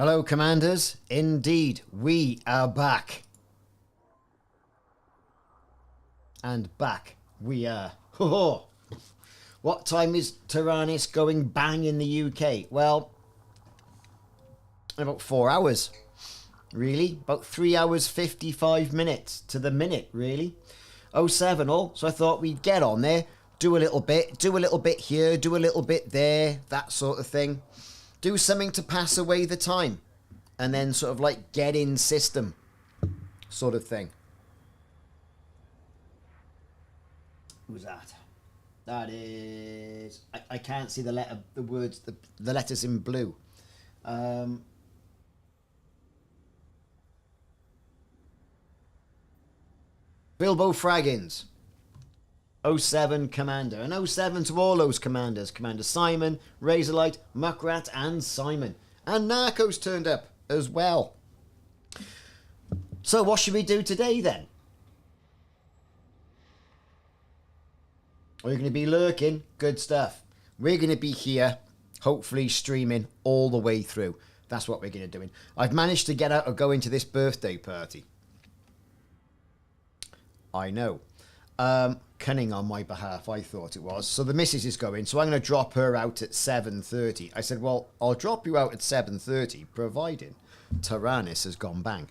Hello, Commanders. Indeed, we are back. And back we are. Ho ho! What time is Taranis going bang in the UK? Well, in about 4 hours. Really? About 3 hours, 55 minutes to the minute, really. 07 all. So I thought we'd get on there, do a little bit here, do a little bit there, that sort of thing. Do something to pass away the time. And then sort of like get in system sort of thing. Who's that? That is... I can't see the letter, the words, the letters in blue. Bilbo Fraggins. 07 Commander. And 07 to all those commanders. Commander Simon, Razorlight, Muckrat and Simon. And Narcos turned up as well. So what should we do today then? We're going to be lurking. Good stuff. We're going to be here, hopefully streaming all the way through. That's what we're going to do. I've managed to get out or go into this birthday party. I know. Cunning on my behalf, I thought it was. So the missus is going, so I'm going to drop her out at 7:30. I said, well, I'll drop you out at 7:30, providing Taranis has gone bang.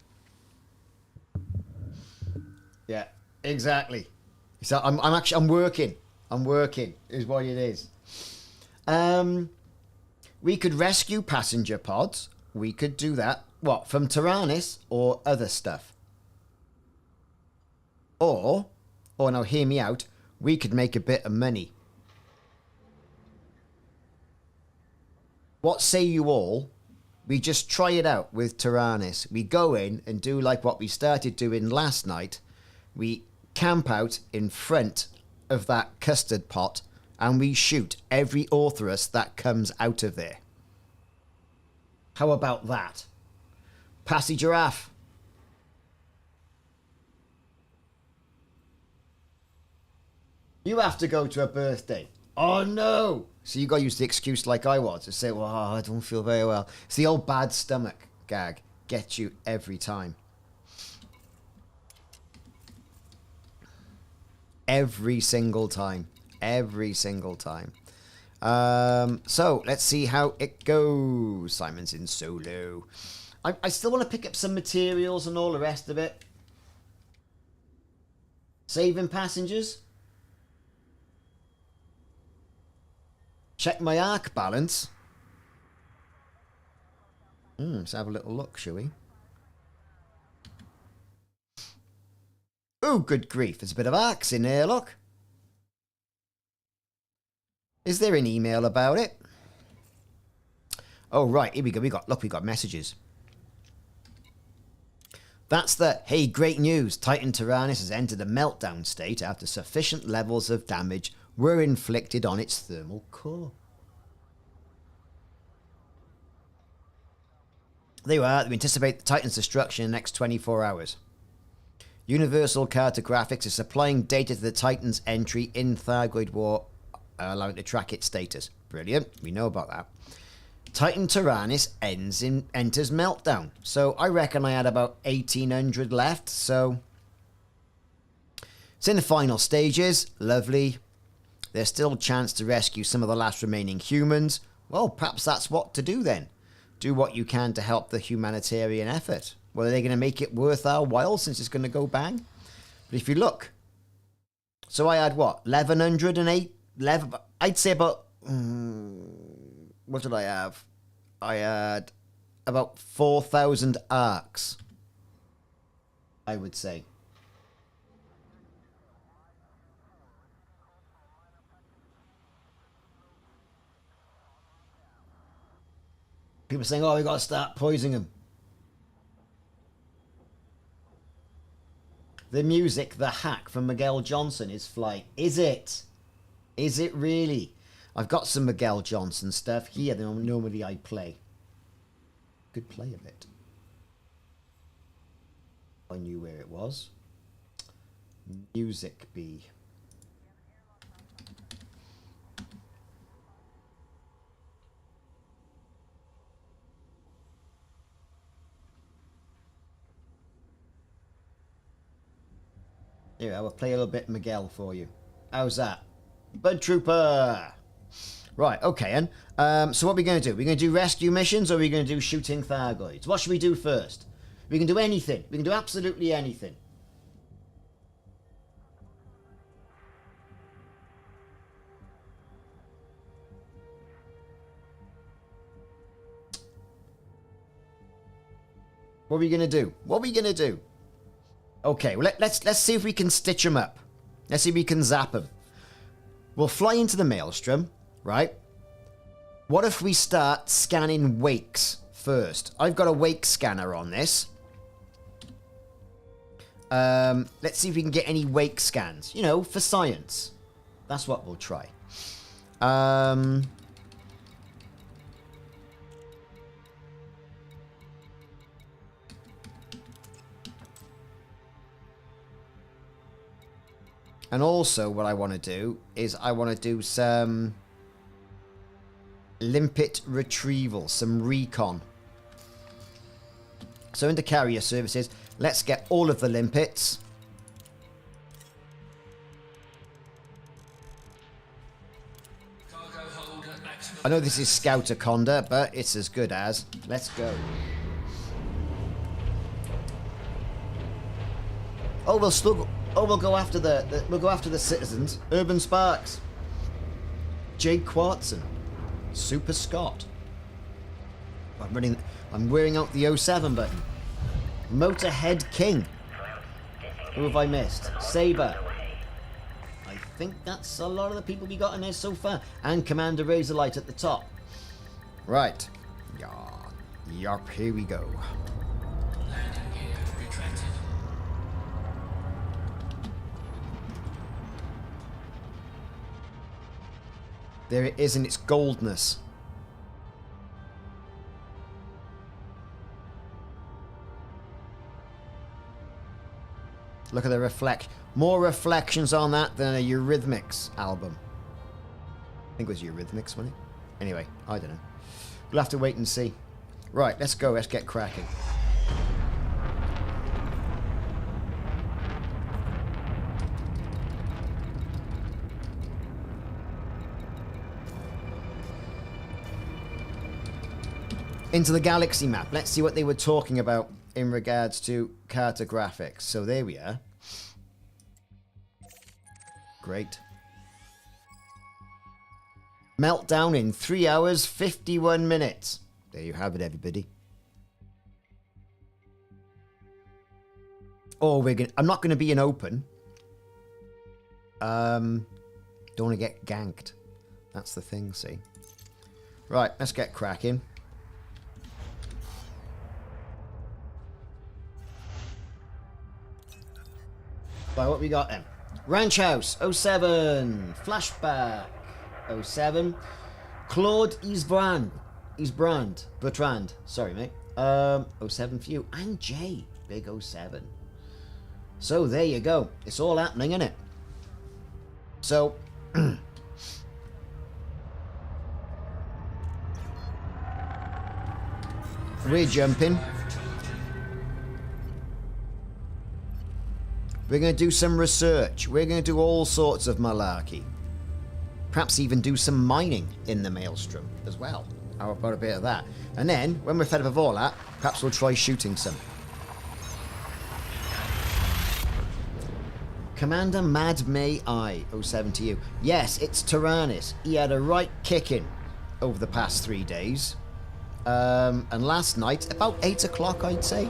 Yeah, exactly. So I'm working. I'm working, is what it is. We could rescue passenger pods. We could do that. What, from Taranis or other stuff? Or now hear me out, we could make a bit of money. What say you all? We just try it out with Taranis. We go in and do like what we started doing last night. We camp out in front of that custard pot and we shoot every Orthrus that comes out of there. How about that? Passy Giraffe. You have to go to a birthday. Oh no! So you got to use the excuse like I was to say, well, I don't feel very well. It's the old bad stomach gag. Gets you every time. Every single time. Every single time. So let's see how it goes. Simon's in solo. I still want to pick up some materials and all the rest of it. Saving passengers. Check my arc balance. Let's have a little look, shall we? Oh, good grief. There's a bit of arcs in there, look. Is there an email about it? Oh, right. Here we go. We got messages. That's the, hey, great news. Titan Taranis has entered a meltdown state after sufficient levels of damage were inflicted on its thermal core. There you are. We anticipate the Titan's destruction in the next 24 hours. Universal Cartographics is supplying data to the Titan's entry in Thargoid War, allowing it to track its status. Brilliant. We know about that. Titan Taranis enters meltdown. So I reckon I had about 1,800 left. So it's in the final stages. Lovely. There's still a chance to rescue some of the last remaining humans. Well, perhaps that's what to do then. Do what you can to help the humanitarian effort. Well, are they going to make it worth our while since it's going to go bang? But if you look, so I had what? 1,108? I'd say about, what did I have? I had about 4,000 arcs, I would say. People saying, oh, we got to start poisoning them. The music, the hack from Miguel Johnson is flying. Is it? Is it really? I've got some Miguel Johnson stuff here that normally I play. Good play of it. I knew where it was. Music B. Here, I will play a little bit Miguel for you. How's that? Bud Trooper! Right, okay, then. So what are we going to do? We're going to do rescue missions, or are we going to do shooting Thargoids? What should we do first? We can do anything. We can do absolutely anything. What are we going to do? What are we going to do? Okay, well, let's see if we can stitch them up. Let's see if we can zap them. We'll fly into the Maelstrom, right? What if we start scanning wakes first? I've got a wake scanner on this. Let's see if we can get any wake scans. You know, for science. That's what we'll try. And also what I want to do is I want to do some limpet retrieval, some recon. So into carrier services, let's get all of the limpets. I know this is Scouter Conda, but it's as good as. Let's go. Oh, we'll still. We'll go after the citizens. Urban Sparks. Jake Quartson. Super Scott. I'm wearing out the 07 button. Motorhead King. Who have I missed? Saber. I think that's a lot of the people we got in there so far. And Commander Razorlight at the top. Right. Yarp, here we go. There it is in its goldness. Look at the reflect. More reflections on that than a Eurythmics album. I think it was Eurythmics, wasn't it? Anyway, I don't know. We'll have to wait and see. Right, let's go. Let's get cracking. Into the galaxy map. Let's see what they were talking about in regards to cartographics. So there we are. Great. Meltdown in 3 hours, 51 minutes. There you have it, everybody. Oh, I'm not going to be in open. Don't want to get ganked. That's the thing, see. Right, let's get cracking. Right, what we got then? Ranch House, 07. Flashback, 07. Claude Bertrand. Sorry, mate. 07 for you. And Jay, big 07. So, there you go. It's all happening, isn't it? So, we're jumping. We're going to do some research. We're going to do all sorts of malarkey. Perhaps even do some mining in the Maelstrom as well. How about a bit of that? And then, when we're fed up of all that, perhaps we'll try shooting some. Commander Mad May I, 07 to you. Yes, it's Taranis. He had a right kicking over the past 3 days. And last night, about 8 o'clock, I'd say.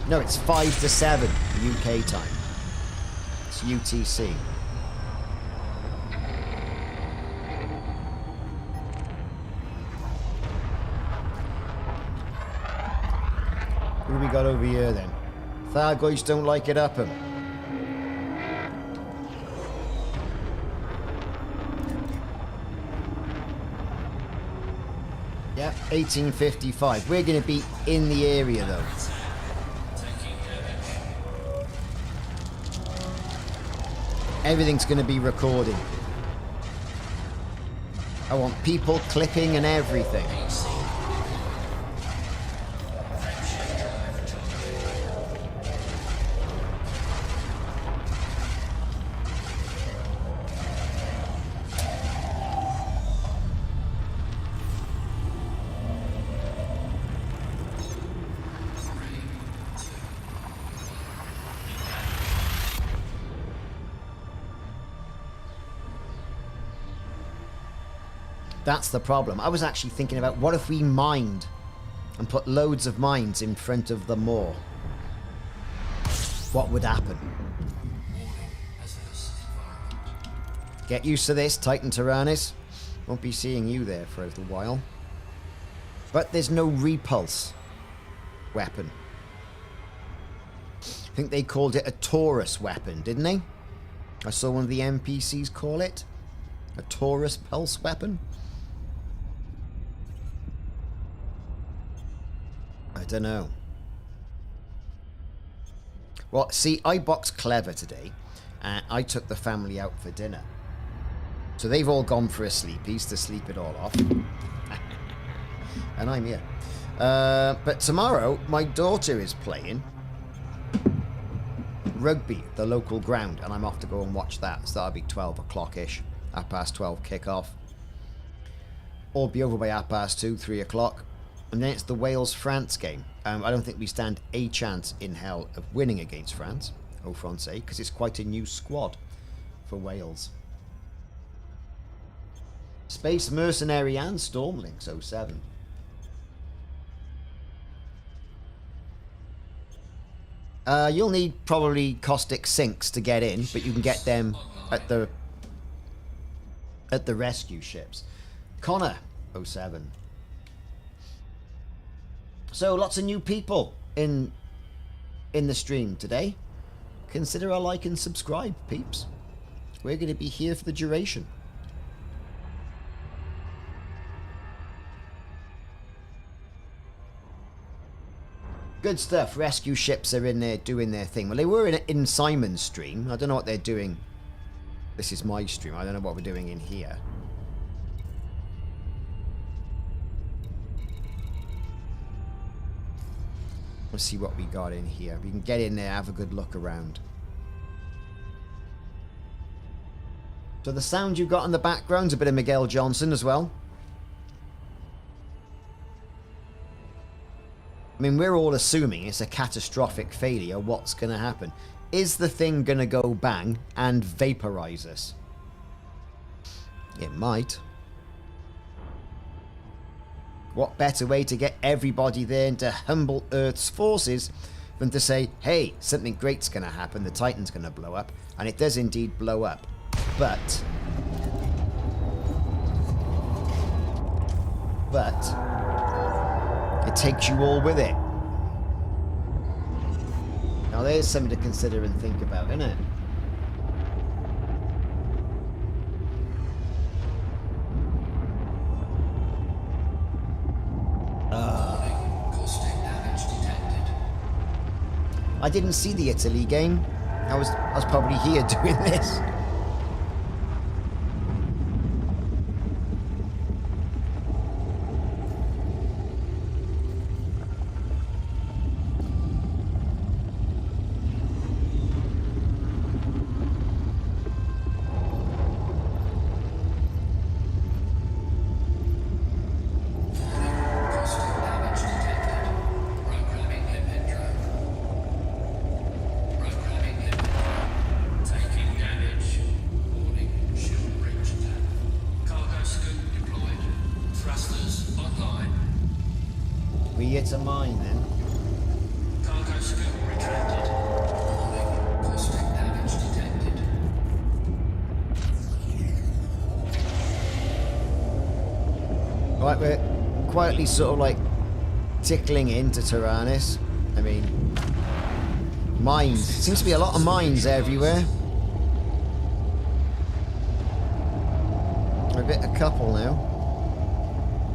No, it's 5 to 7 UK time. It's UTC. What do we got over here then? Thargoids don't like it up 'em. Yep, 1855. We're going to be in the area though. Everything's going to be recording. I want people clipping and everything. That's the problem. I was actually thinking about what if we mined and put loads of mines in front of the moor? What would happen? Get used to this, Titan Taranis. Won't be seeing you there for a little while. But there's no repulse weapon. I think they called it a Taurus weapon, didn't they? I saw one of the NPCs call it a Taurus pulse weapon. I don't know. Well, see, I boxed clever today, and I took the family out for dinner. So they've all gone for a sleepies to sleep it all off. And I'm here. But tomorrow, my daughter is playing rugby at the local ground, and I'm off to go and watch that. So that'll be 12 o'clock-ish. 12:30 kickoff. Or be over by 2:30, 3 o'clock. And then it's the Wales-France game. I don't think we stand a chance in hell of winning against France, au français, because it's quite a new squad for Wales. Space Mercenary and Stormlings 07. You'll need probably caustic sinks to get in, but you can get them at the rescue ships. Connor 07. So lots of new people in the stream today. Consider a like and subscribe, peeps. We're going to be here for the duration. Good stuff. Rescue ships are in there doing their thing. Well, they were in Simon's stream. I don't know what they're doing. This is my stream. I don't know what we're doing in here. Let's see what we got in here. We can get in there, have a good look around. So the sound you've got in the background's a bit of Miguel Johnson as well. I mean, we're all assuming it's a catastrophic failure. What's going to happen? Is the thing going to go bang and vaporize us? It might. What better way to get everybody there into humble Earth's forces than to say, hey, something great's going to happen, the Titan's going to blow up. And it does indeed blow up. But it takes you all with it. Now there's something to consider and think about, isn't it? I didn't see the Italy game. I was probably here doing this. It's a mine then. Cargo scoop retracted. Caustic damage detected. Right, we're quietly sort of like tickling into Taranis. I mean, mines. Seems to be a lot of mines everywhere. I've hit a couple now.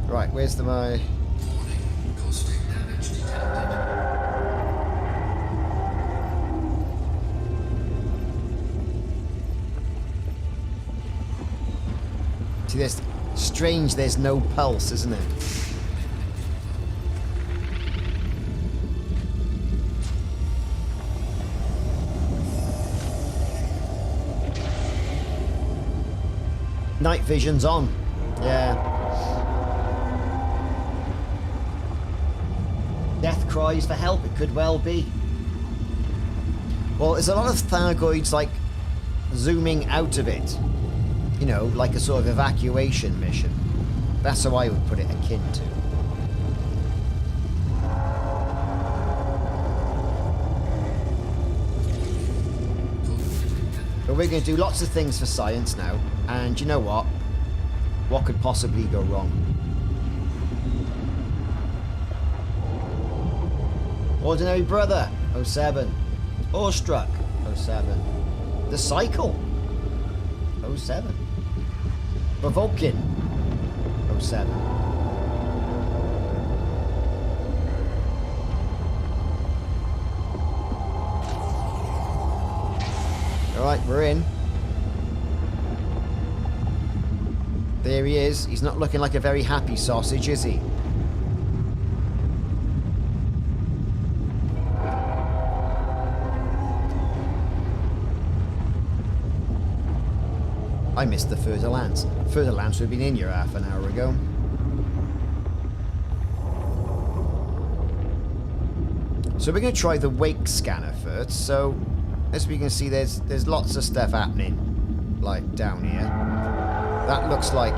Right, where's my... See, there's strange there's no pulse, isn't it? Night vision's on. Yeah. Death cries for help, it could well be. Well, there's a lot of Thargoids like zooming out of it. You know, like a sort of evacuation mission. That's how I would put it, akin to. But we're going to do lots of things for science now. And you know what? What could possibly go wrong? Ordinary Brother, 07. Awestruck, 07. The Cycle, 07. Provoking, 07. Alright, we're in. There he is. He's not looking like a very happy sausage, is he? I missed the further lance. Further lance would have been in here half an hour ago. So we're going to try the wake scanner first. So as we can see, there's lots of stuff happening, like down here. That looks like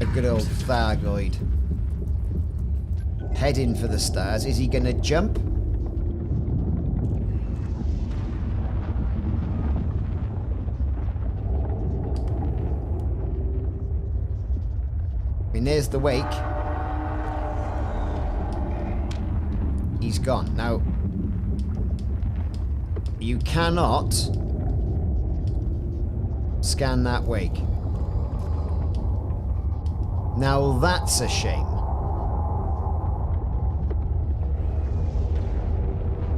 a good old Thargoid. Heading for the stars. Is he going to jump? I mean, there's the wake. He's gone. Now, you cannot scan that wake. Now that's a shame.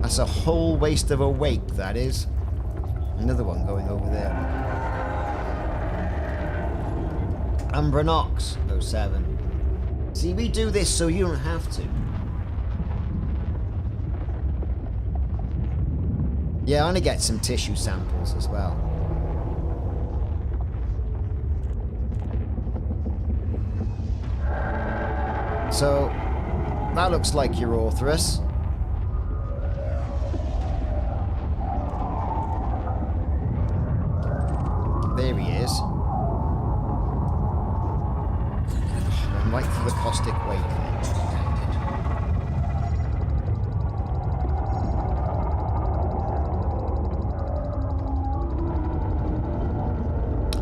That's a whole waste of a wake, that is. Another one going over there. Umbranox, 07. See, we do this so you don't have to. Yeah, I want to get some tissue samples as well. So, that looks like your Orthrus. There he is. I'm right for the caustic wake then.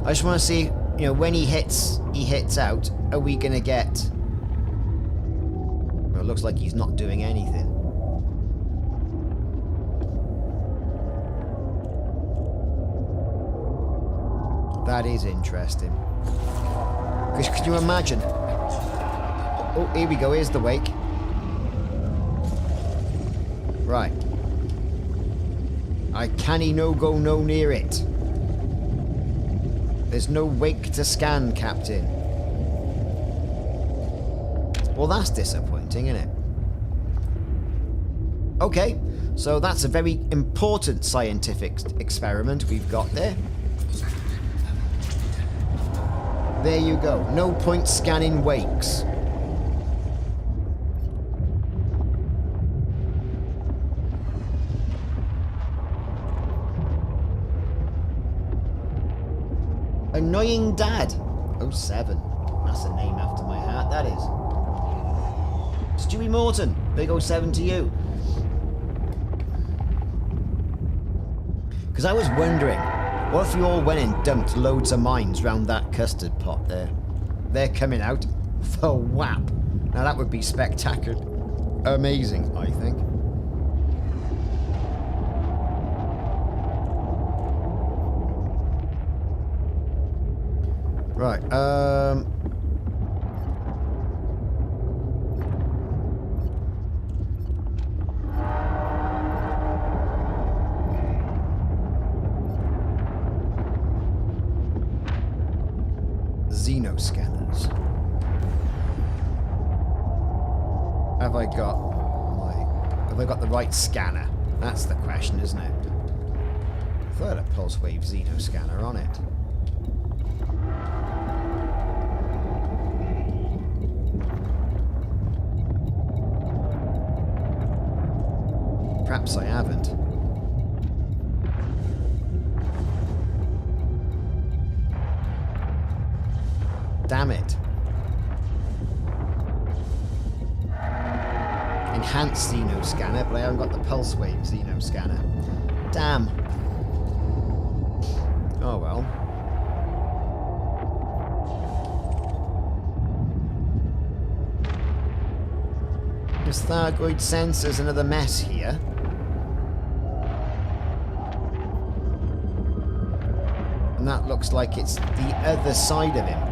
I just want to see, you know, when he hits out, are we going to get... Well, it looks like he's not doing anything. That is interesting. Because can you imagine? Oh, here we go, here's the wake. Right. I canny no go no near it. There's no wake to scan, Captain. Well, that's disappointing, isn't it? Okay, so that's a very important scientific experiment we've got there. There you go. No point scanning wakes. Annoying Dad, 07. That's a name after my heart, that is. Stewie Morton, big 07 to you. Because I was wondering, what if you all went and dumped loads of mines round that custard pot there? They're coming out for whap. Now that would be spectacular. Amazing, I think. Right, Xenoscanners. Have I got the right scanner? That's the question, isn't it? I thought I had a pulse wave Xenoscanner on it. Perhaps I haven't. Damn it. Enhanced Xeno scanner, but I haven't got the pulse wave Xeno scanner. Damn. Oh well. This Thargoid sensors another mess here. And that looks like it's the other side of him.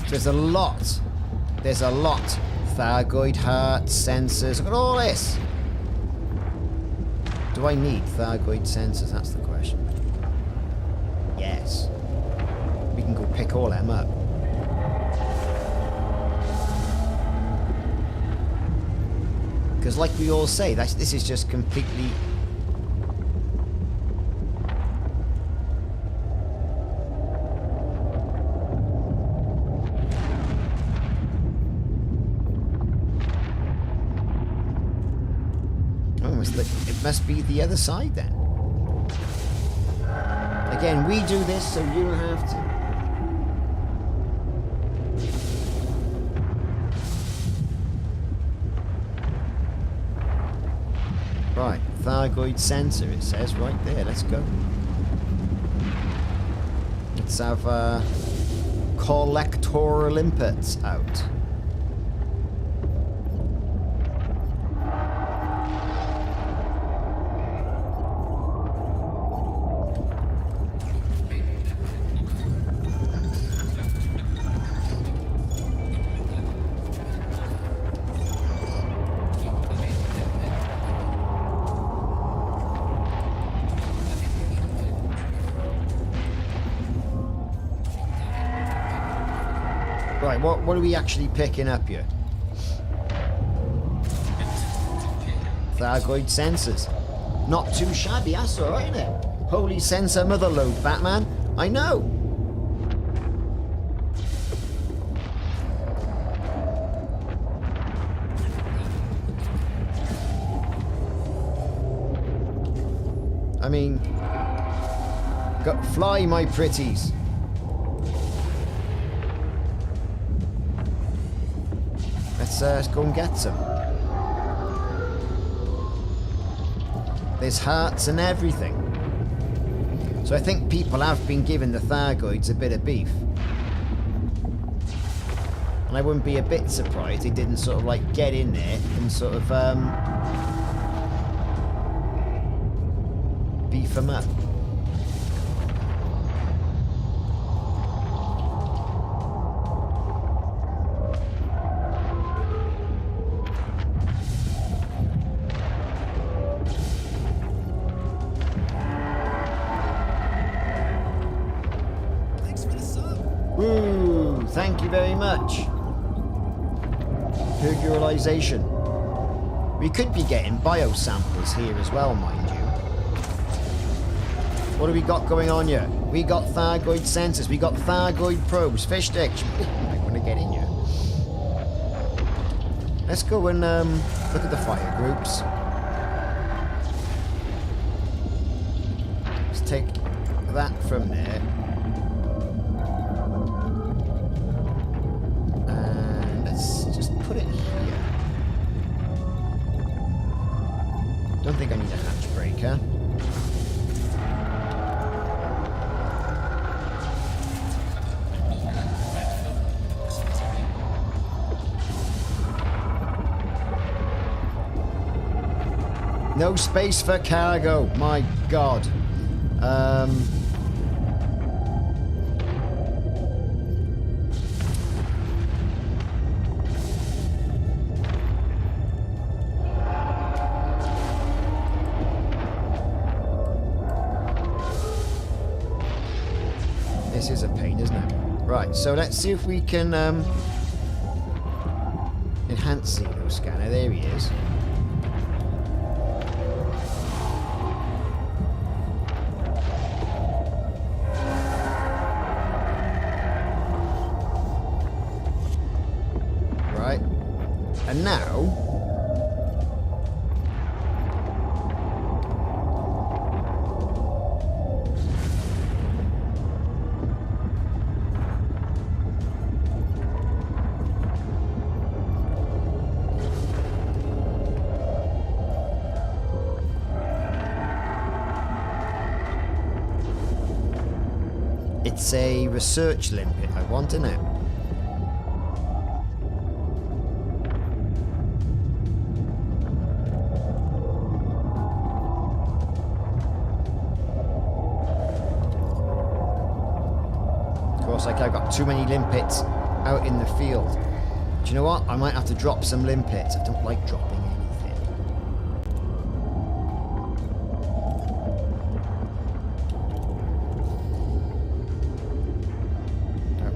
There's a lot. There's a lot. Thargoid heart, sensors. Look at all this. Do I need Thargoid sensors? That's the question. Yes. We can go pick all them up. Because like we all say, this is just completely... It must be the other side then. Again, we do this so you don't have to. Right, Thargoid sensor it says right there. Let's go. Let's have collectoral inputs out. Right, what are we actually picking up here? Thargoid sensors. Not too shabby, that's alright, isn't it? Holy sensor motherload, Batman. I know. I mean, go fly, my pretties. Let's go and get some. There's hearts and everything. So I think people have been giving the Thargoids a bit of beef. And I wouldn't be a bit surprised they didn't sort of like get in there and sort of beef them up. Woo! Thank you very much. Perguralization. We could be getting biosamples here as well, mind you. What do we got going on here? We got Thargoid sensors, we got Thargoid probes, fish sticks. I want to get in here. Let's go and look at the fire groups. Let's take that from there. Don't think I need a hatch breaker. No space for cargo. My God. This is a pain, isn't it? Right, so let's see if we can enhance Xeno scanner. There he is. Right, and now It's a research limpet I want, isn't it? Of course, like I've got too many limpets out in the field. Do you know what? I might have to drop some limpets. I don't like dropping anything.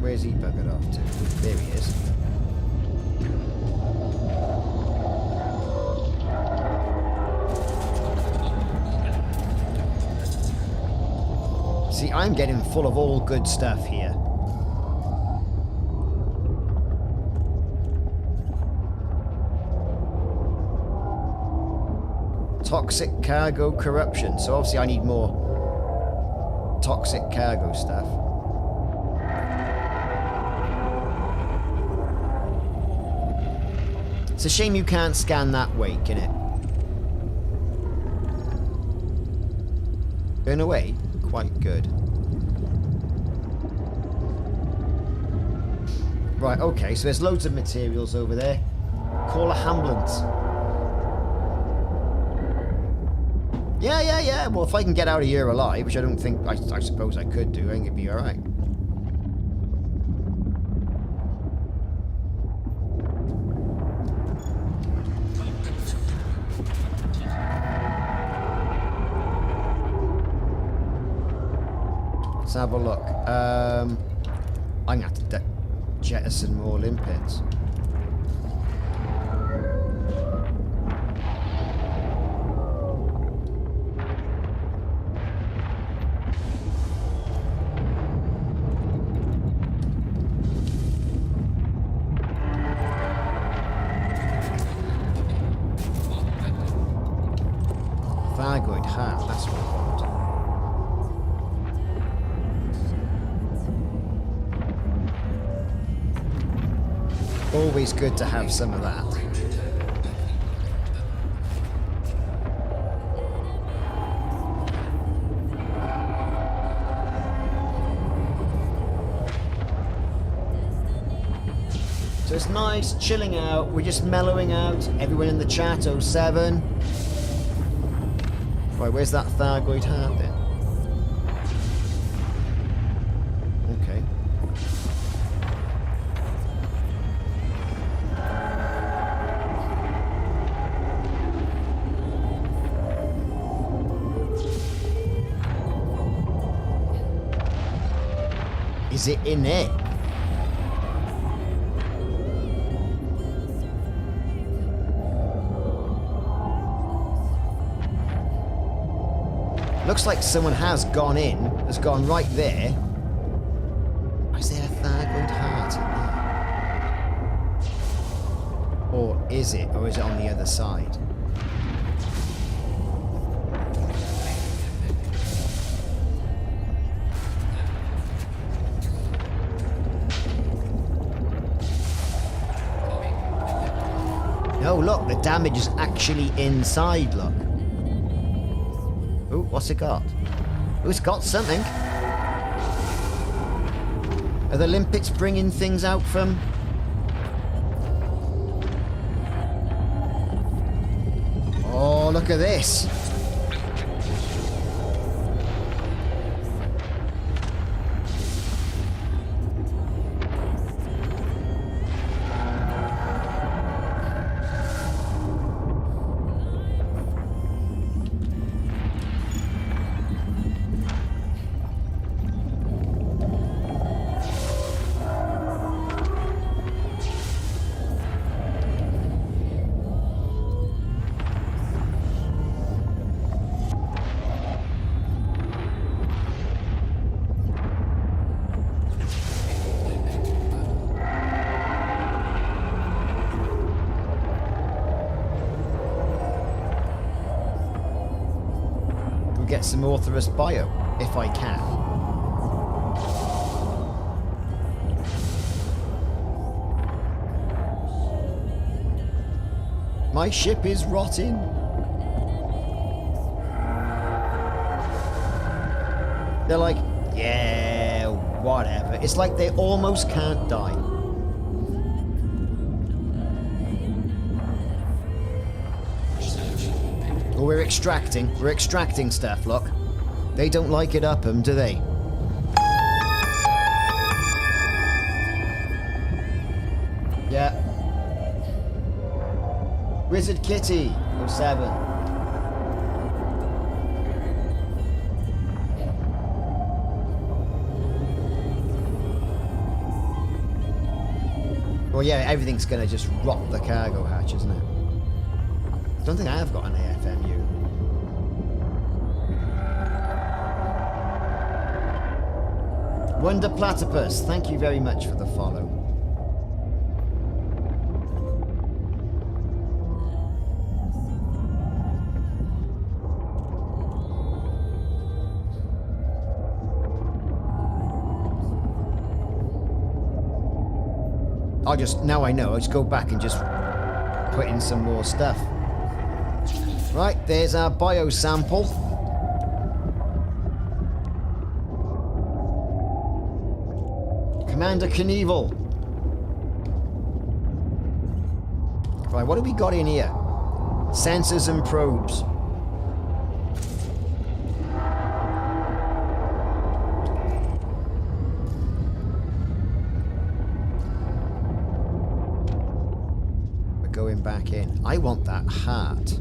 Where's he buggered off to? There he is. See, I'm getting full of all good stuff here. Toxic cargo corruption. So obviously I need more toxic cargo stuff. It's a shame you can't scan that way, can it? In a way, quite good. Right, okay, so there's loads of materials over there. Call a ambulance. Yeah. Well, if I can get out of here alive, which I don't think, I suppose I could do, I think it'd be alright. Let's have a look. I'm going to have to jettison more limpets. Thargoid heart, that's what I want. Always good to have some of that. So it's nice, chilling out, we're just mellowing out. Everyone in the chat, 07. Right, where's that Thargoid heart then? Okay. Is it in there? Looks like someone has gone in, has gone right there. Is there a Thargoid heart in there? Or is it? Or is it on the other side? No, look, the damage is actually inside, look. Ooh, what's it got? Ooh, it's got something. Are the limpets bringing things out from... Oh, look at this. Get some Ortherus bio, if I can. My ship is rotting. They're like, yeah, Whatever. It's like they almost can't die. Oh, we're extracting. We're extracting stuff, look. They don't like it up them, do they? Yeah. Wizard Kitty 07. Well, yeah, everything's gonna just rot the cargo hatch, isn't it? I don't think I have got an AFMU. Wonder Platypus, thank you very much for the follow. Now I know, I'll just go back and just put in some more stuff. Right, there's our bio sample. Commander Knievel. Right, what have we got in here? Sensors and probes. Going back in. I want that heart.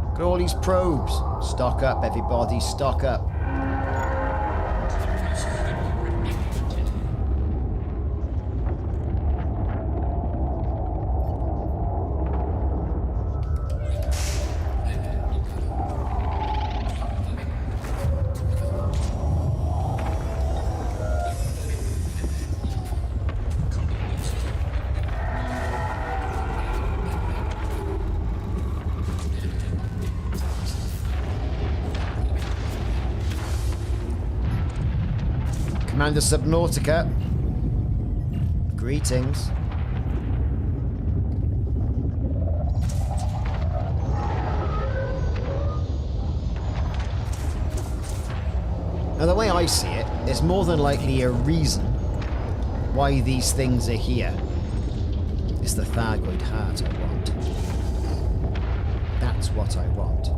Look at all these probes. Stock up, everybody, stock up. Commander Subnautica. Greetings. Now, the way I see it, there's more than likely a reason why these things are here. It's the Thargoid heart I want. That's what I want.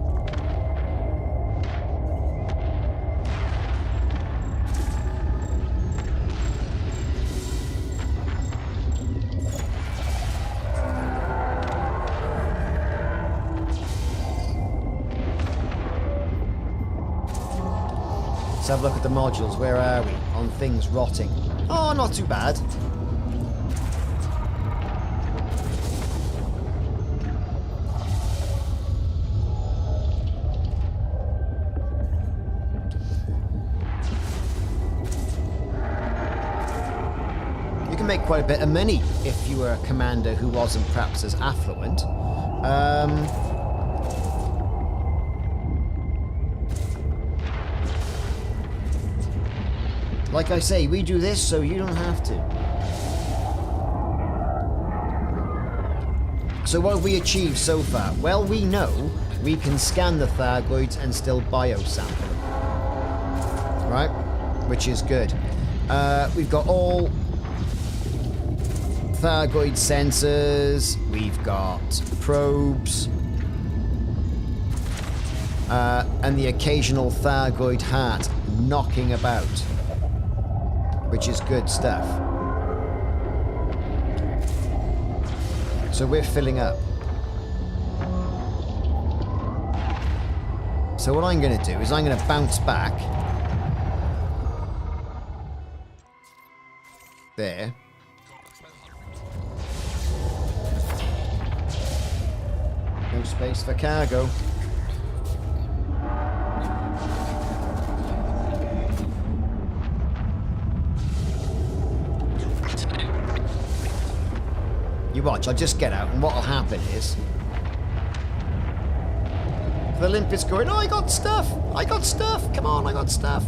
Let's have a look at the modules. Where are we? On things rotting. Oh, not too bad. You can make quite a bit of money if you were a commander who wasn't perhaps as affluent. Like I say, we do this so you don't have to. So what have we achieved so far? Well, we know we can scan the Thargoids and still biosample them. Right? Which is good. We've got all Thargoid sensors. We've got probes. And the occasional Thargoid heart knocking about. Which is good stuff. So we're filling up. So what I'm going to do is I'm going to bounce back. There. No space for cargo. You watch, I'll just get out, and what'll happen is the Olympus going, oh, I got stuff! I got stuff! Come on, I got stuff!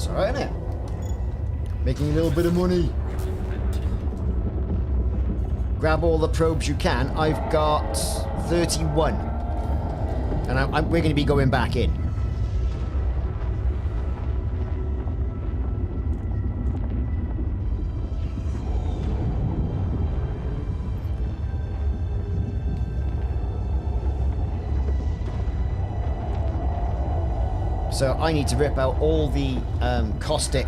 It's alright, isn't it? Making a little bit of money. Grab all the probes you can. I've got 31. And we're going to be going back in. So I need to rip out all the caustic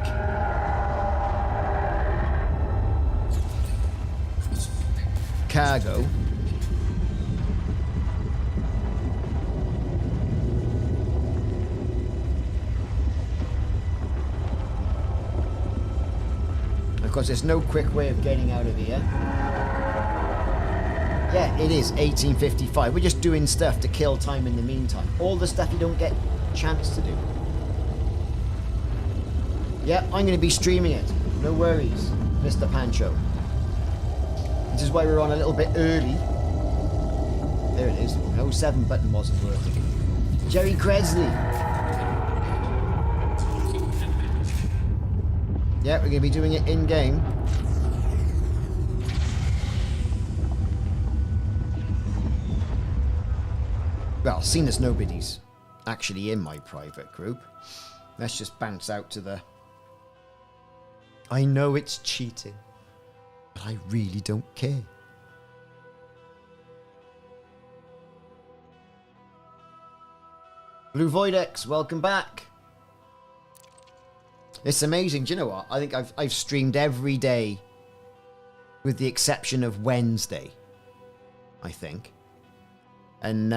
cargo. Of course, there's no quick way of getting out of here. Yeah, it is 1855. We're just doing stuff to kill time in the meantime. All the stuff you don't get a chance to do. Yeah, I'm going to be streaming it. No worries, Mr. Pancho. This is why we're on a little bit early. There it is. No 7 button wasn't working. Jerry Cresley. Yeah, we're going to be doing it in-game. Well, seeing as nobody's actually in my private group, let's just bounce out to the... I know it's cheating, but I really don't care. Blue Void X, welcome back. It's amazing. Do you know what? I think I've streamed every day with the exception of Wednesday, I think. And,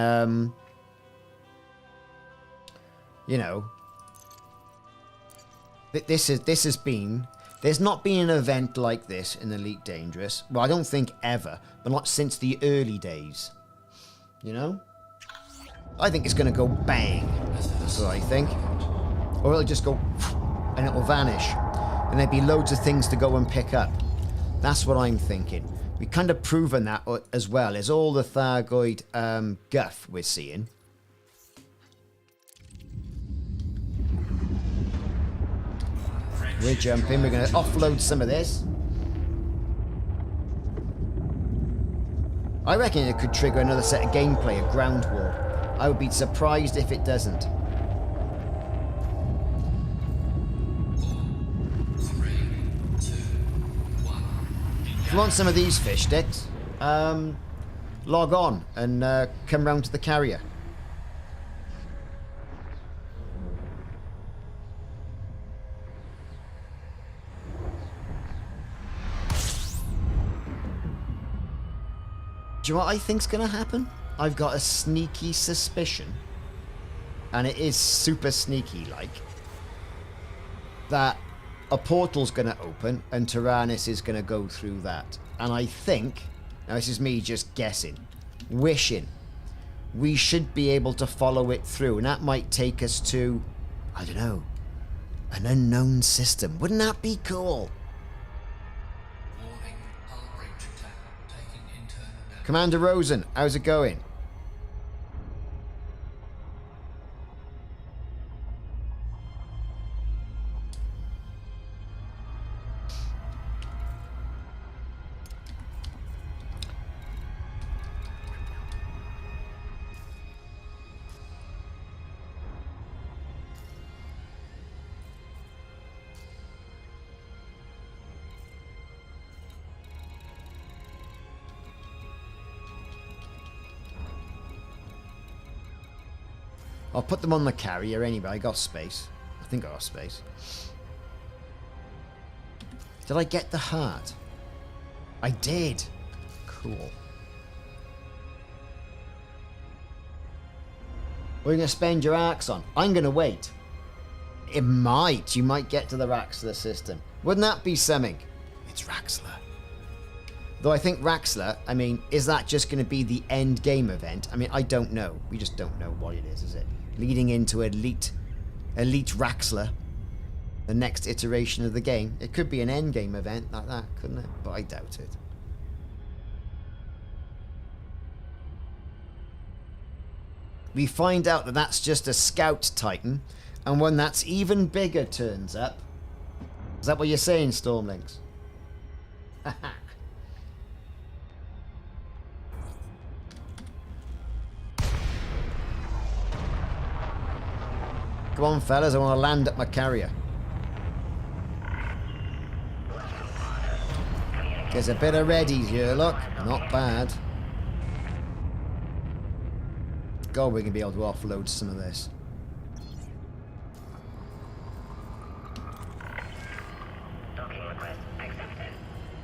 you know, this has been... There's not been an event like this in Elite Dangerous. Well, I don't think ever, but not since the early days. You know? I think it's going to go bang. That's what I think. Or it'll just go and it'll vanish. And there'll be loads of things to go and pick up. That's what I'm thinking. We've kind of proven that as well as all the Thargoid guff we're seeing. We're jumping. We're going to offload some of this. I reckon it could trigger another set of gameplay, a ground war. I would be surprised if it doesn't. If you want some of these fish sticks, log on and come round to the carrier. Do you know what I think's going to happen? I've got a sneaky suspicion, and it is super sneaky-like, that a portal's going to open and Taranis is going to go through that. And I think, now this is me just guessing, wishing, we should be able to follow it through, and that might take us to, I don't know, an unknown system. Wouldn't that be cool? Commander Rosen, how's it going? I'll put them on the carrier anyway. I got space. I think I got space. Did I get the heart? I did. Cool. What are you going to spend your arcs on? I'm going to wait. It might. You might get to the Raxler system. Wouldn't that be something? It's Raxler. Though I think Raxler, I mean, is that just going to be the end game event? I mean, I don't know. We just don't know what it is it? Leading into Elite Raxler, the next iteration of the game. It could be an end game event like that, couldn't it? But I doubt it. We find out that that's just a Scout Titan, And one that's even bigger turns up. Is that what you're saying, Stormlings? Come on, fellas, I want to land at my carrier. There's a bit of readies here, look. Not bad. God, we're going to be able to offload some of this. Docking request accepted.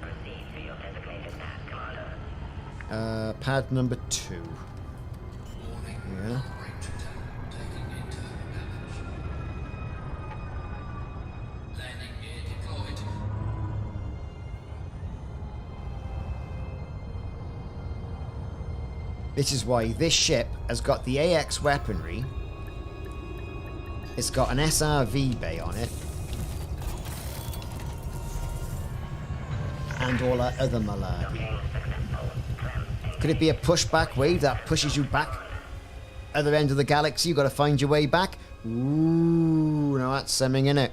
Proceed to your designated pad, Commander. Pad number 2. Warning. Yeah. Range attack. Taking internal damage. Landing gear deployed. This is why this ship has got the AX weaponry. It's got an SRV bay on it. And all that other malarkey. Could it be a pushback wave that pushes you back? Other end of the galaxy, you've got to find your way back? Ooh, now that's something, innit?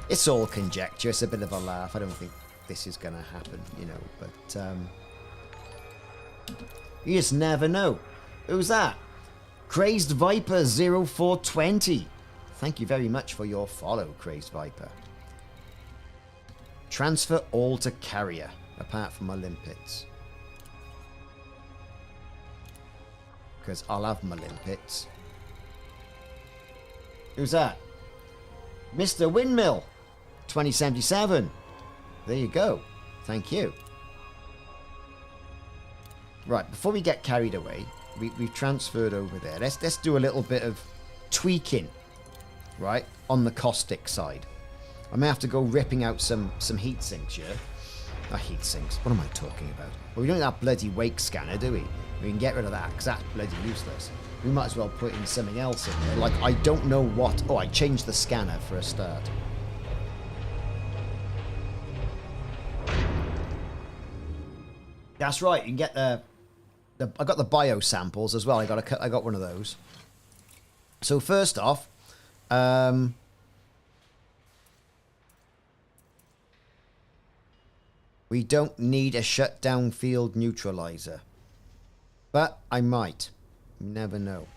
It's all conjecture. It's a bit of a laugh. I don't think this is going to happen, you know, but you just never know. Who's that? Crazed Viper 0420. Thank you very much for your follow, Crazed Viper. Transfer all to carrier, apart from my limpets. Because I'll have my limpets. Who's that? Mr. Windmill 2077. There you go. Thank you. Right, before we get carried away, we've transferred over there. Let's do a little bit of tweaking, right, on the caustic side. I may have to go ripping out some heat sinks here. Not heat sinks. What am I talking about? Well, we don't have that bloody wake scanner, do we? We can get rid of that because that's bloody useless. We might as well put in something else in there. Like, I don't know what... Oh, I changed the scanner for a start. That's right. You can get the I got the bio samples as well. I got one of those. So first off, we don't need a shutdown field neutralizer, but I might. You never know.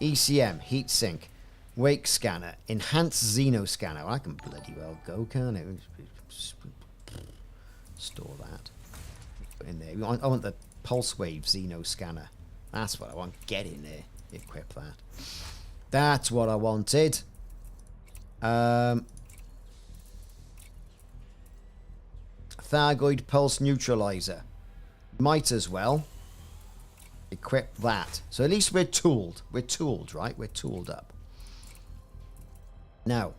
ECM heatsink, wake scanner, enhanced Xeno scanner. I can bloody well go, can't it? Store that. In there. I want the pulse wave Xeno scanner. That's what I want. Get in there. Equip that. That's what I wanted. Thargoid pulse neutralizer. Might as well equip that. So at least we're tooled. We're tooled, right? We're tooled up. Now,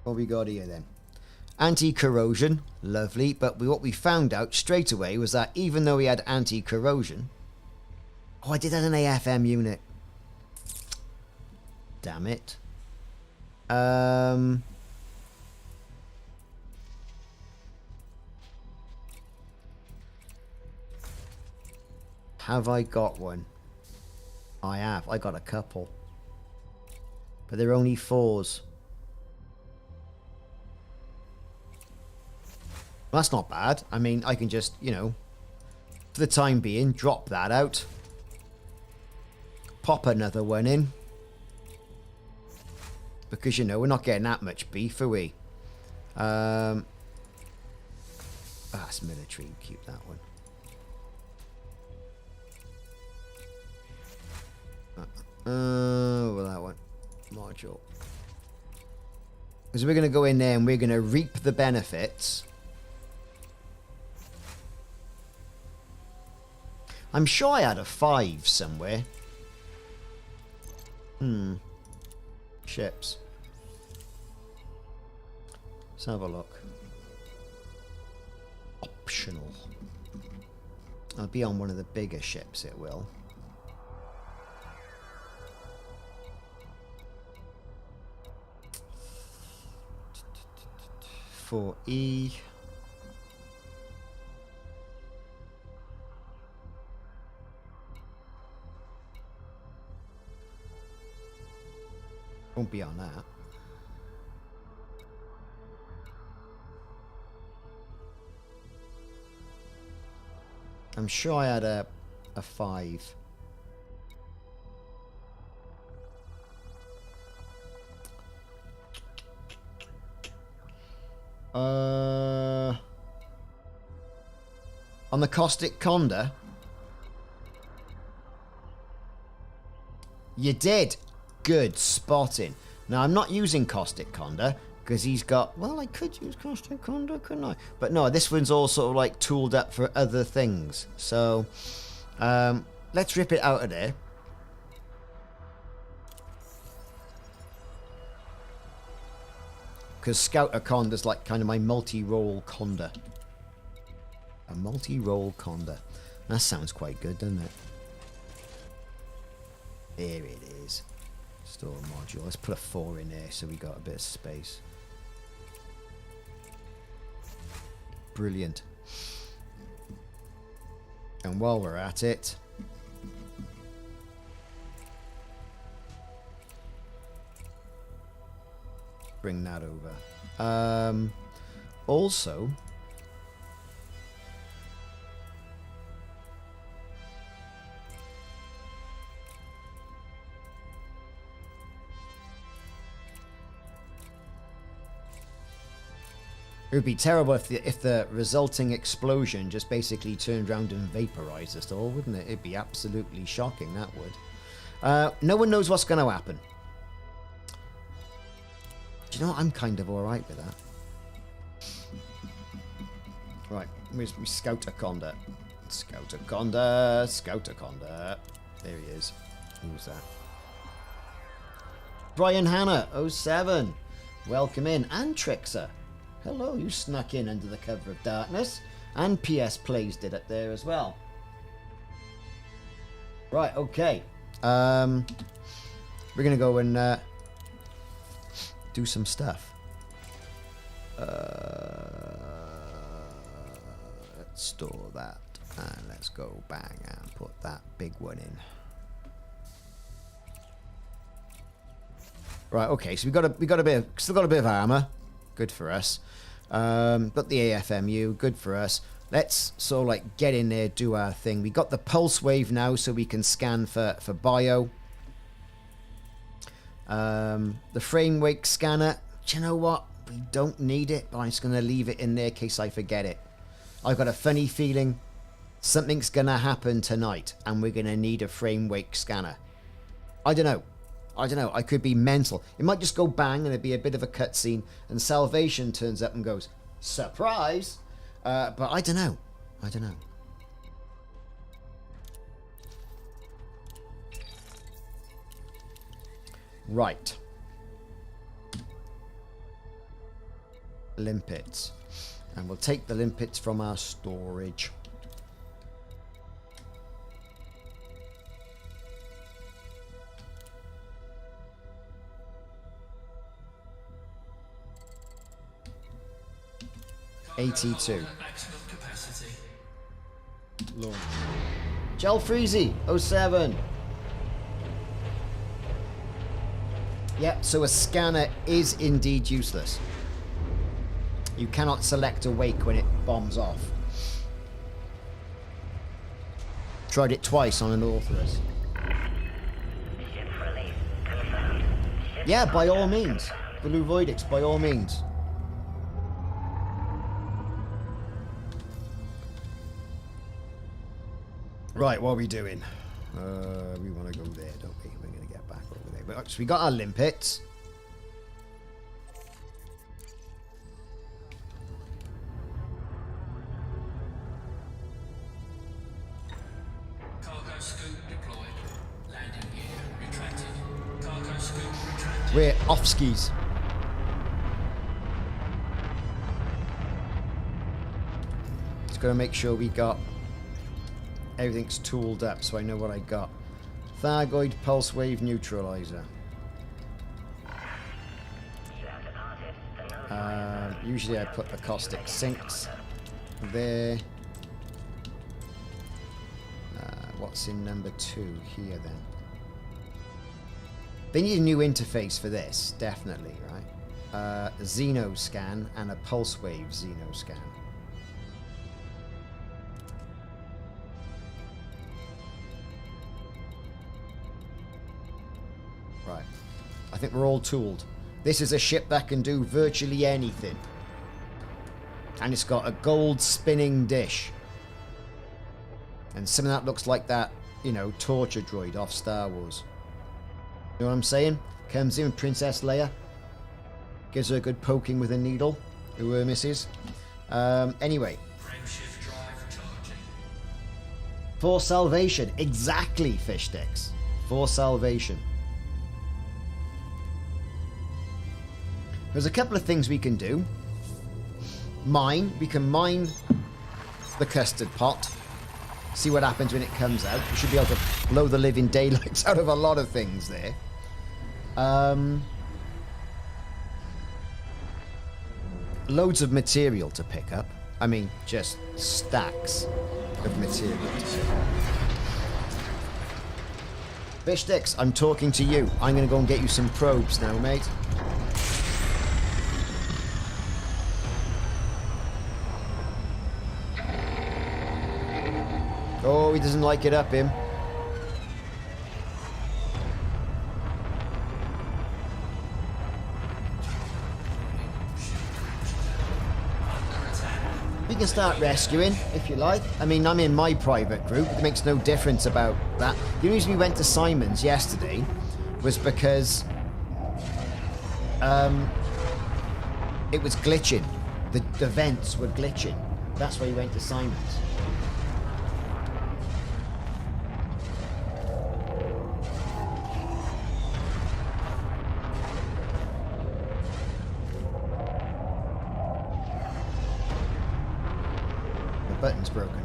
what we got here then? Anti-corrosion, lovely, but what we found out straight away was that even though we had anti-corrosion... Oh, I did have an AFM unit. Damn it. Have I got one? I have. I got a couple. But they're only 4s. Well, that's not bad. I mean, I can just, you know, for the time being, drop that out. Pop another one in. Because, you know, we're not getting that much beef, are we? That's military. Keep that one. Well, that one. Module. Because we're going to go in there and we're going to reap the benefits. I'm sure I had a 5 somewhere. Ships. Let's have a look. Optional. I'll be on one of the bigger ships, it will. For E. Won't be on that. I'm sure I had a 5. On the caustic conda, you did. Good spotting. Now I'm not using caustic conda because he's got. Well, I could use caustic conda, couldn't I? But no, this one's all sort of like tooled up for other things. So let's rip it out of there. Because Scouter Conda's like kind of my multi-role Conda. A multi-role Conda. That sounds quite good, doesn't it? There it is. Store module. Let's put a 4 in there so we got a bit of space. Brilliant. And while we're at it... bring that over. Also, it would be terrible if the resulting explosion just basically turned around and vaporized us all, wouldn't it? It'd be absolutely shocking, that would. No one knows what's going to happen. Do you know what? I'm kind of alright with that. Right, where's my Scouter Conda? Scouter Conda, Scouter Conda. There he is. Who's that? Brian Hanna, 07. Welcome in. And Trixer. Hello, you snuck in under the cover of darkness. And PS Plays did it there as well. Right, okay. We're going to go and... do some stuff. Let's store that and let's go bang and put that big one in. Right, okay, so we got a bit still got a bit of armor. Good for us. Got the AFMU, good for us. Let's sort of like get in there, do our thing. We got the pulse wave now so we can scan for bio. The frame wake scanner, do you know what? We don't need it, but I'm just going to leave it in there in case I forget it. I've got a funny feeling something's going to happen tonight and we're going to need a frame wake scanner. I don't know. I could be mental. It might just go bang and it'd be a bit of a cutscene and Salvation turns up and goes, surprise! But I don't know. Right. Limpets. And we'll take the limpets from our storage. $82. Launch. Gel Freezy, 07. Yep, so a scanner is indeed useless. You cannot select a wake when it bombs off. Tried it twice on an Orthrus. Ship release confirmed. Yeah, by all means. Blue Voidix, by all means. Right, what are we doing? We want to go there, don't we? We're going to get back over there. But, so we got our limpets. Cargo scoop deployed. Landing gear retracted. Cargo scoop retracted. We're off skis. Just got to make sure we got everything's tooled up so I know what I got. Thargoid pulse wave neutralizer. Usually I put the caustic sinks there. What's in number 2 here then? They need a new interface for this, definitely, right? Xeno scan and a pulse wave Xeno scan. Right. I think we're all tooled. This is a ship that can do virtually anything. And it's got a gold spinning dish. And something that looks like that, you know, torture droid off Star Wars. You know what I'm saying? Comes in with Princess Leia. Gives her a good poking with a needle. Who her misses. Anyway. Frameshift drive charging. For salvation. Exactly, fish sticks. For salvation. There's a couple of things we can do. We can mine the custard pot. See what happens when it comes out. We should be able to blow the living daylights out of a lot of things there. Loads of material to pick up. I mean, just stacks of material to pick up. Fish sticks, I'm talking to you. I'm going to go and get you some probes now, mate. Oh, he doesn't like it up him. We can start rescuing, if you like. I mean, I'm in my private group. It makes no difference about that. The only reason we went to Simon's yesterday was because it was glitching. The vents were glitching. That's why we went to Simon's. Button's broken.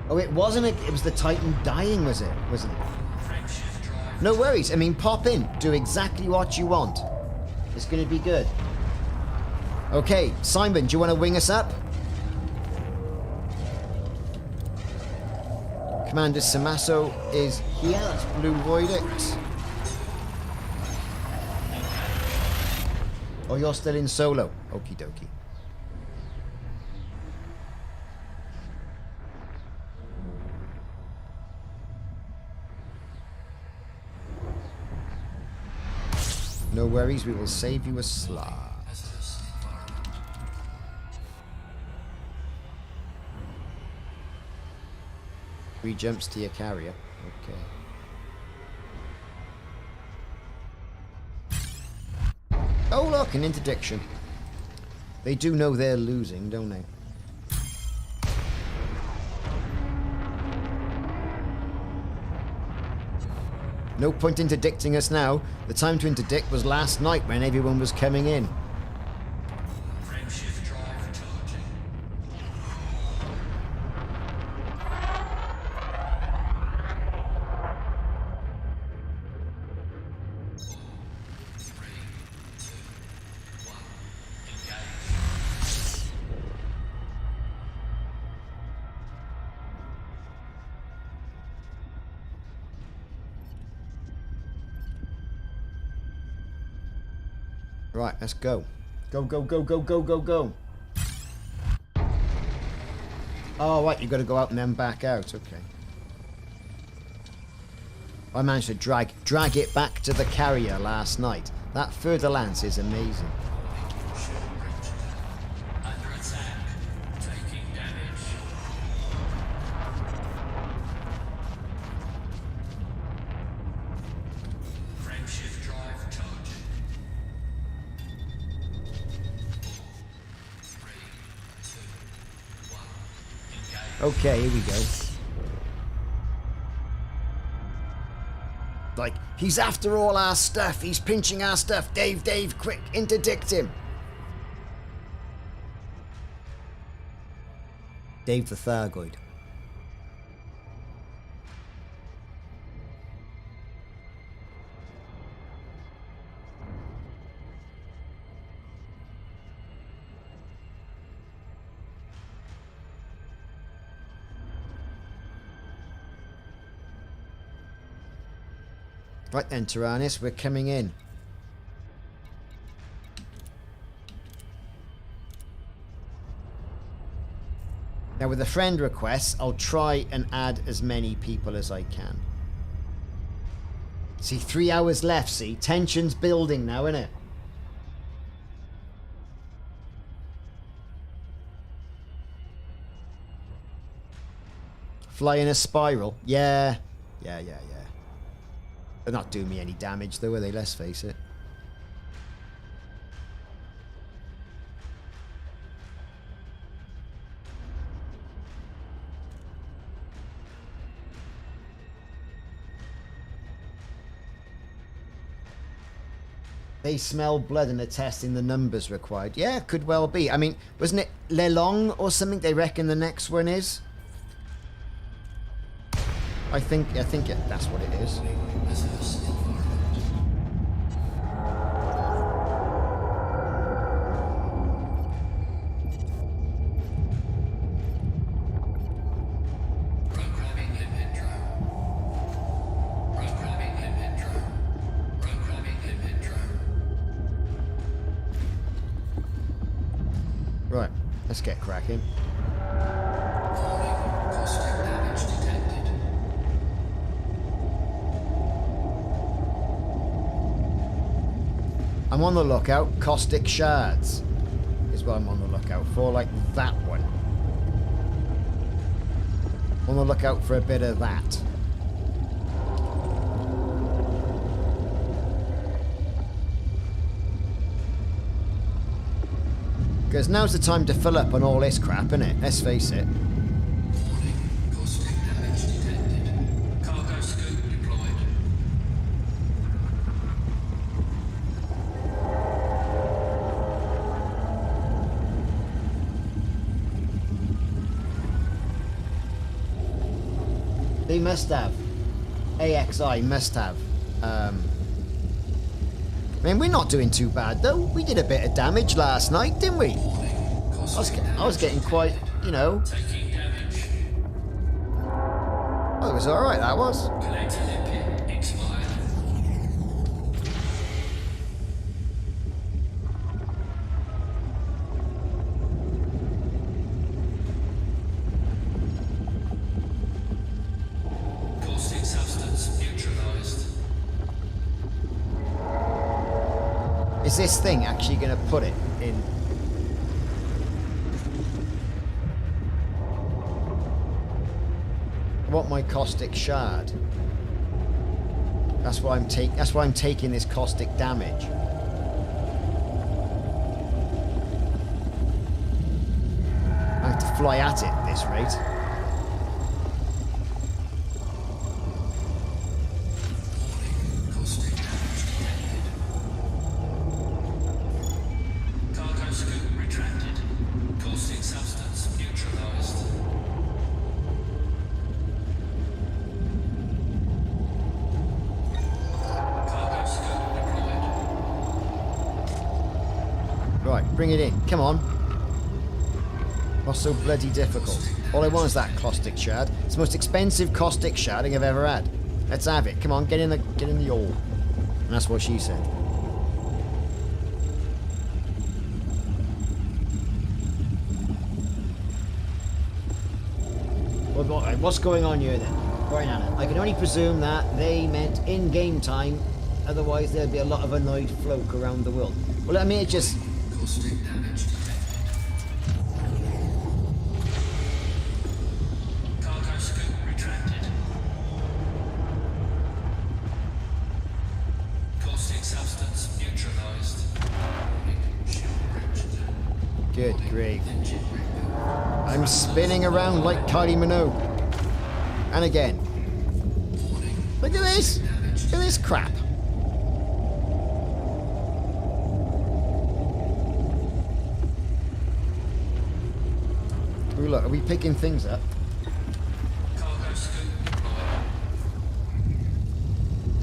Oh, it wasn't it was the Titan dying, wasn't it? No worries. I mean, pop in. Do exactly what you want. It's going to be good. Okay, Simon, do you want to wing us up? Commander Samasso is here. That's Blue Voidix. Oh, you're still in solo. Okie dokie. No worries, we will save you a slot. Three jumps to your carrier. Okay. Oh look, an interdiction. They do know they're losing, don't they? No point interdicting us now. The time to interdict was last night when everyone was coming in. Frameshift drive charging. Right, let's go. Go, go, go, go, go, go, go. Oh, right, you've got to go out and then back out. Okay. I managed to drag it back to the carrier last night. That further lance is amazing. Under attack. Taking damage. Frameshift drive charging. 3, 2, 1. Engage. Okay, here we go. Like, he's after all our stuff. He's pinching our stuff. Dave, quick, interdict him. Dave the Thargoid. Right then, Taranis, we're coming in. Now with the friend requests, I'll try and add as many people as I can. See, 3 hours left, see? Tension's building now, innit? Fly in a spiral. Yeah. Yeah. They're not doing me any damage though, are they? Let's face it. They smell blood and are testing the numbers required. Yeah, could well be. I mean, wasn't it Lelong or something they reckon the next one is? I think that's what it is. Right, let's get cracking. I'm on the lookout. Caustic shards is what I'm on the lookout for, like that one. On the lookout for a bit of that. Because now's the time to fill up on all this crap, innit? Let's face it. They must have. AXI must have. I mean, we're not doing too bad, though. We did a bit of damage last night, didn't we? I was getting quite, you know... Oh, it was alright, that was. Is this thing actually going to put it in? I want my caustic shard. That's why I'm taking this caustic damage. I have to fly at it at this rate. Bring it in. Come on. What's so bloody difficult? All I want is that caustic shard. It's the most expensive caustic sharding I've ever had. Let's have it. Come on, get in the yawl. And that's what she said. What's going on here then? Right, Anna. I can only presume that they meant in-game time. Otherwise, there'd be a lot of annoyed folk around the world. Well, I mean, it just... damage cargo scoop retracted. Caustic substance neutralized. Good grief. I'm spinning around like Kylie Minogue. And again. Look at this. Look at this crap. Ooh, look, are we picking things up?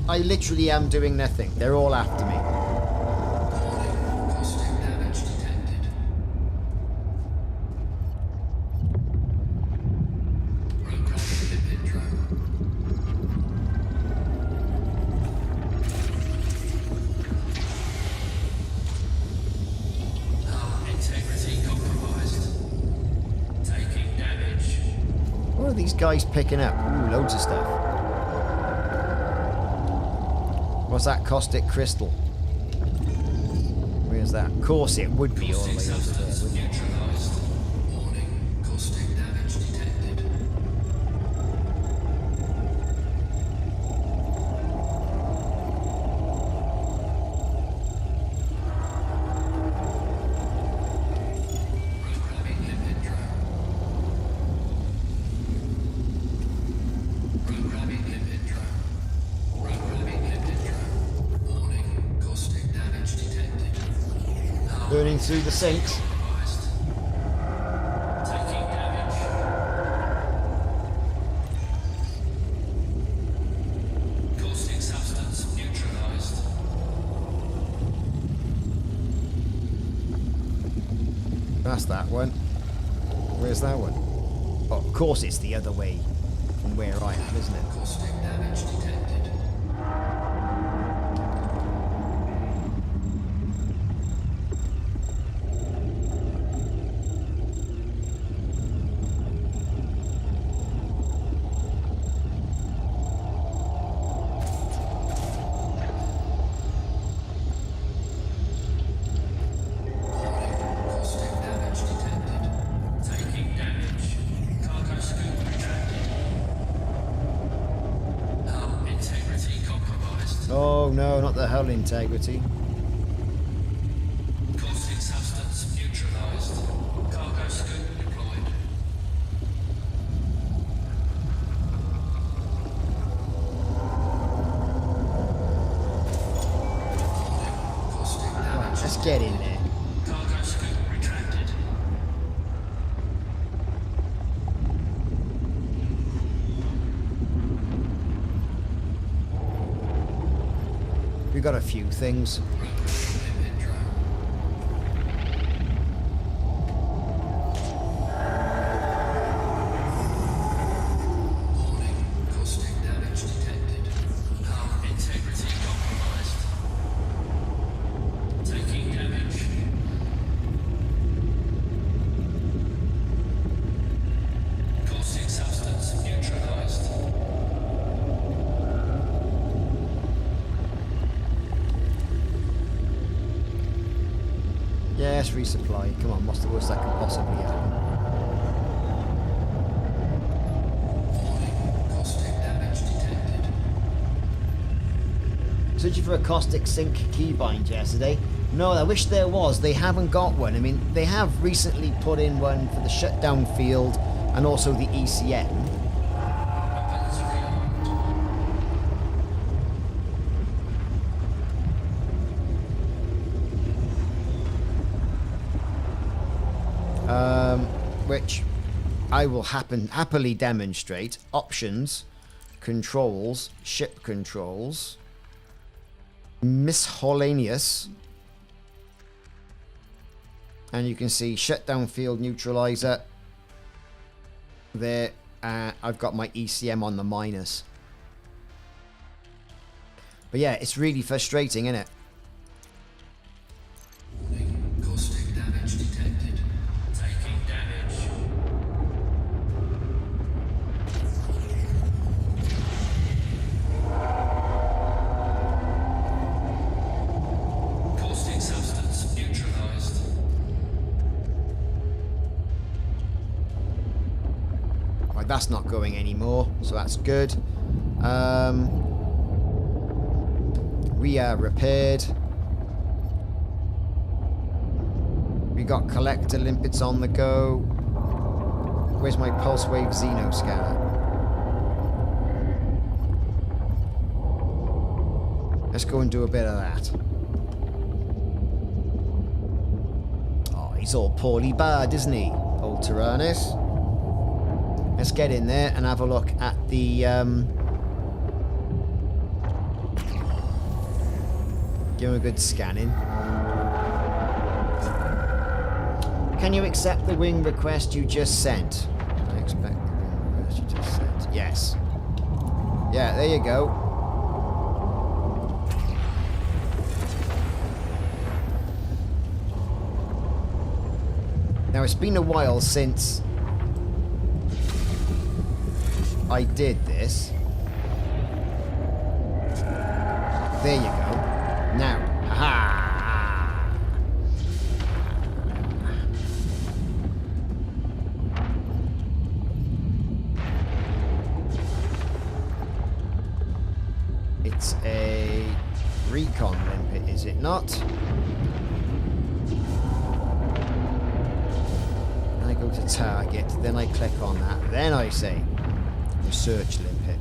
I literally am doing nothing. They're all after me. these guys picking up? Ooh, loads of stuff. What's that caustic crystal? Where's that? Of course it would be all the way over there, wouldn't it? Neutralized. Warning, caustic damage detected. Programming lipid drone. Programming lipid drone. Programming lipid drone. Warning, caustic damage detected. Burning through the sinks. Compromised. Taking damage. Caustic substance neutralized. That's that one. Where's that one? Oh, of course it's the other way from where I am, isn't it? Caustic damage detected. Caustic damage detected. Taking damage. Cargo scoop retracted. Hull integrity compromised. Oh no, not the hull integrity. Caustic substance neutralized. Cargo scoop deployed. Caustic damage. Let's get in there. Cargo scoop retracted. We got a few things. Lipid drone. Warning, caustic damage detected. Hull integrity compromised. Taking damage. Caustic substance neutralized. Yes, resupply. Come on, what's the worst that could possibly happen? Warning, caustic damage detected. Searching for a caustic sink keybind yesterday. No, I wish there was. They haven't got one. I mean, they have recently put in one for the shutdown field and also the ECM. Weapons rearmed. Which I will happily demonstrate. Options, controls, ship controls, miscellaneous, and you can see shutdown field neutralizer. There, I've got my ECM on the minus. But yeah, it's really frustrating, isn't it? Warning, caustic damage detected. Taking damage. Caustic substance neutralized. Right, that's not going anymore, so that's good. We are repaired. We got collector limpets on the go. Where's my pulse wave Xeno scanner? Let's go and do a bit of that. Oh, he's all poorly bad, isn't he? Old Taranis. Let's get in there and have a look at the give him a good scanning. Can you accept the wing request you just sent? I expect the wing request you just sent. Yes. Yeah, there you go. Now it's been a while since I did this. There you go. Now, ha! It's a recon limpet, is it not? And I go to target, then I click on that, then I say research limpet.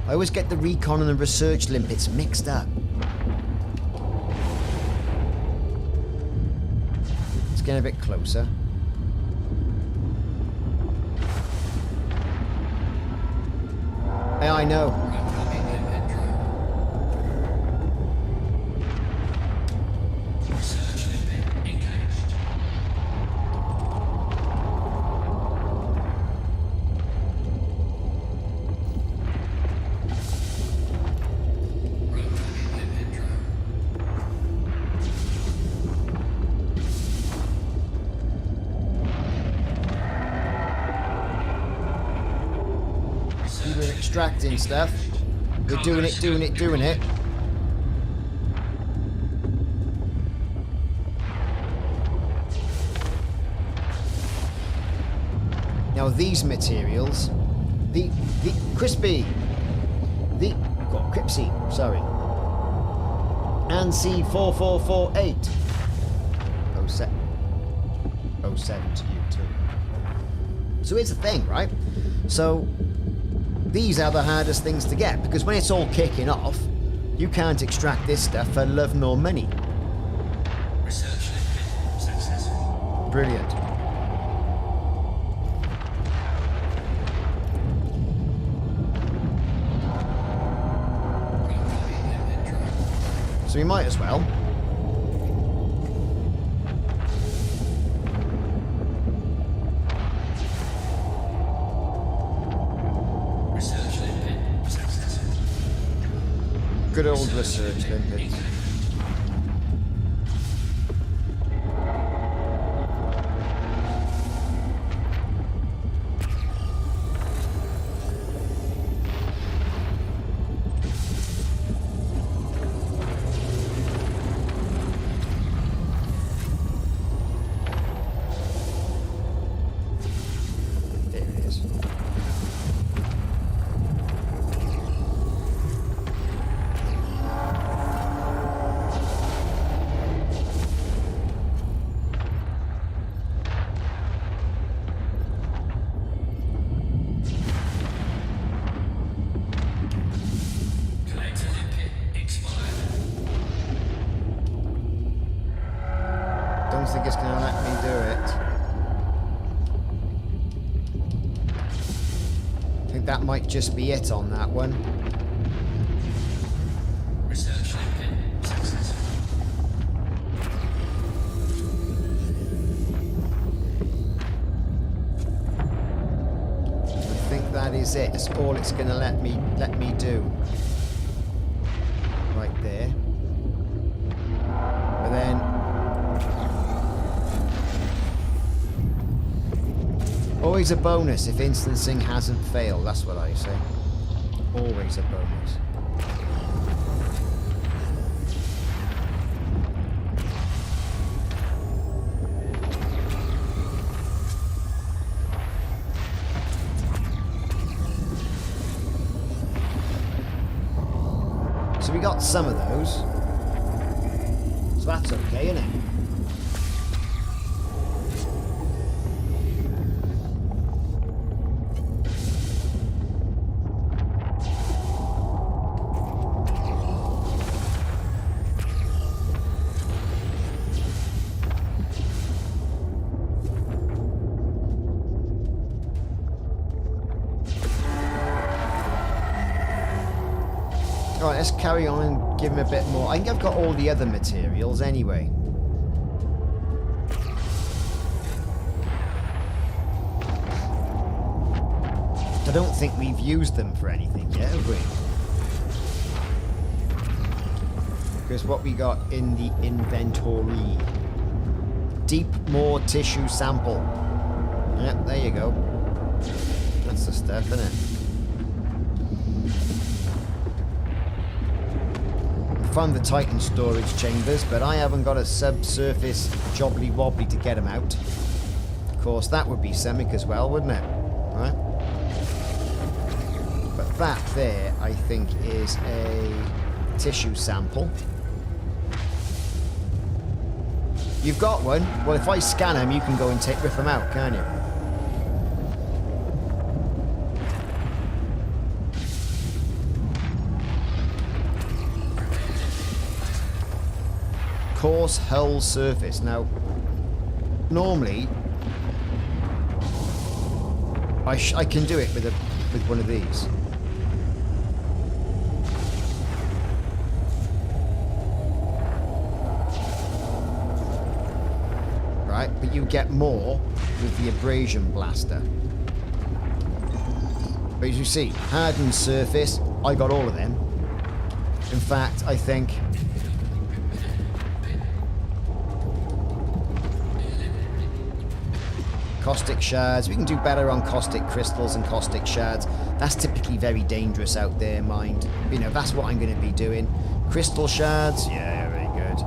I always get the recon and the research limpets mixed up. Let's get a bit closer. Yeah, I know. Research limpet engaged. Rotating limpet drone. We're extracting stuff. We're doing it. Now these materials, the crispy, the Cripsy, sorry, and C4448. 07 to you too. So here's the thing, right? So these are the hardest things to get because when it's all kicking off, you can't extract this stuff for love nor money. Research limpet successful. Brilliant. Rotating limpet drone. So we might as well. Research limpet successful. Good old research limpet. There it is. Collector limpet expired. Don't think it's going to let me do it. I think that might just be it on that one. Research limpet successful. I think that is it. It's all it's going to let me do. Right there. But then always a bonus if instancing hasn't failed. That's what I say. Always a bonus. So we got some of those. So that's okay, isn't it? Alright, let's carry on and give him a bit more. I think I've got all the other materials anyway. I don't think we've used them for anything yet, have we? Because what we got in the inventory. Deep more tissue sample. Yep, there you go. That's the stuff, isn't it? Found the Titan storage chambers, but I haven't got a subsurface jobbly wobbly to get them out. Of course, that would be Semic as well, wouldn't it? Right? But that there, I think, is a tissue sample. You've got one? Well, if I scan them, you can go and rip them out, can't you? Coarse hull surface. Now, normally, I can do it with one of these. Right, but you get more with the abrasion blaster. But as you see, hardened surface, I got all of them. In fact, I think caustic shards. We can do better on caustic crystals and caustic shards. That's typically very dangerous out there, mind. You know, that's what I'm going to be doing. Crystal shards, yeah, very good.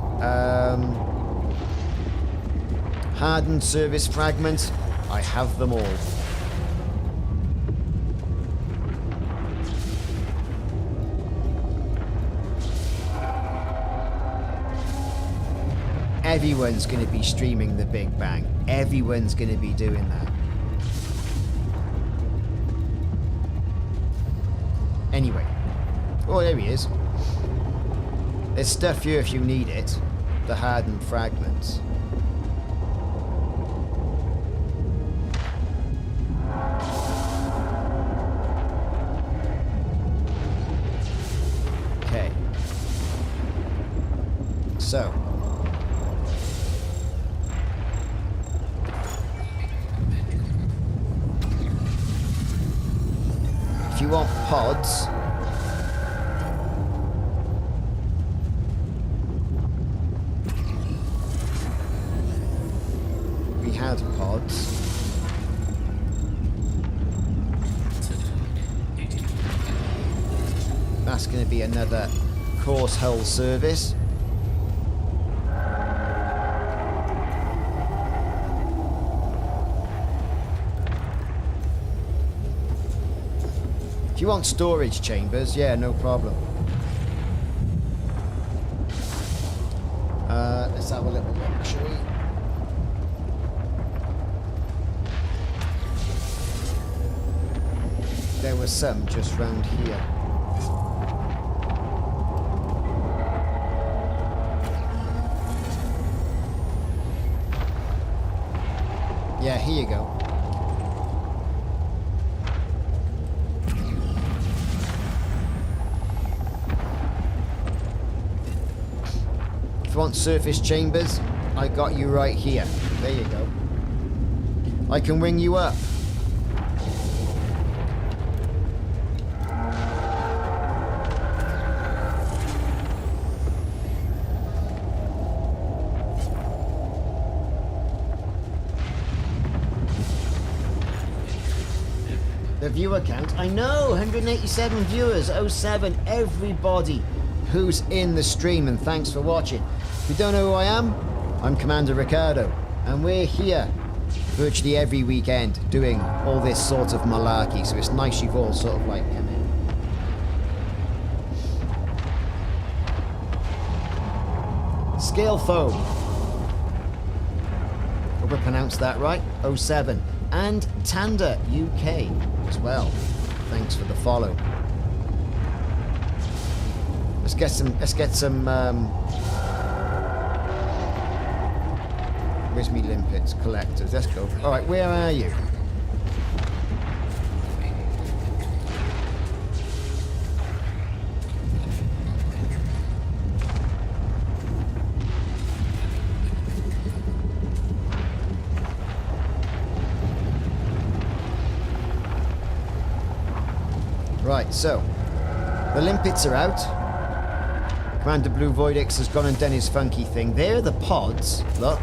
Hardened service fragments, I have them all. Everyone's going to be streaming the Big Bang. Everyone's going to be doing that. Anyway. Oh, there he is. There's stuff here if you need it. The hardened fragments. Okay. So. If you want pods, we had pods. That's going to be another coarse hull service. If you want storage chambers, yeah, no problem. Let's have a little look, shall we? There were some just round here. Yeah, here you go. If you want surface chambers, I got you right here. There you go. I can ring you up. The viewer count, I know, 187 viewers, 07, everybody who's in the stream, and thanks for watching. If you don't know who I am, I'm Commander Ricardo, and we're here virtually every weekend doing all this sort of malarkey, so it's nice you've all sort of like come in. Scale foam. Hope I pronounced that right. 07. And Tanda UK as well. Thanks for the follow. Let's get some where's me limpets? Collectors. Let's go. Alright, where are you? Right, so the limpets are out. Commander Blue Voidix has gone and done his funky thing. They're the pods, look.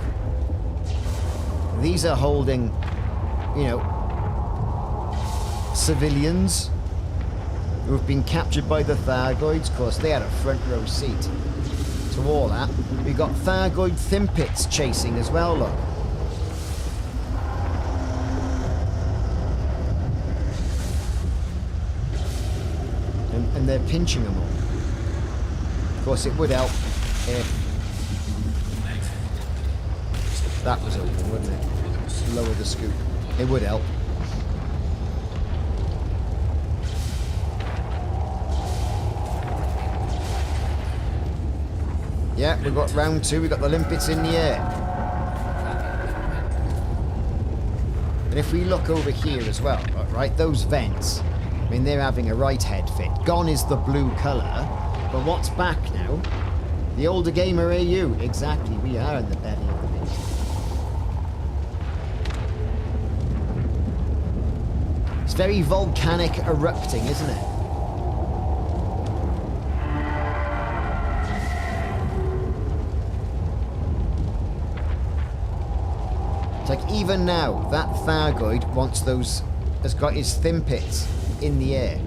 These are holding, you know, civilians who have been captured by the Thargoids. Of course, they had a front row seat to all that. We've got Thargoid Thimpits chasing as well, look. And they're pinching them all. Of course, it would help if that was open, wouldn't it? Lower the scoop. It would help. Yeah, we've got round 2. We've got the limpets in the air. And if we look over here as well, right, those vents, I mean, they're having a right head fit. Gone is the blue colour, but what's back now? The older gamer AU. Exactly, we are in the belly of the beast. It's very volcanic erupting, isn't it? It's like even now, that Thargoid wants those, has got his Thimpits in the air.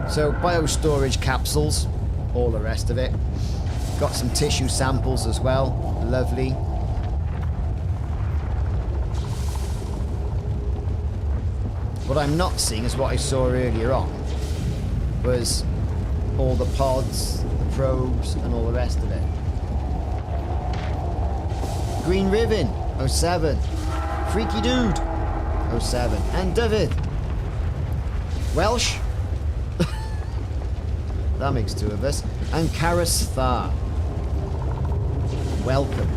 So, biostorage capsules, all the rest of it. Got some tissue samples as well. Lovely. What I'm not seeing is what I saw earlier on. Was all the pods, the probes, and all the rest of it. Green Ribbon, 07. Freaky Dude, 07. And David. Welsh. That makes 2 of us. And Karas Thar. Welcome.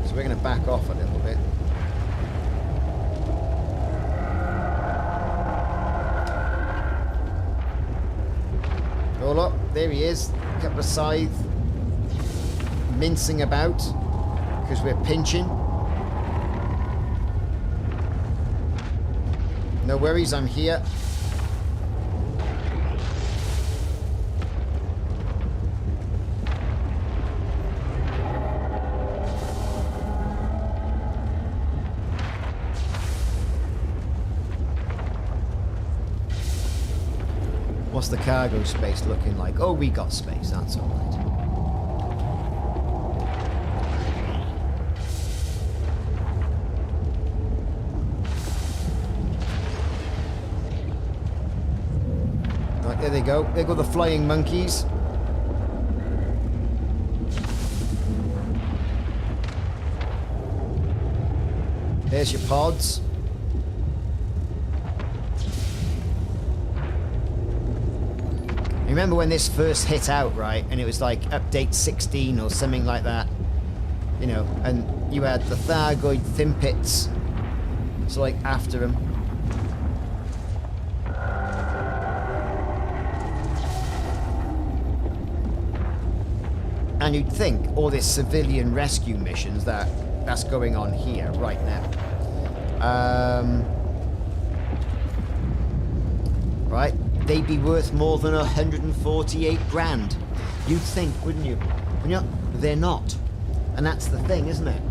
So we're going to back off a little bit. Oh look, there he is. A couple of scythe mincing about because we're pinching. No worries, I'm here. What's the cargo space looking like? Oh, we got space, that's all right. Right, there they go. There go the flying monkeys. There's your pods. Remember when this first hit out, right? And it was like update 16 or something like that. You know, and you had the Thargoid Thimpits. So like after them. And you'd think all this civilian rescue missions that's going on here right now. Right? They'd be worth more than 148 grand. You'd think, wouldn't you? And yet, they're not. And that's the thing, isn't it?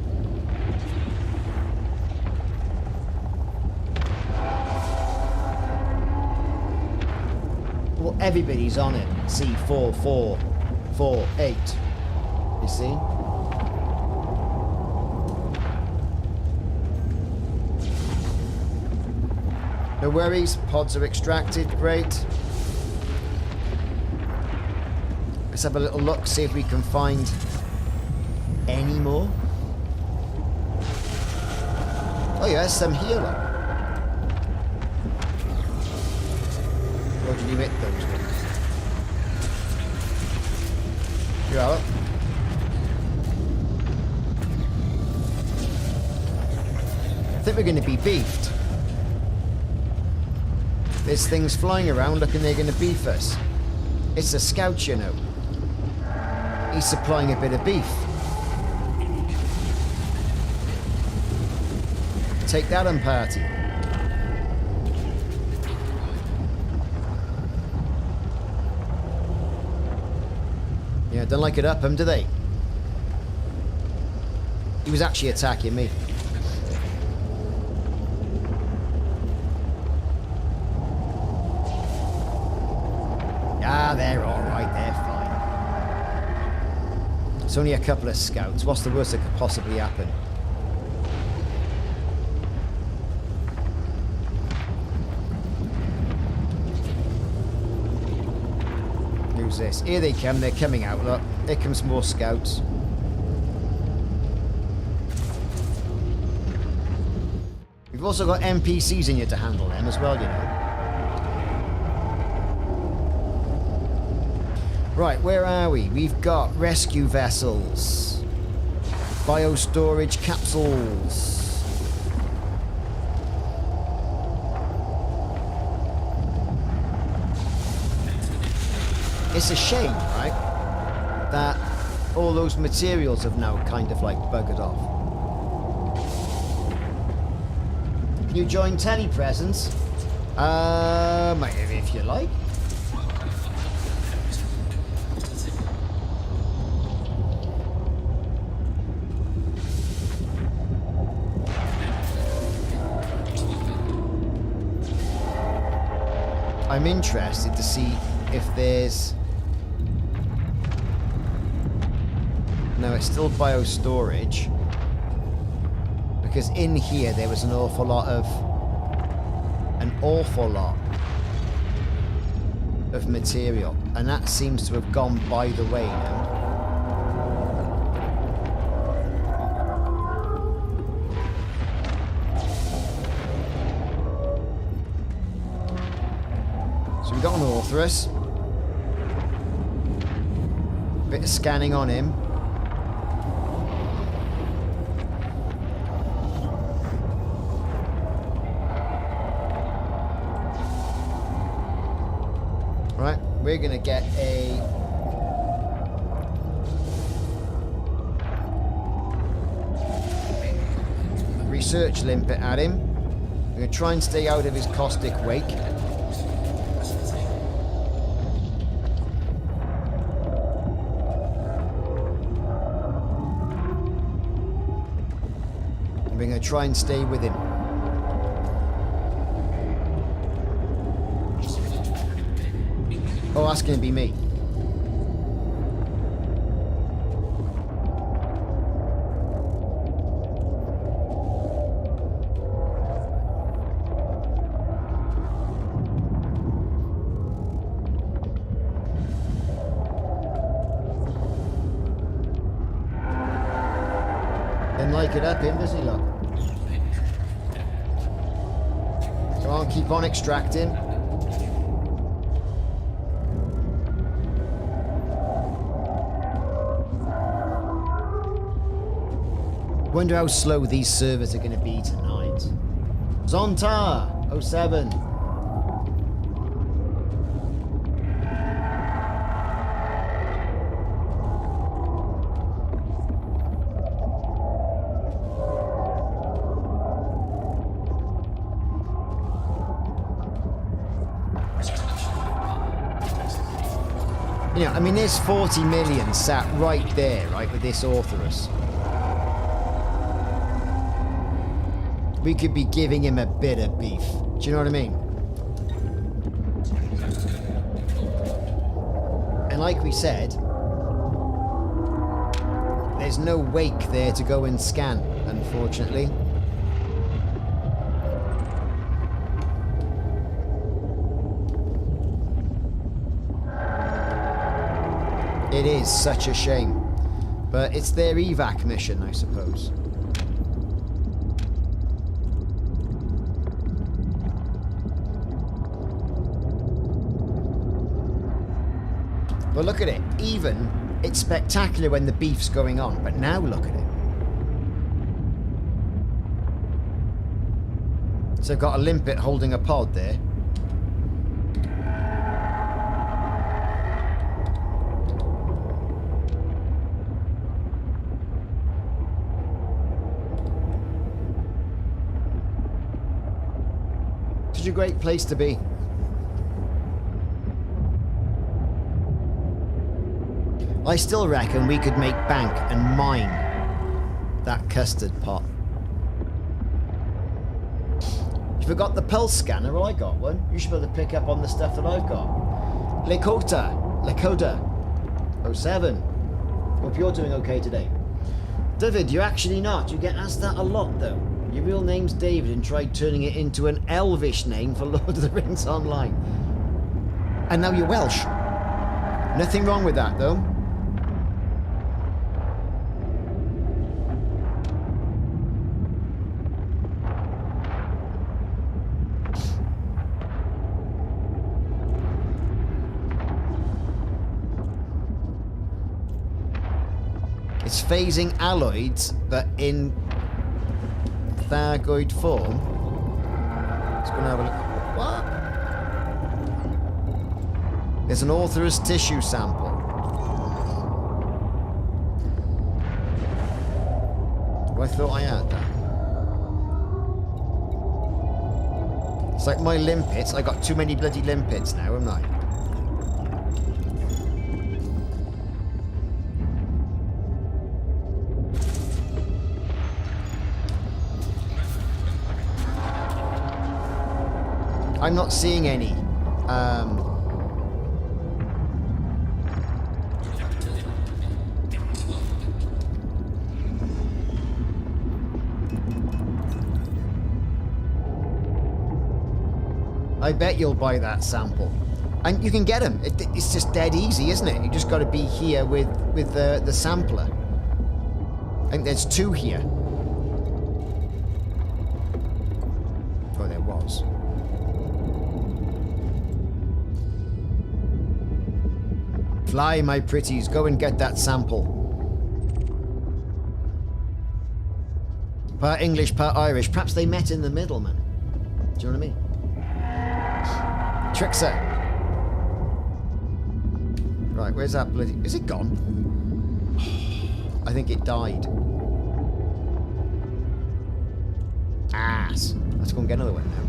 Well, everybody's on it. C4448. You see? No worries, pods are extracted, great. Let's have a little look, see if we can find any more. Oh yeah, there's some here, look. Or did you hit those ones? Here are they. I think we're going to be beefed. There's things flying around looking they're going to beef us. It's a scout, you know. He's supplying a bit of beef. Take that on, party. Yeah, don't like it up him, do they? He was actually attacking me. Ah, they're alright, they're fine. It's only a couple of scouts. What's the worst that could possibly happen? Who's this? Here they come, they're coming out, look. Here comes more scouts. You've also got NPCs in here to handle them as well, you know. Right, where are we? We've got rescue vessels, biostorage capsules. It's a shame, right, that all those materials have now kind of like buggered off. Can you join telepresence? If you like. I'm interested to see if there's... No, it's still biostorage. Because in here there was an awful lot of material. And that seems to have gone by the way now. So we got an Authorus. Bit of scanning on him. Right, we're gonna get a research limpet at him. We're gonna try and stay out of his caustic wake. We're going to try and stay with him. Oh, that's going to be me. Didn't like it up him, does he, look? Come on, keep on extracting. Wonder how slow these servers are going to be tonight. Zontar 07. You know, I mean, there's 40 million sat right there, right, with this Authorus. We could be giving him a bit of beef. Do you know what I mean? And like we said, there's no wake there to go and scan, unfortunately. It is such a shame. But it's their evac mission, I suppose. But look at it. Even, it's spectacular when the beef's going on. But now look at it. So I've got a limpet holding a pod there. Such a great place to be. I still reckon we could make bank and mine that custard pot. You forgot the pulse scanner? Well, I got one. You should be able to pick up on the stuff that I've got. Lakota 07. Hope you're doing okay today. David, you're actually not. You get asked that a lot, though. Your real name's David and tried turning it into an Elvish name for Lord of the Rings Online. And now you're Welsh. Nothing wrong with that, though. It's phasing alloys, but in Thargoid form. Let's go and have a look. What? There's an author's tissue sample. Well, I thought I had that. It's like my limpets. I got too many bloody limpets now, haven't I? I'm not seeing any. I bet you'll buy that sample. And you can get them. It's just dead easy, isn't it? You just got to be here with the sampler. I think there's 2 here. Oh, there was. Fly, my pretties. Go and get that sample. Part English, part Irish. Perhaps they met in the middle, man. Do you know what I mean? Trickster. Right, where's that bloody... Is it gone? I think it died. Ass. Let's go and get another one now.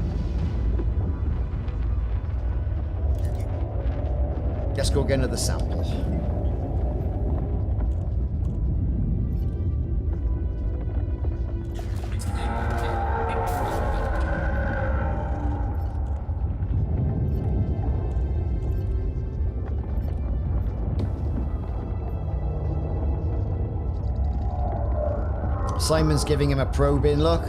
Let's go get another sample. Simon's giving him a probing look.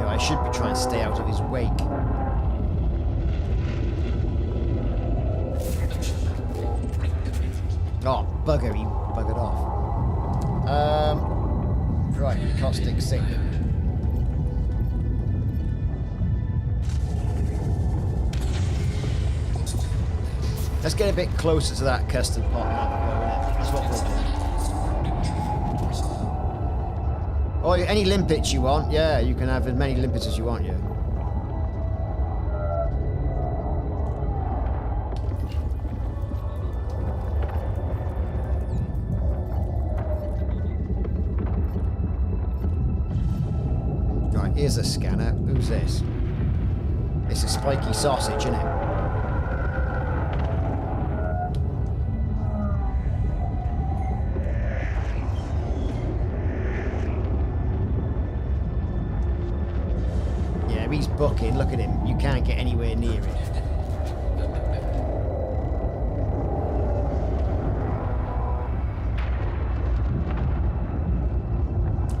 I should be trying to stay out of his wake. Oh, bugger, he buggered off. Right, caustic signal. Let's get a bit closer to that custard pot and have a go, innit? That's what we'll do. Oh, any limpets you want? Yeah, you can have as many limpets as you want, yeah. Right, here's a scanner. Who's this? It's a spiky sausage, isn't it? He's booking. Look at him. You can't get anywhere near it.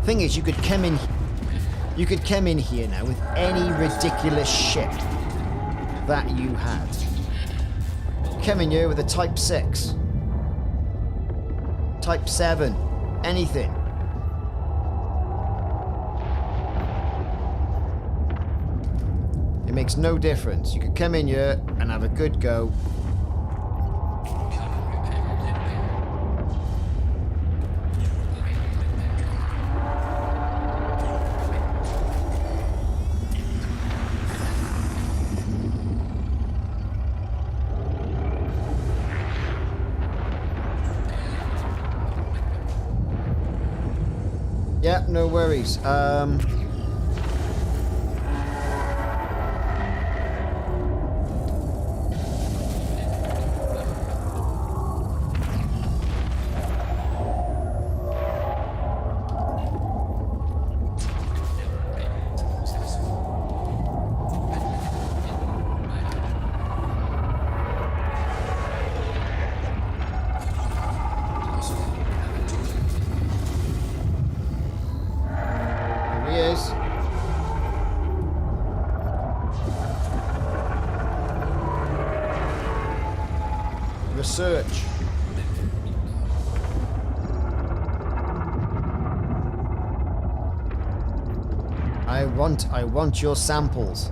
Thing is, you could come in here now with any ridiculous ship that you had. Come in here with a Type 6, Type 7, anything. makes no difference. You could come in here and have a good go. Yeah, no worries. Research. I want your samples.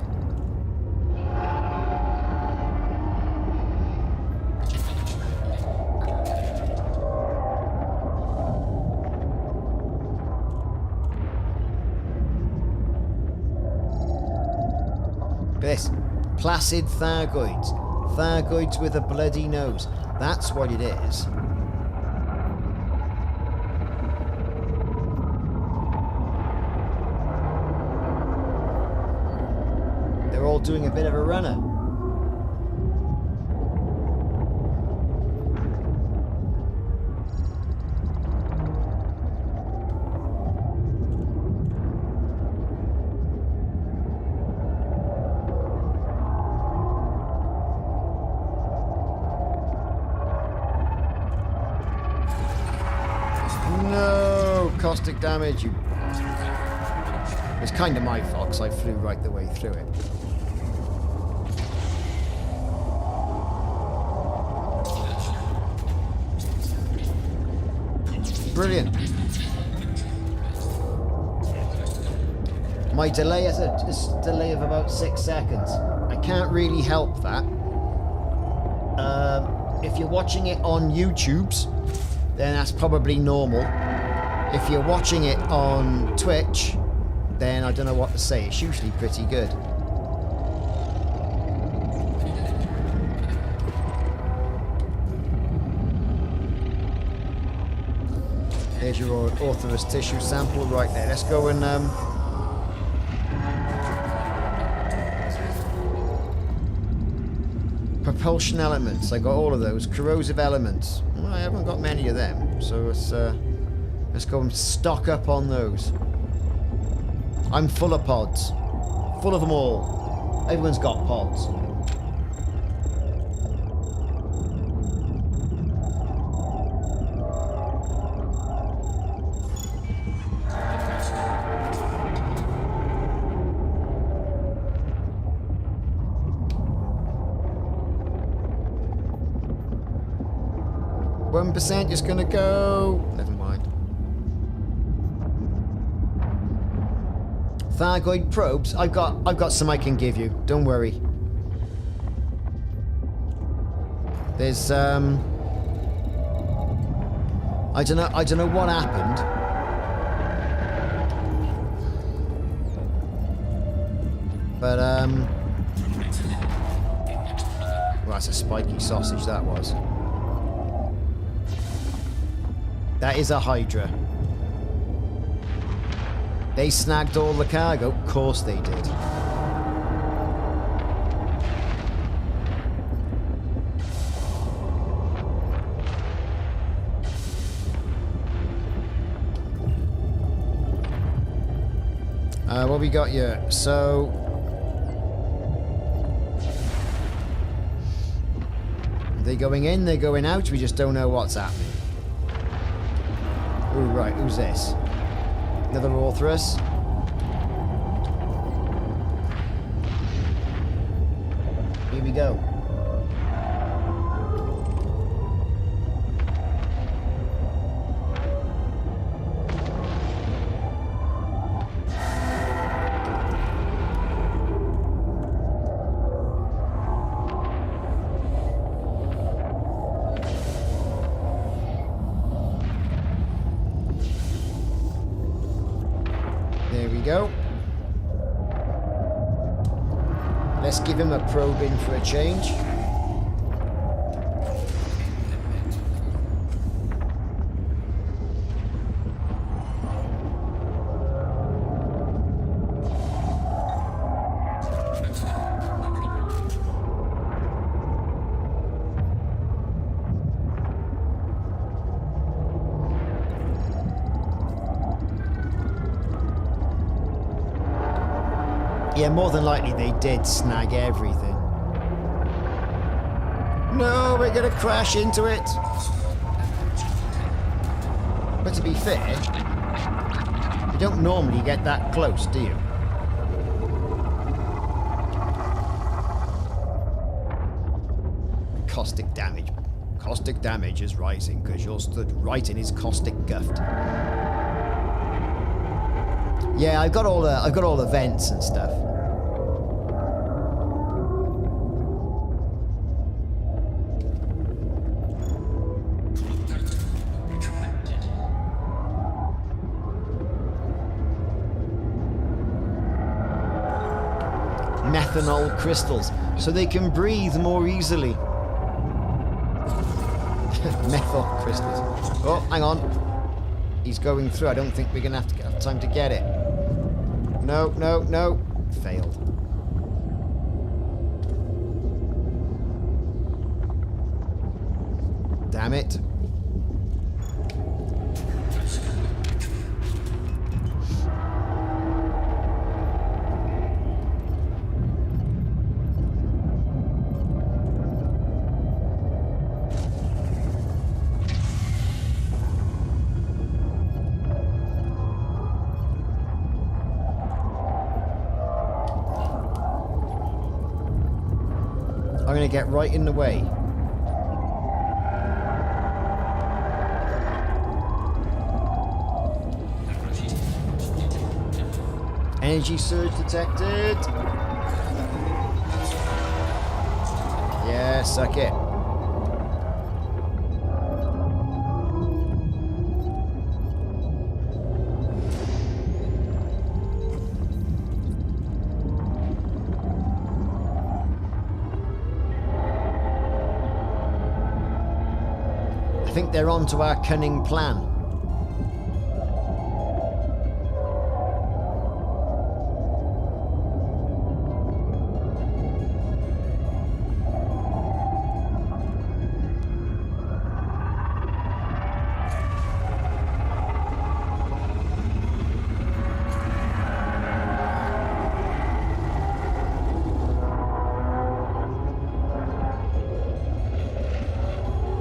This placid Thargoids. Thargoids with a bloody nose. That's what it is. They're all doing a bit of a runner. Caustic damage, you... It's kind of my fault, 'cause I flew right the way through it. Brilliant. My delay is a delay of about 6 seconds. I can't really help that. If you're watching it on YouTube's, then that's probably normal. If you're watching it on Twitch, then I don't know what to say. It's usually pretty good. There's your author's tissue sample right there. Let's go and propulsion elements. I got all of those. Corrosive elements. Well, I haven't got many of them, so let's go and stock up on those. I'm full of pods. Full of them all. Everyone's got pods. %, just gonna go. Never mind. Thargoid probes. I've got some I can give you. Don't worry. There's I don't know what happened. But well, that's a spiky sausage that was. That is a Hydra. They snagged all the cargo. Of course they did. What we got here? So... they're going in, they're going out, we just don't know what's happening. Oh, right, who's this? Another authoress. Here we go. Let's give him a probe in for a change. Yeah, more than likely they did snag everything. No, we're gonna crash into it. But to be fair, you don't normally get that close, do you? Caustic damage. Caustic damage is rising because you're stood right in his caustic guft. Yeah, I've got all the vents and stuff. Methanol crystals, so they can breathe more easily. Methyl crystals. Oh, hang on. He's going through. I don't think we're going to have time to get it. No, no, no. Failed. Damn it. I'm going to get right in the way. Energy surge detected. Yeah, suck it. I think they're on to our cunning plan.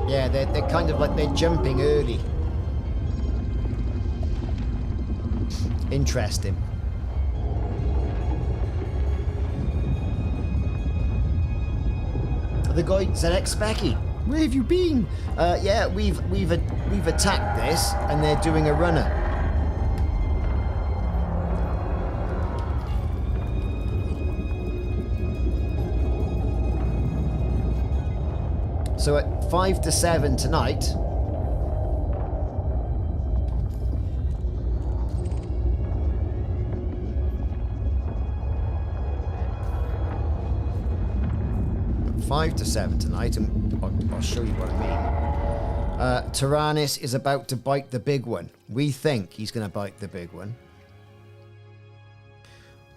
Yeah, they're kind of like they're jumping early. Interesting. The guy ZX Specky, where have you been? Yeah, we've attacked this, and they're doing a runner. So at 5 to 7 tonight, and I'll show you what I mean. Taranis is about to bite the big one. We think he's going to bite the big one.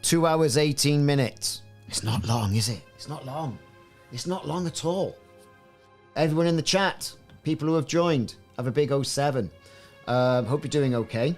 2 hours, 18 minutes. It's not long, is it? It's not long. It's not long at all. Everyone in the chat, people who have joined, have a big 07. Hope you're doing okay.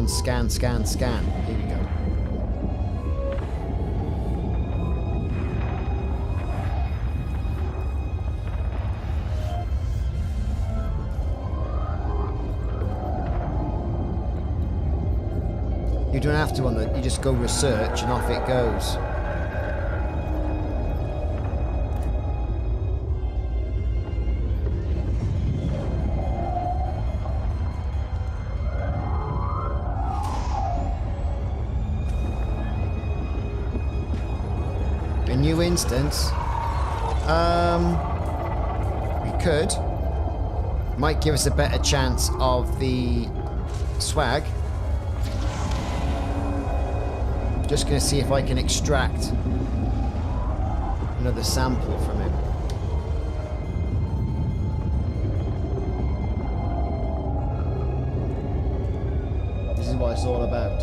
Scan, scan, scan. Here we go. You don't have to on the... You just go research and off it goes. A new instance. We could. Might give us a better chance of the swag. Just going to see if I can extract another sample from him. This is what it's all about.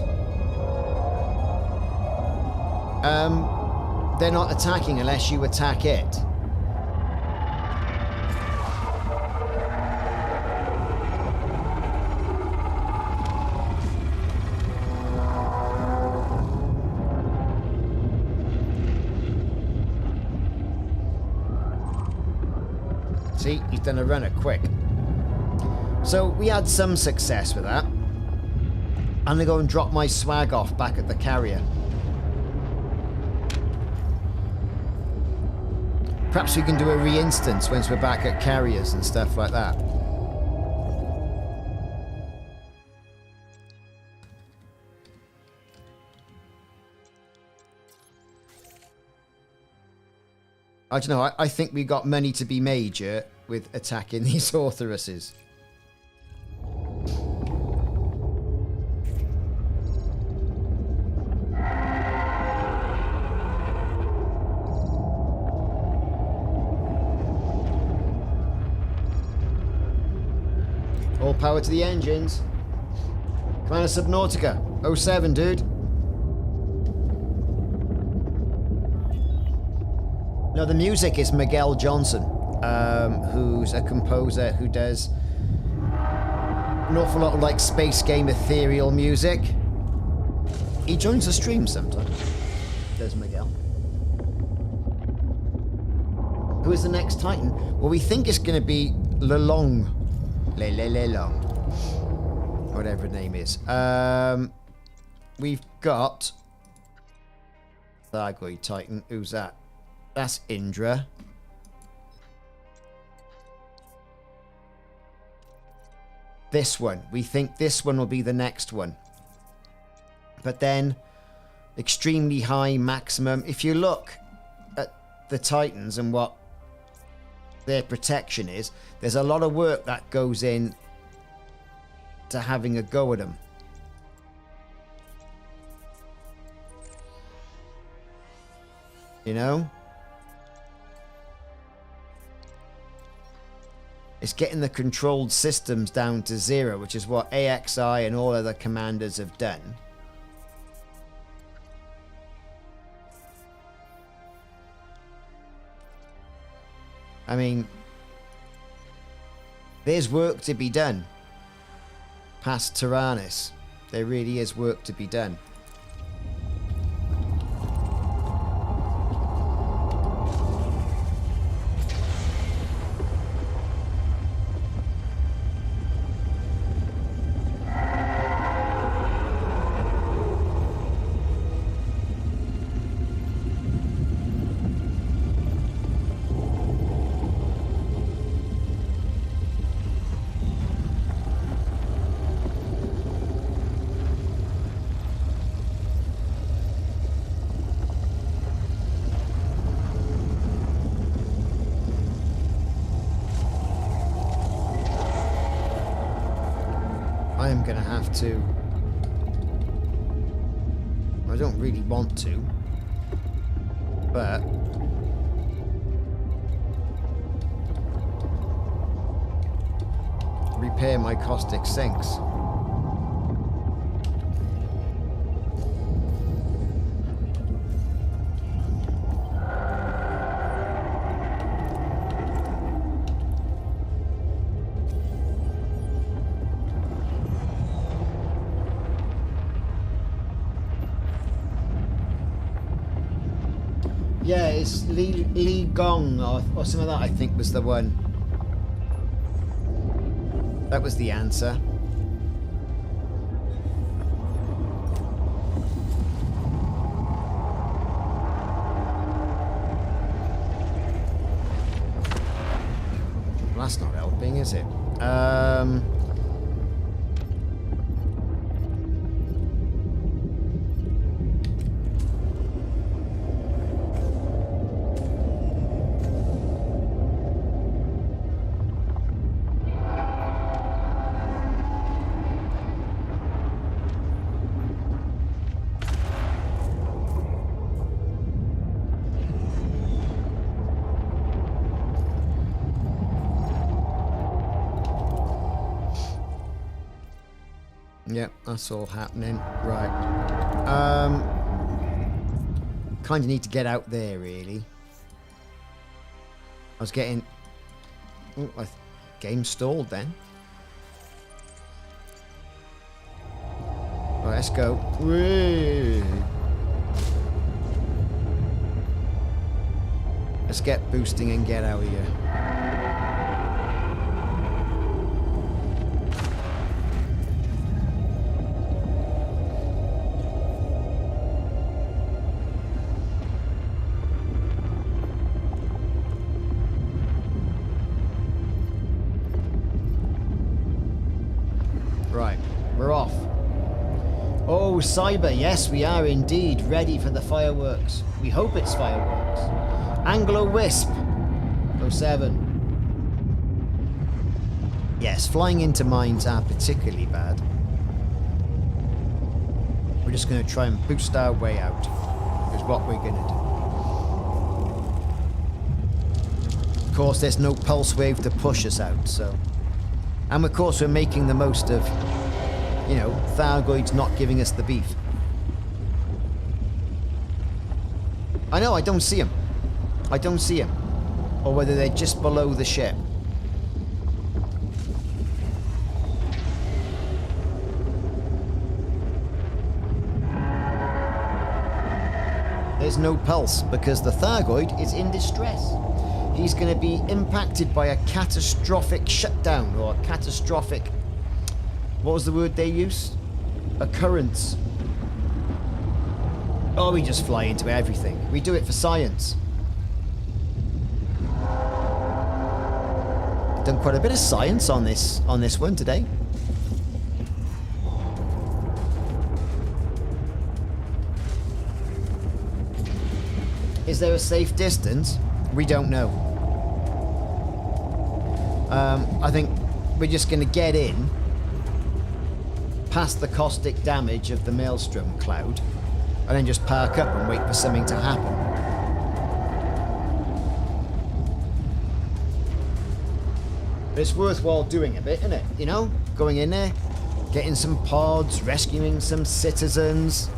They're not attacking unless you attack it. See, he's done a runner quick. So we had some success with that. I'm gonna go and drop my swag off back at the carrier. Perhaps we can do a re-instance once we're back at carriers and stuff like that. I don't know, I think we got money to be major with attacking these Orthoruses. All power to the engines. Commander Subnautica, 07, dude. No, the music is Miguel Johnson, who's a composer who does an awful lot of like space game ethereal music. He joins the stream sometimes. There's Miguel. Who is the next Titan? Well, we think it's going to be Lelong. Lelong. Whatever the name is. We've got Thargoid Titan. Who's that? That's Indra. This one. We think this one will be the next one. But then, extremely high maximum. If you look at the Titans and what their protection is, there's a lot of work that goes in to having a go at them. You know? It's getting the controlled systems down to 0, which is what AXI and all other commanders have done. I mean, there's work to be done past Taranis. There really is work to be done. I am going to have to... I don't really want to, but... repair my caustic sinks. Yeah, it's Li Gong or something like that, I think was the one. That was the answer. is it? Yep, that's all happening. Right. Kind of need to get out there, really. I was getting... Oh, game stalled then. Right, let's go. Whee! Let's get boosting and get out of here. Right, we're off. Oh, Cyber, yes, we are indeed ready for the fireworks. We hope it's fireworks. Anglo-Wisp 07. Yes, flying into mines are particularly bad. We're just going to try and boost our way out. Is what we're going to do. Of course, there's no pulse wave to push us out, so... And of course we're making the most of, you know, Thargoids not giving us the beef. I know, I don't see them. I don't see them. Or whether they're just below the ship. There's no pulse because the Thargoid is in distress. He's going to be impacted by a catastrophic shutdown or a catastrophic... What was the word they used? Occurrence. Oh, we just fly into everything. We do it for science. Done quite a bit of science on this one today. Is there a safe distance? We don't know. I think we're just going to get in past the caustic damage of the Maelstrom cloud and then just park up and wait for something to happen. But it's worthwhile doing a bit, isn't it? You know, going in there, getting some pods, rescuing some citizens.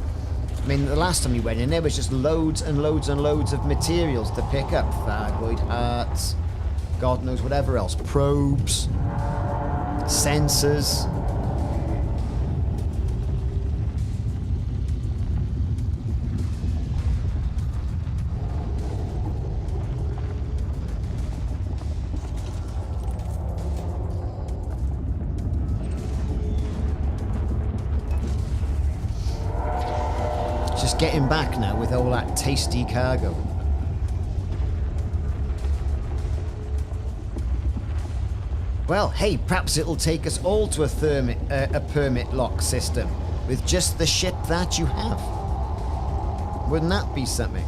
I mean, the last time we went in there was just loads and loads and loads of materials to pick up. Thargoid hearts, God knows whatever else. Probes, sensors. Just getting back now with all that tasty cargo. Well, hey, perhaps it'll take us all to a permit lock system with just the ship that you have. Wouldn't that be something?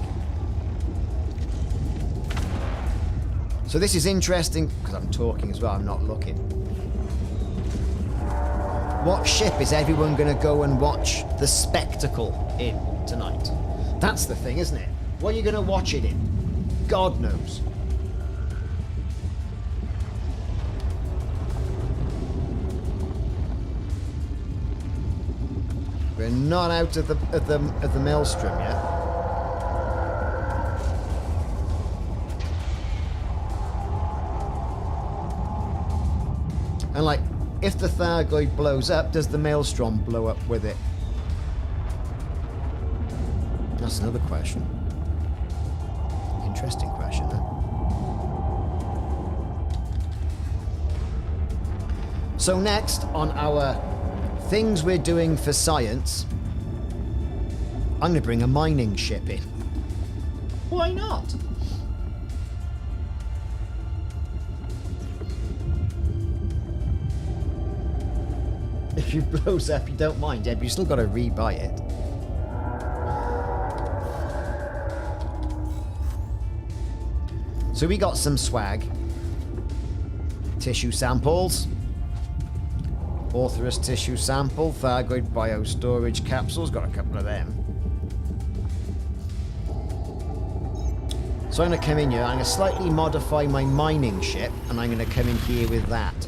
So this is interesting, because I'm talking as well, I'm not looking. What ship is everyone going to go and watch the spectacle in tonight? That's the thing, isn't it? What are you going to watch it in? God knows. We're not out of the Maelstrom yet. And like, if the Thargoid blows up, does the Maelstrom blow up with it? That's another question. Interesting question, huh? So next on our things we're doing for science, I'm going to bring a mining ship in. Why not? If you blows up, you don't mind, yeah, but you still got to rebuy it. So we got some swag. Tissue samples. Authorus tissue sample. Thargoid bio storage capsules. Got a couple of them. So I'm going to come in here. I'm going to slightly modify my mining ship. And I'm going to come in here with that.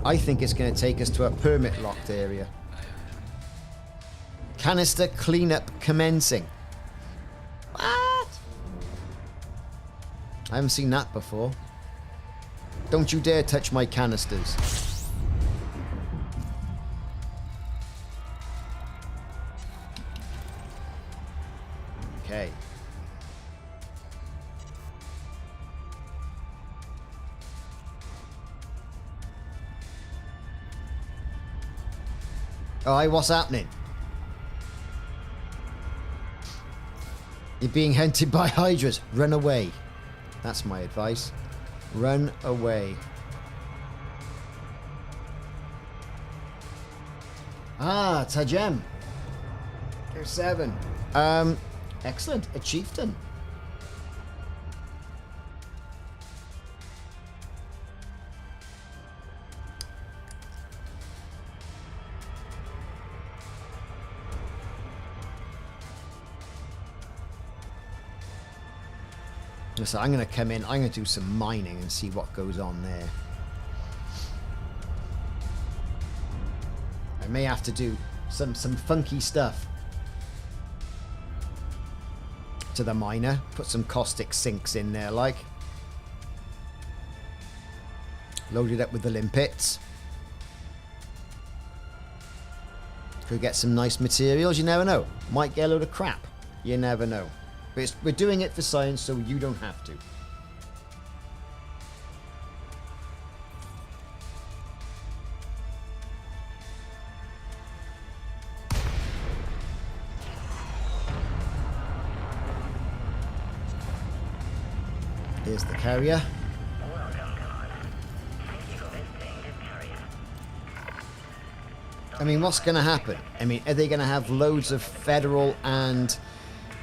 I think it's going to take us to a permit-locked area. Canister cleanup commencing. What? I haven't seen that before. Don't you dare touch my canisters. Okay. Alright, what's happening? You're being hunted by hydras. Run away. That's my advice. Run away. Ah, it's a gem. Tier 7. Excellent. A chieftain. So I'm going to come in, I'm going to do some mining and see what goes on there. I may have to do some funky stuff to the miner. Put some caustic sinks in there, like. Load it up with the limpets. Could get some nice materials, you never know. Might get a load of crap, you never know. But we're doing it for science, so you don't have to. Here's the carrier. Welcome, Commander. Thank you for visiting this carrier. I mean, what's going to happen? I mean, are they going to have loads of Federal and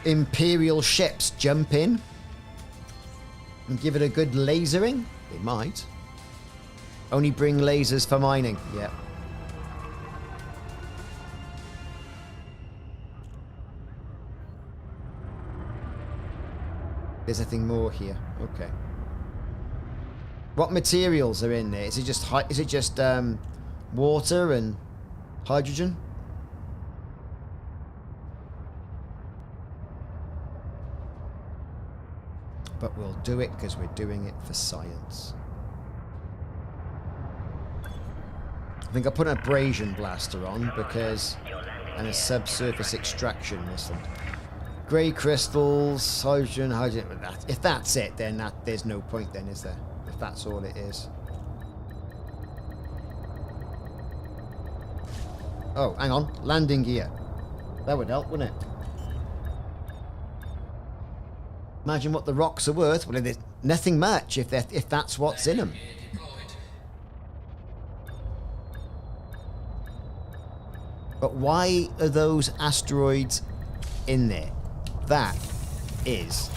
Imperial ships jump in and give it a good lasering? They might. Only bring lasers for mining. Yep. There's nothing more here. Okay. What materials are in there? Is it just water and hydrogen? But we'll do it because we're doing it for science. I think I'll put an abrasion blaster on because... and a subsurface extraction missile. Grey crystals, hydrogen. If that's it, then there's no point then, is there? If that's all it is. Oh, hang on. Landing gear. That would help, wouldn't it? Imagine what the rocks are worth. Well, there's nothing much if that's what's in them. But why are those asteroids in there? That is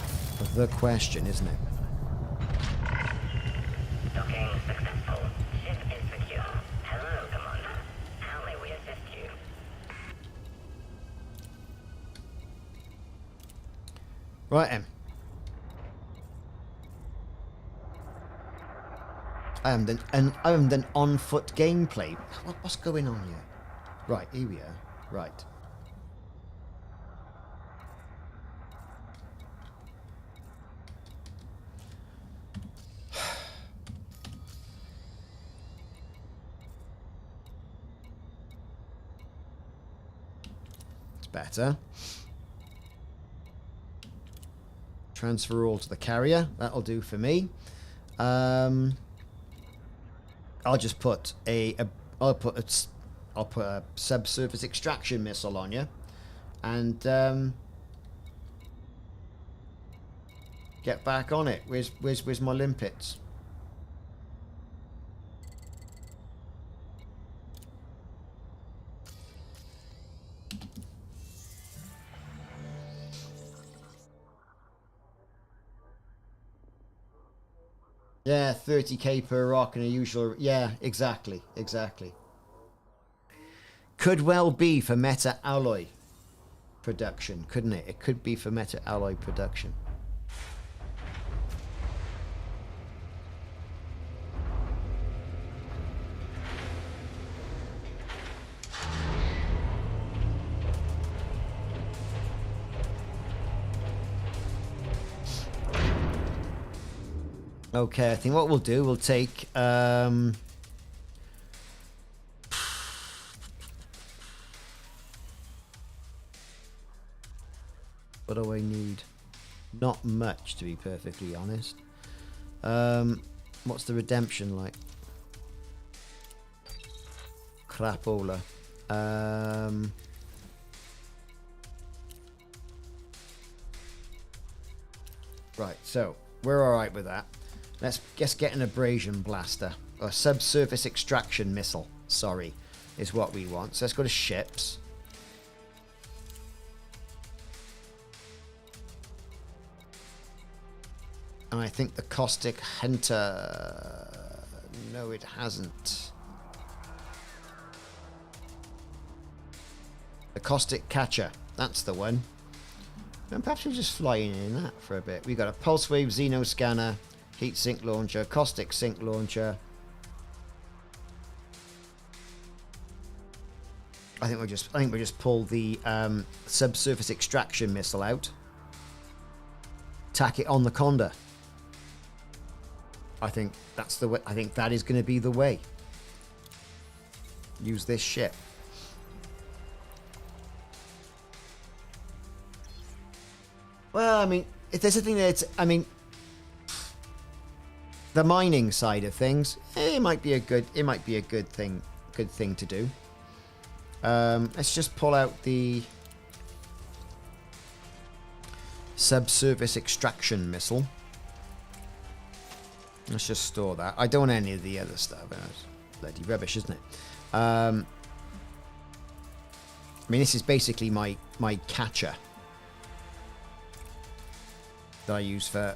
the question, isn't it? Docking successful. Ship is secure. Hello, Commander. How may we assist you? Right, then. I am then on foot gameplay. What's going on here? Right, here we are. Right. It's better. Transfer all to the carrier. That'll do for me. I'll just put I'll put a subsurface extraction missile on you, and Get back on it. Where's my limpets? Yeah, 30k per rock and a usual... Yeah, exactly. Exactly. Could well be for meta alloy production, couldn't it? It could be for meta alloy production. Okay, I think what we'll do, we'll take... what do I need? Not much, to be perfectly honest. What's the redemption like? Crapola. Right, so we're alright with that. Let's just get an abrasion blaster. Or subsurface extraction missile, sorry, is what we want. So let's go to ships. And I think the caustic hunter... No, it hasn't. The caustic catcher, that's the one. And perhaps we'll just fly in that for a bit. We've got a pulse wave xeno scanner, heat sink launcher, caustic sink launcher. I think we'll just pull the subsurface extraction missile out. Tack it on the Conda. I think that's the way. I think that is going to be the way. Use this ship. Well, I mean, if there's a thing that's, I mean, the mining side of things, it might be a good thing to do. Let's just pull out the subsurface extraction missile. Let's just store that. I don't want any of the other stuff. It's bloody rubbish, isn't it? I mean, this is basically my catcher that I use for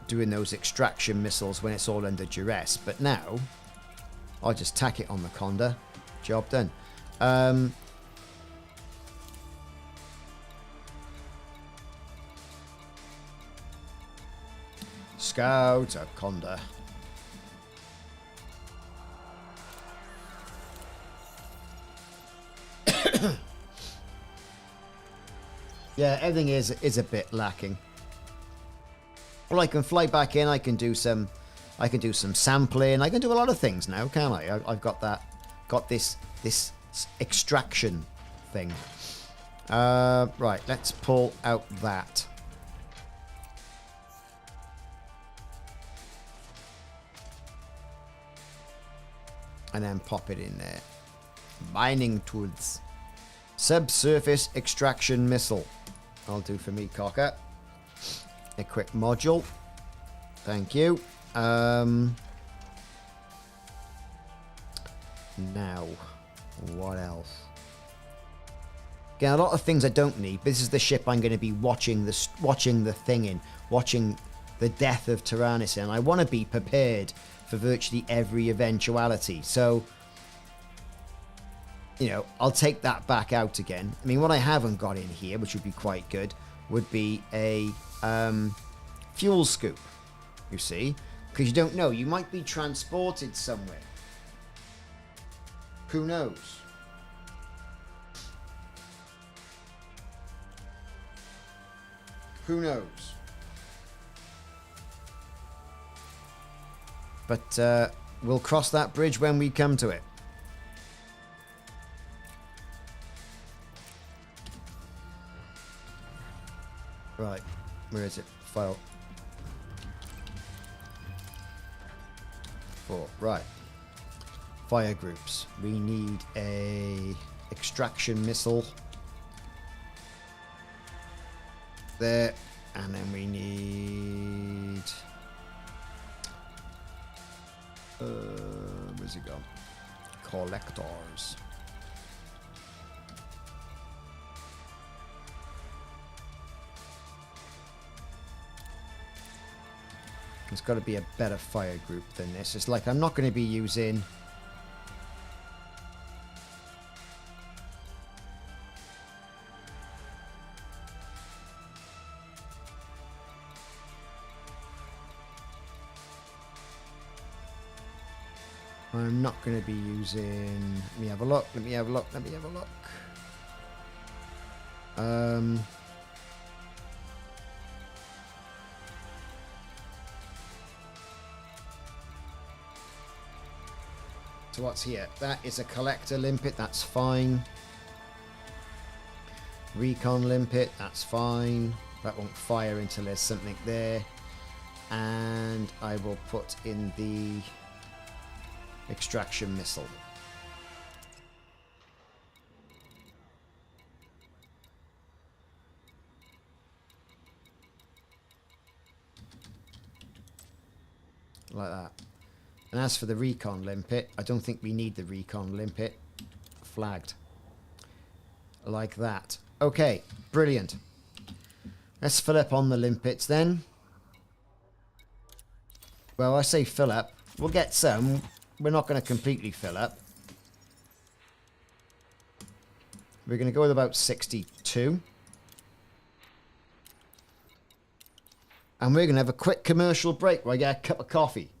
doing those extraction missiles when it's all under duress. But now, I'll just tack it on the Conda. Job done. Scout a Conda. Yeah, everything is a bit lacking. Well, I can fly back in. I can do some sampling. I can do a lot of things now, can't I? I've got this extraction thing. Right, let's pull out that. And then pop it in there. Mining tools. Subsurface extraction missile. I'll do for me, Cocker. Equip module. Thank you. Now, what else? Again, a lot of things I don't need. But this is the ship I'm going to be watching the thing in, watching the death of Taranis in. I want to be prepared for virtually every eventuality. So, you know, I'll take that back out again. I mean, what I haven't got in here, which would be quite good, would be a fuel scoop, you see, because you don't know. You might be transported somewhere. Who knows? Who knows? But we'll cross that bridge when we come to it. Right, where is it? File. 4, right. Fire groups. We need a extraction missile. There. And then we need Where's he gone? Collectors. There's got to be a better fire group than this. It's like I'm not going to be using... I'm not going to be using... Let me have a look. So what's here? That is a collector limpet, that's fine. Recon limpet, that's fine. That won't fire until there's something there. And I will put in the extraction missile. Like that. And as for the recon limpet, I don't think we need the recon limpet. Flagged. Like that. Okay, brilliant. Let's fill up on the limpets then. Well, I say fill up. We'll get some. We're not going to completely fill up. We're going to go with about 62. And we're going to have a quick commercial break where I get a cup of coffee.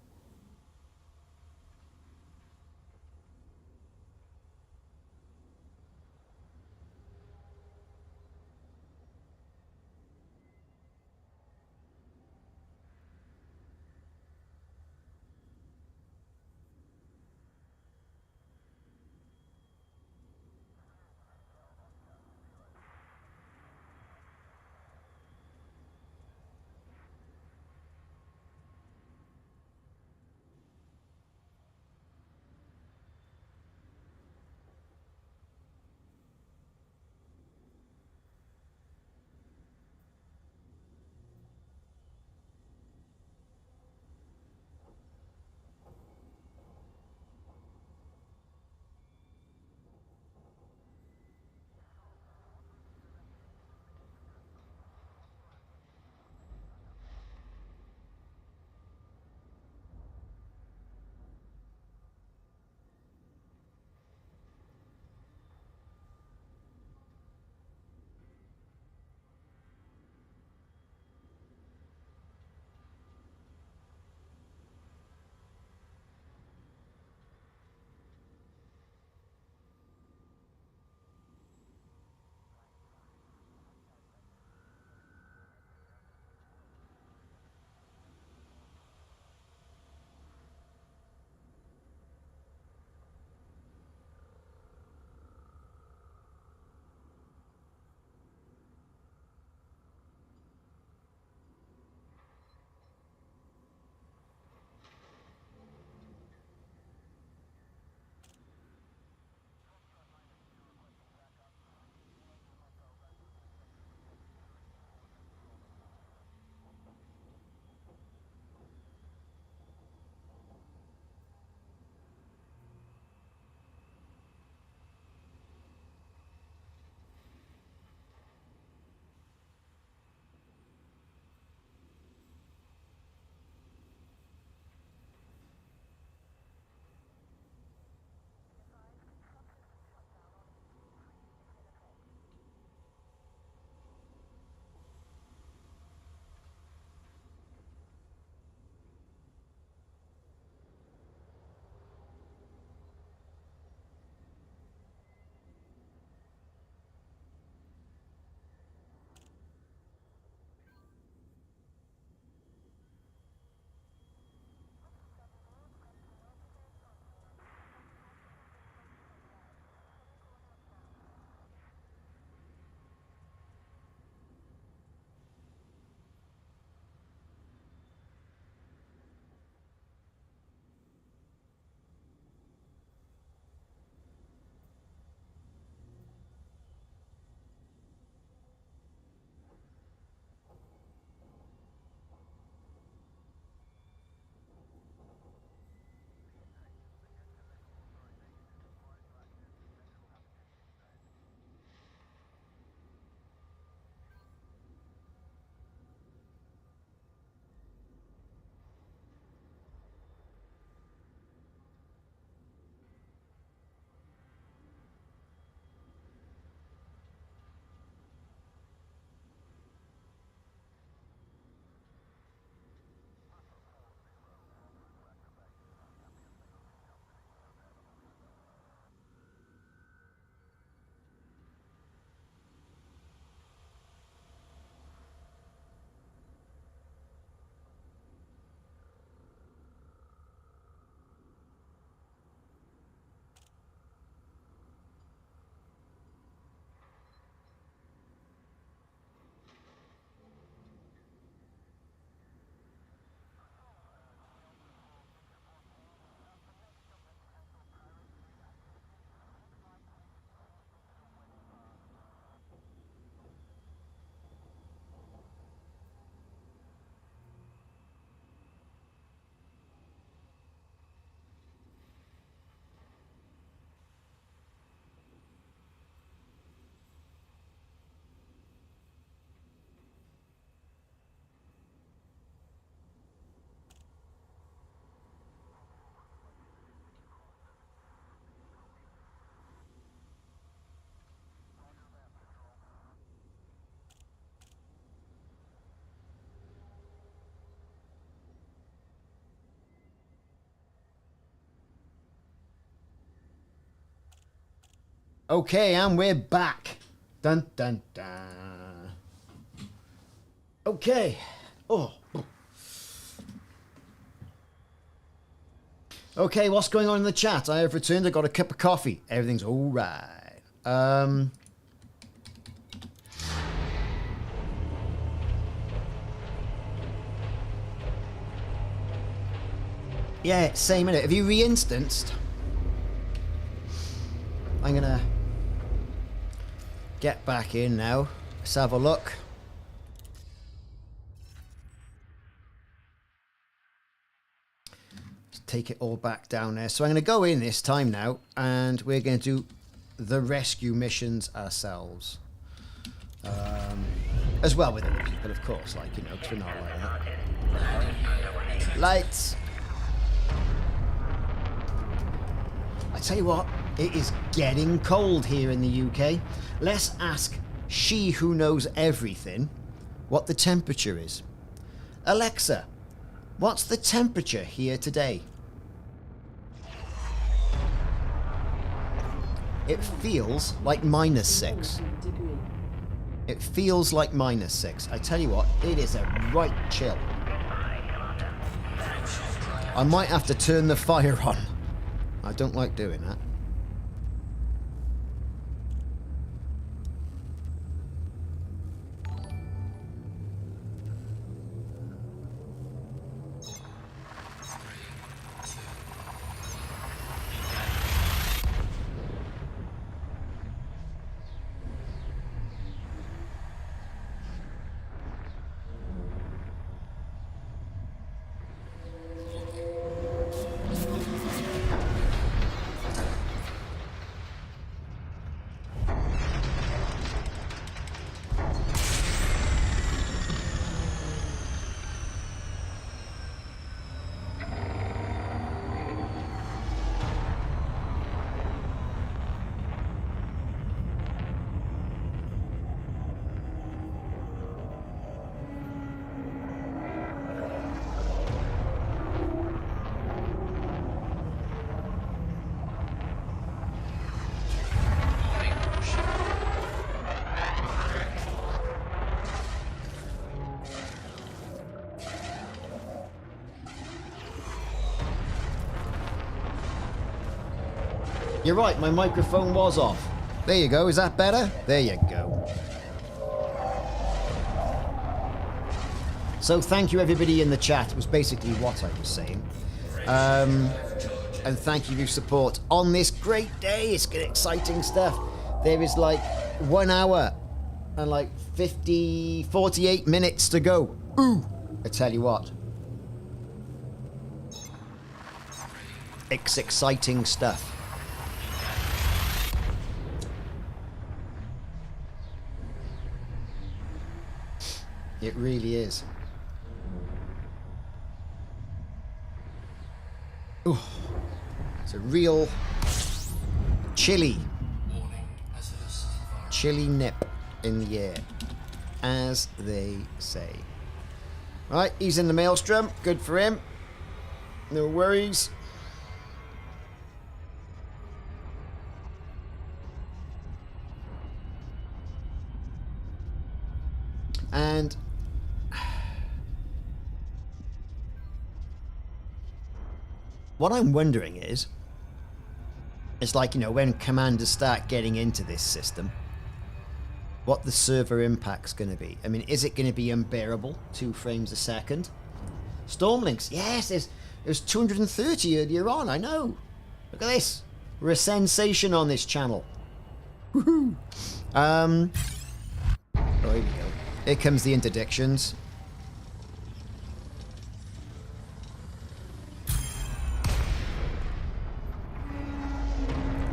Okay, and we're back. Dun dun dun. Okay. Oh. Okay, what's going on in the chat? I have returned. I got a cup of coffee. Everything's all right. Yeah, same minute. Have you re-instanced? I'm gonna get back in now. Let's have a look. Let's take it all back down there. So I'm gonna go in this time now, and we're gonna do the rescue missions ourselves, as well with other people, of course. Like, you know, because we're not like that. Lights. I tell you what, it is getting cold here in the UK. Let's ask she who knows everything what the temperature is. Alexa, what's the temperature here today? It feels like -6. It feels like -6. I tell you what, it is a right chill. I might have to turn the fire on. I don't like doing that. You're right, my microphone was off. There you go, is that better? There you go. So thank you everybody in the chat, was basically what I was saying. And thank you for your support on this great day. It's exciting stuff. There is like 1 hour and like 48 minutes to go. Ooh, I tell you what. It's exciting stuff. It really is. Ooh, it's a real chilly nip in the air, as they say. Right, he's in the Maelstrom. Good for him. No worries. And what I'm wondering is, it's like, you know, when commanders start getting into this system, what the server impact's going to be. I mean, is it going to be unbearable? 2 frames a second? Stormlinks, yes, there's 230 earlier on, I know. Look at this. We're a sensation on this channel. Woohoo! Oh, here we go. Here comes the interdictions.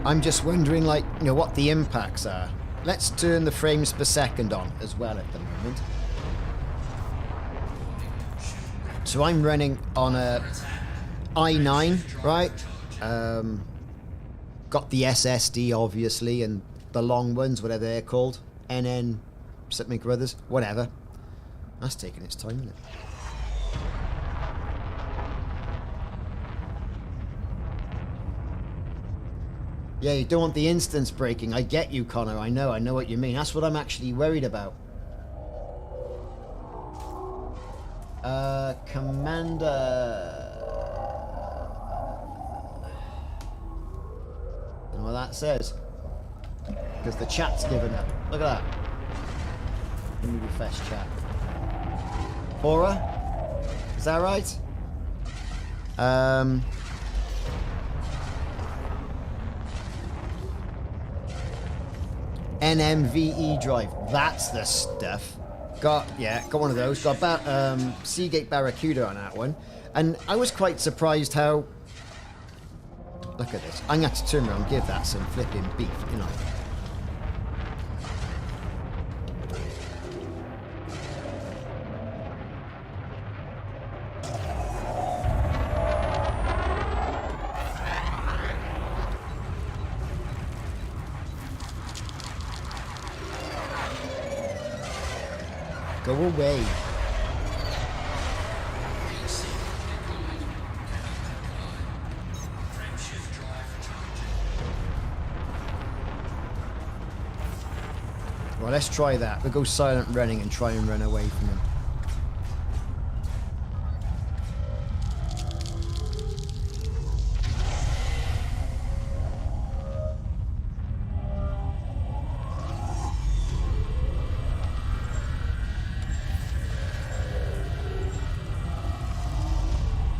I'm just wondering, like, you know, what the impacts are. Let's turn the frames per second on as well at the moment. So I'm running on a i9, right? Got the SSD, obviously, and the long ones, whatever they're called. NN something or others, whatever. That's taking its time, isn't it? Yeah, you don't want the instance breaking. I get you, Connor. I know what you mean. That's what I'm actually worried about. Commander... I don't know what that says. Because the chat's given up. Look at that. Let me refresh chat. Aura? Is that right? NMVE drive. That's the stuff. Got one of those. Got Seagate Barracuda on that one. And I was quite surprised how... Look at this. I'm going to have to turn around and give that some flipping beef, you know. Go away. Well, let's try that. We'll go silent running and try and run away from him.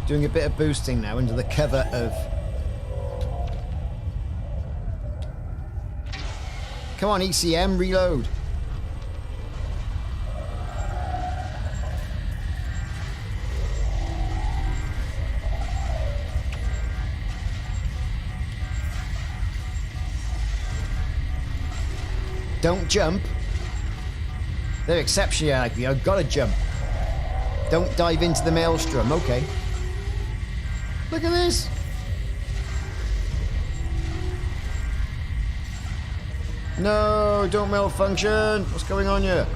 Doing a bit of boosting now under the cover of... Come on, ECM, reload. Don't jump. They're exceptionally angry. I've got to jump. Don't dive into the Maelstrom. Okay. Look at this. No, don't malfunction. What's going on here?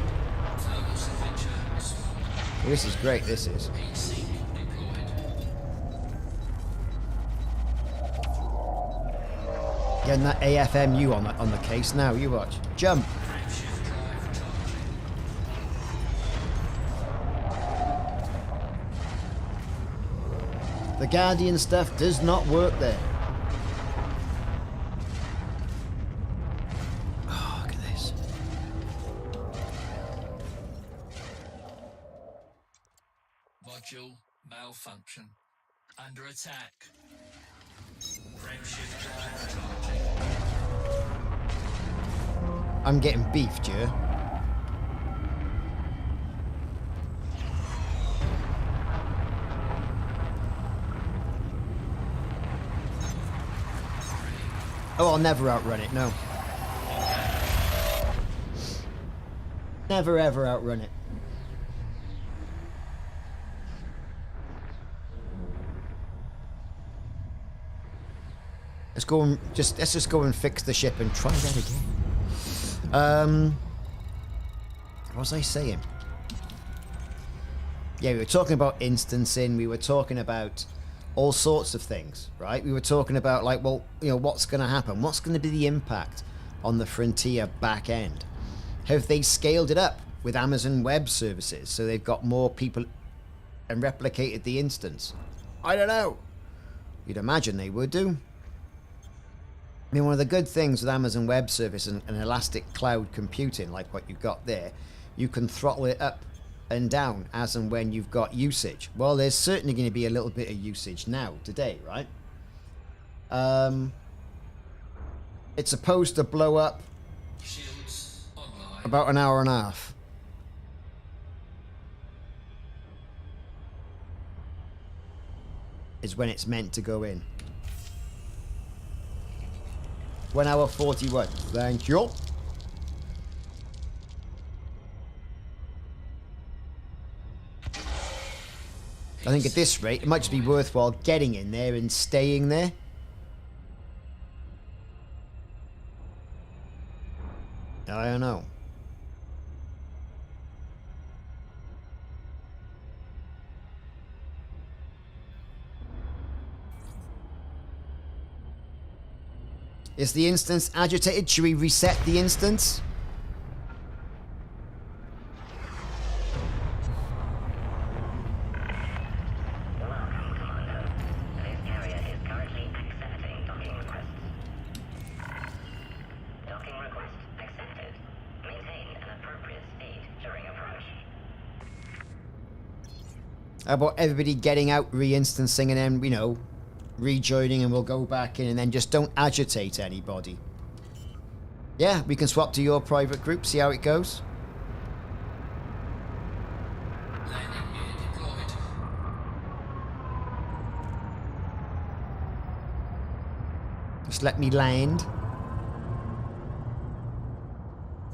This is great, this is. Getting that AFMU on the case now, you watch. Jump. The Guardian stuff does not work there. Oh, look at this. Module malfunction. Under attack. Frameshift drive charging. I'm getting beefed, yeah. Oh, I'll never outrun it, no. Never ever outrun it. Let's just go and fix the ship and try that again. What was I saying? Yeah, we were talking about instancing, we were talking about all sorts of things, right? We were talking about, like, well, you know, what's going to happen? What's going to be the impact on the Frontier back end? Have they scaled it up with Amazon Web Services so they've got more people and replicated the instance? I don't know. You'd imagine they would do. I mean, one of the good things with Amazon Web Service and elastic cloud computing, like what you've got there, you can throttle it up and down as and when you've got usage. Well, there's certainly going to be a little bit of usage now, today, right? It's supposed to blow up Shields online. about an hour and a half. Is when it's meant to go in. 1 hour 41. Thank you. I think at this rate, it might just be worthwhile getting in there and staying there. I don't know. Is the instance agitated? Should we reset the instance? Welcome, Commander. This carrier is currently accepting docking requests. Docking request accepted. Maintain an appropriate speed during approach. How about everybody getting out, re-instancing, and then, you know, rejoining, and we'll go back in, and then just don't agitate anybody. Yeah, we can swap to your private group, see how it goes. Landing gear deployed. Just let me land.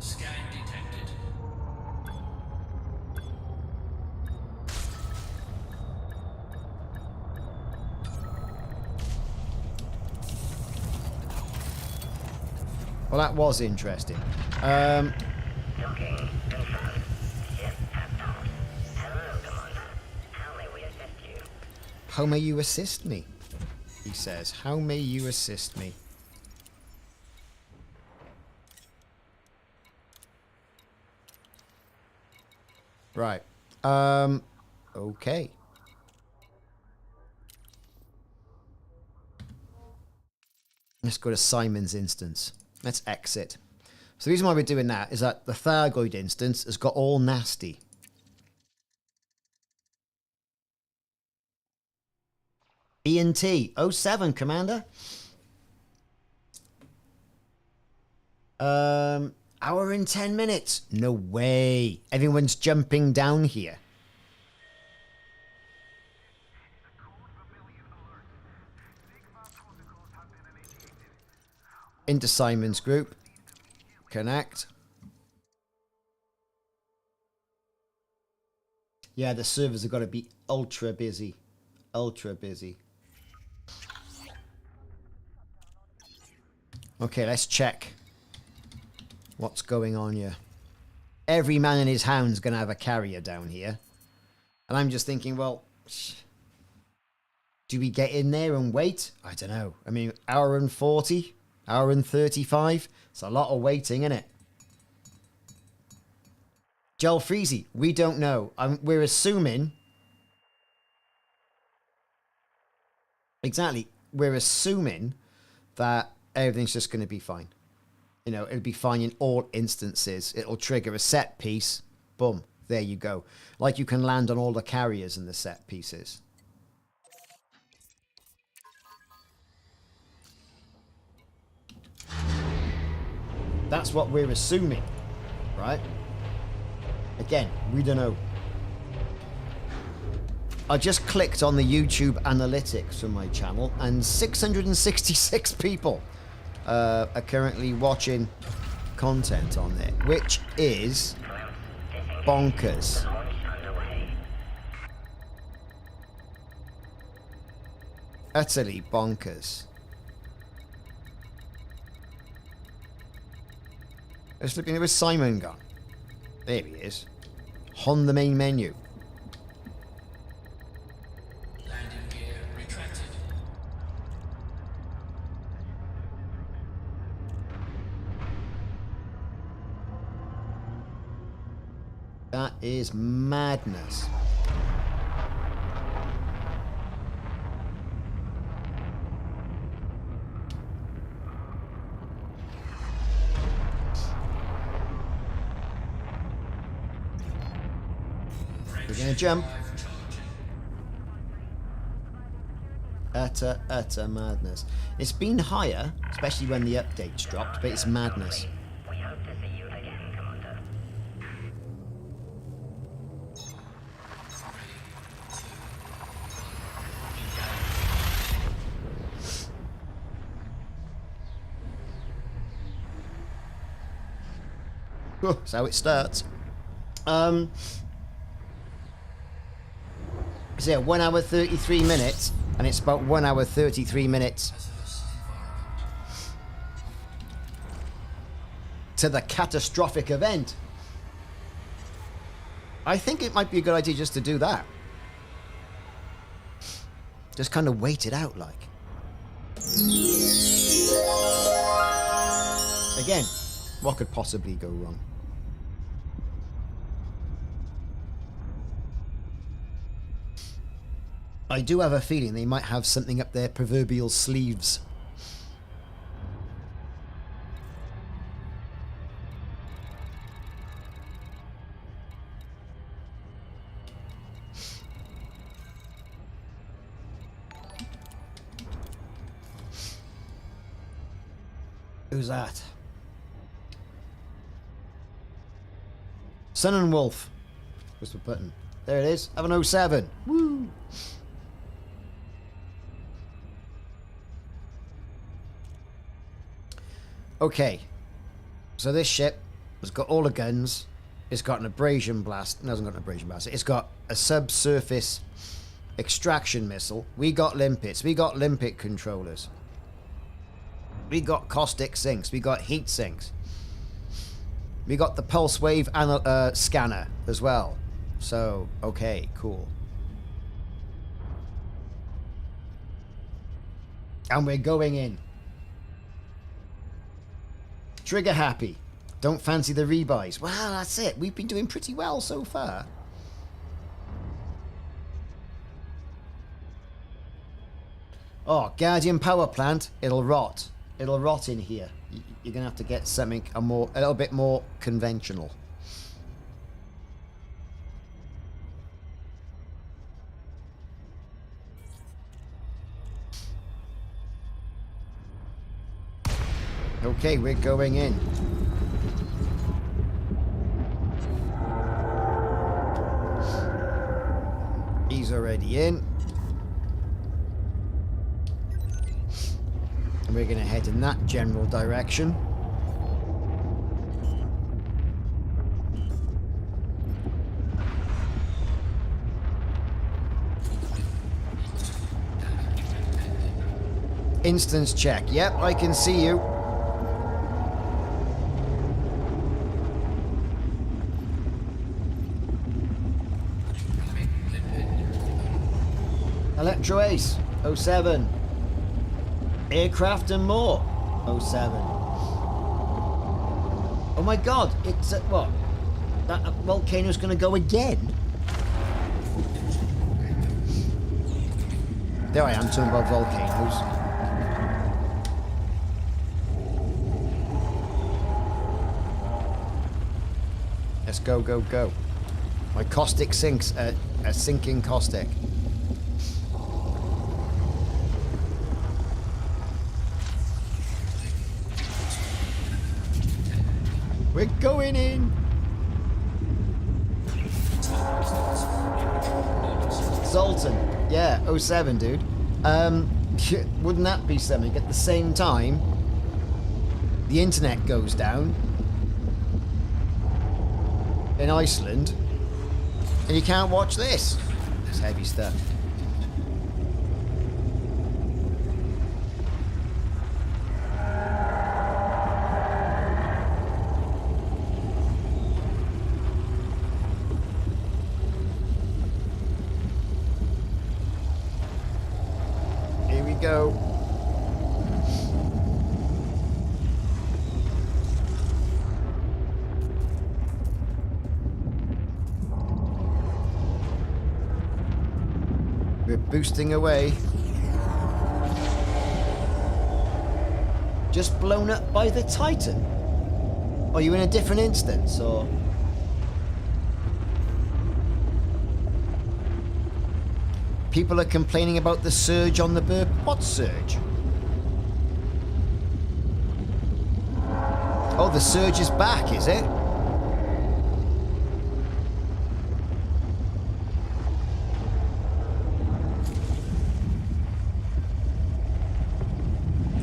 Scan detected. Well, that was interesting. Docking confirmed. Ship at dock. Hello, Commander. How may we assist you? How may you assist me? He says, how may you assist me? Right. Okay. Let's go to Simon's instance. Let's exit. So the reason why we're doing that is that the Thargoid instance has got all nasty. E&T 07, Commander. Hour and 10 minutes. No way. Everyone's jumping down here. Into Simon's group. Connect. Yeah, the servers have got to be ultra busy. Ultra busy. Okay, let's check what's going on here. Every man and his hound's going to have a carrier down here. And I'm just thinking, well, do we get in there and wait? I don't know. I mean, hour and 40? Hour and 35? It's a lot of waiting, isn't it? Gel Freezy, we don't know. We're assuming... Exactly. We're assuming that everything's just going to be fine. You know, it'll be fine in all instances. It'll trigger a set piece. Boom. There you go. Like you can land on all the carriers and the set pieces. That's what we're assuming, right? Again, we don't know. I just clicked on the YouTube analytics from my channel, and 666 people are currently watching content on there, which is bonkers. Launch underway. Utterly bonkers. Let's look, where's Simon gone? There he is. On the main menu. Landing gear retracted. That is madness. We're gonna jump. Utter madness. It's been higher, especially when the updates dropped, but it's madness. We hope to see you again, Commander. That's how it starts. So yeah, 1 hour 33 minutes, and it's about 1 hour 33 minutes to the catastrophic event. I think it might be a good idea just to do that. Just kind of wait it out, like. Again, what could possibly go wrong? I do have a feeling they might have something up their proverbial sleeves. Who's that? Sun and Wolf. What's the button? There it is. Have an 07. Woo! Okay. So this ship has got all the guns. It's got an abrasion blast. It hasn't got an abrasion blast. It's got a subsurface extraction missile. We got limpets. We got limpet controllers. We got caustic sinks. We got heat sinks. We got the pulse wave scanner as well. So, okay, cool. And we're going in. Trigger happy. Don't fancy the rebuys. Well, that's it. We've been doing pretty well so far. Oh, Guardian power plant. It'll rot. It'll rot in here. You're going to have to get something a little bit more conventional. Okay, we're going in. He's already in. And we're going to head in that general direction. Instance check. Yep, I can see you. Electro Ace, 07. Aircraft and more, 07. Oh my god, it's what? That volcano's gonna go again? There I am talking about volcanoes. Let's go, go, go. My caustic sinks are sinking caustic. We're going in. Zoltan. Yeah, 07, dude. Wouldn't that be something? At the same time, the internet goes down in Iceland, and you can't watch this. It's heavy stuff. Go. We're boosting away. Just blown up by the Titan? Are you in a different instance, or? People are complaining about the surge on the burp. What surge? Oh, the surge is back, is it?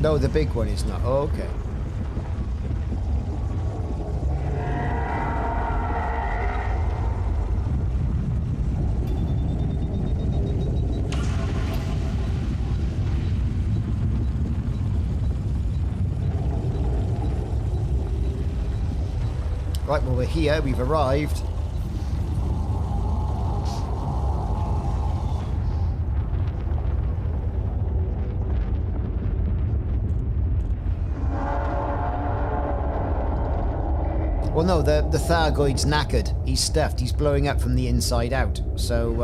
No, the big one is not. Oh, okay. Right, well, we're here. We've arrived. Well, no, the Thargoid's knackered. He's stuffed. He's blowing up from the inside out. So,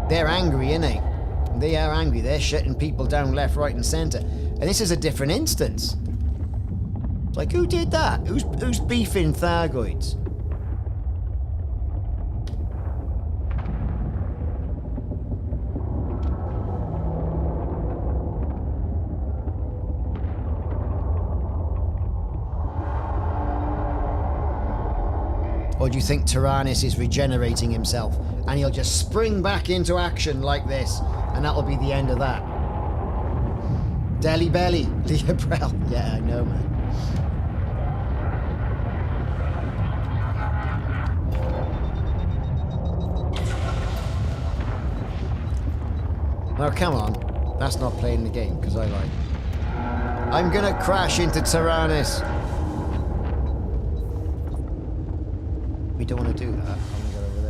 they're angry, innit? They are angry. They're shutting people down left, right, and centre. And this is a different instance. Like, who did that? Who's beefing Thargoids? Or do you think Taranis is regenerating himself and he'll just spring back into action like this and that'll be the end of that? Deli Belly, Leah Brell. Yeah, I know, man. Now, come on. That's not playing the game, because I like. I'm gonna crash into Taranis. We don't want to do that. I'm gonna go over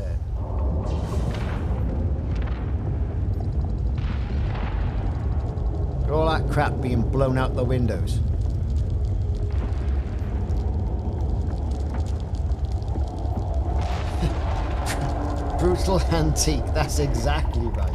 there. All that crap being blown out the windows. Brutal antique. That's exactly right.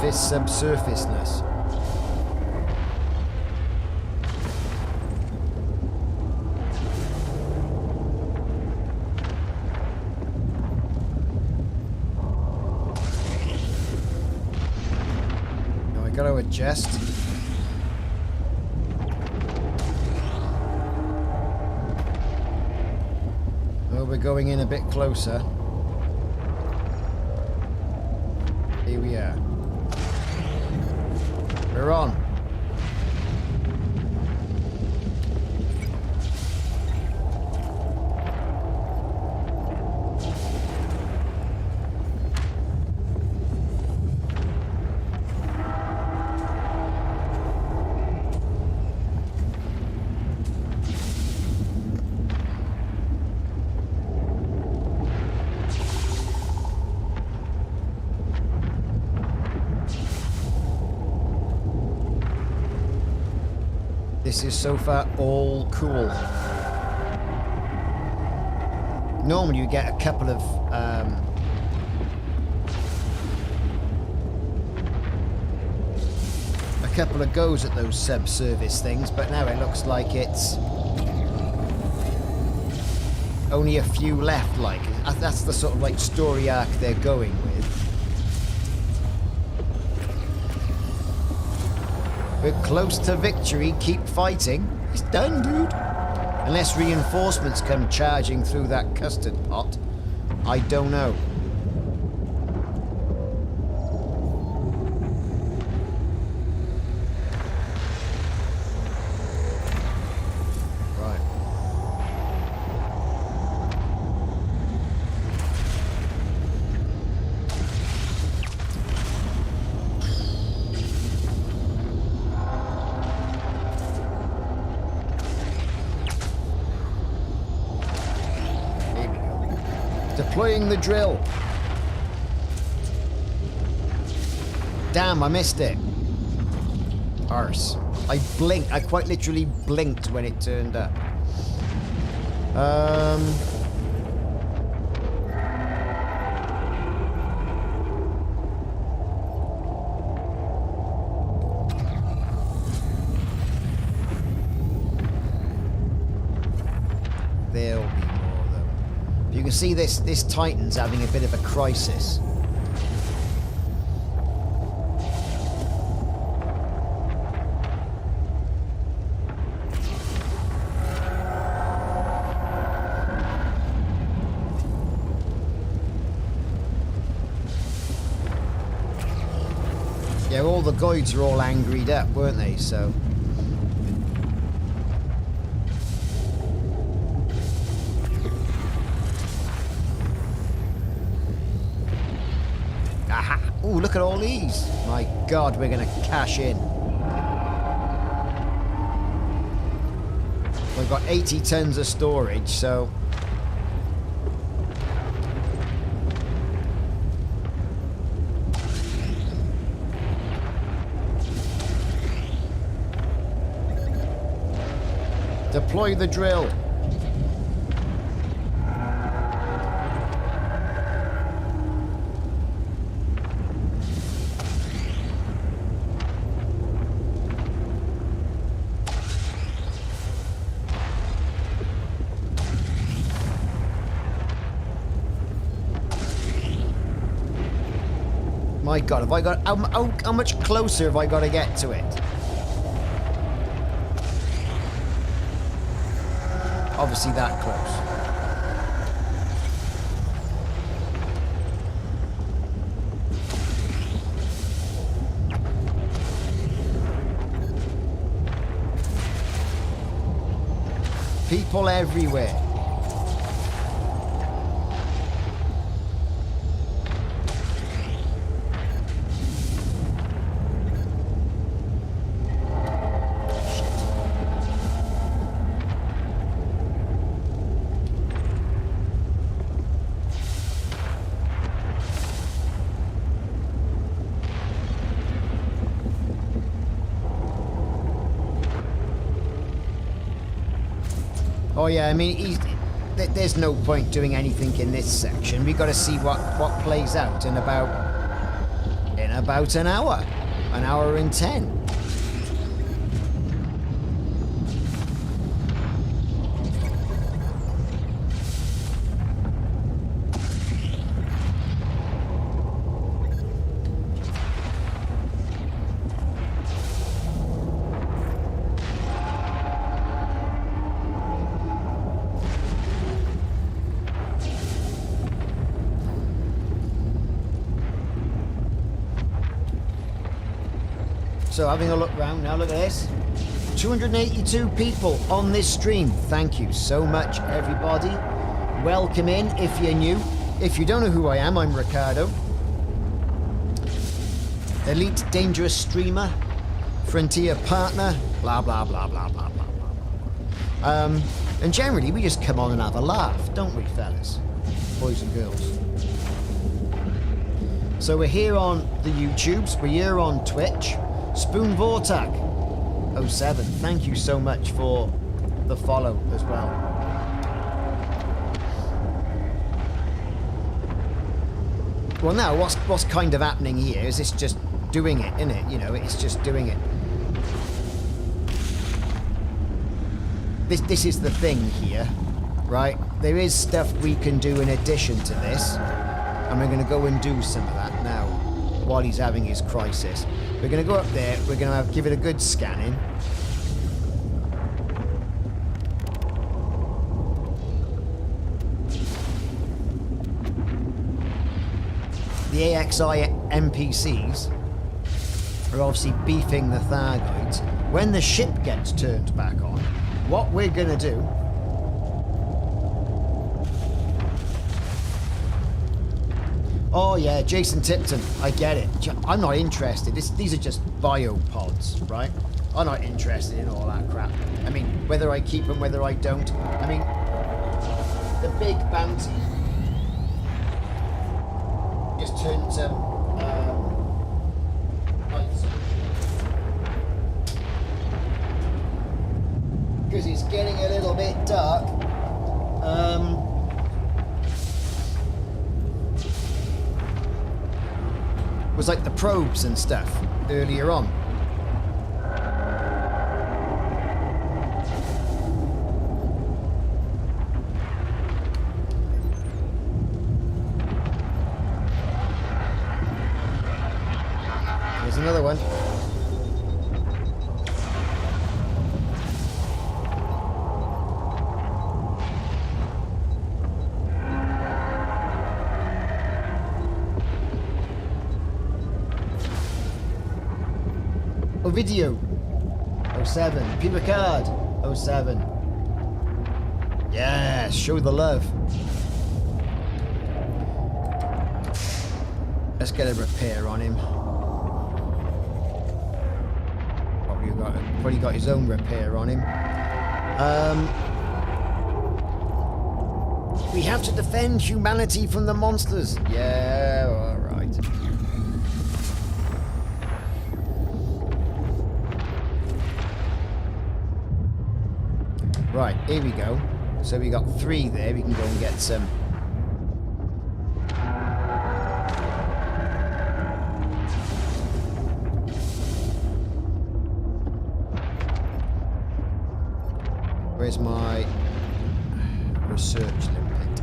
Subsurfaceness. Now I gotta adjust. Oh, we're going in a bit closer. Here we are. We're on. This is so far all cool. Normally you get a couple of goes at those subsurface things, but now it looks like it's only a few left. Like that's the sort of like story arc they're going with. We're close to victory. Keep fighting. It's done, dude. Unless reinforcements come charging through that custard pot. I don't know. Right. Deploying the drill. Damn, I missed it. Arse. I blinked. I quite literally blinked when it turned up. There'll be more though. You can see this Titan's having a bit of a crisis. Yeah, all the Goids are all angried up, weren't they? So. Aha! Ooh, look at all these! My God, we're gonna cash in. We've got 80 tons of storage, so. Deploy the drill. My God, have I got how much closer have I got to get to it? Obviously that close. People everywhere. Oh yeah, I mean, there's no point doing anything in this section. We've got to see what plays out in about an hour and 10. So having a look round now, look at this. 282 people on this stream. Thank you so much, everybody. Welcome in if you're new. If you don't know who I am, I'm Ricardo. Elite Dangerous Streamer. Frontier Partner. Blah, blah, blah, blah, blah, blah, blah. And generally, we just come on and have a laugh, don't we, fellas? Boys and girls. So we're here on the YouTubes. We're here on Twitch. Spoon Vortag 07, thank you so much for the follow as well. Well, now what's kind of happening here is it's just doing it, isn't it? You know, it's just doing it. This is the thing here, right? There is stuff we can do in addition to this, and we're going to go and do some of that now while he's having his crisis. We're going to go up there, we're going to give it a good scanning. The AXI NPCs are obviously beefing the Thargoids. When the ship gets turned back on, what we're going to do... Oh yeah, Jason Tipton, I get it. I'm not interested. These are just biopods, right? I'm not interested in all that crap. I mean, whether I keep them, whether I don't. I mean, the big bounty just turns lights. Because it's getting a little bit dark. Was like the probes and stuff earlier on. There's another one. Ovidio. 07. P. Ricard. 07. Yeah, show the love. Let's get a repair on him. Probably got his own repair on him. We have to defend humanity from the monsters. Yeah, alright. Right, here we go. So we got 3 there. We can go and get some. Where's my research limpet?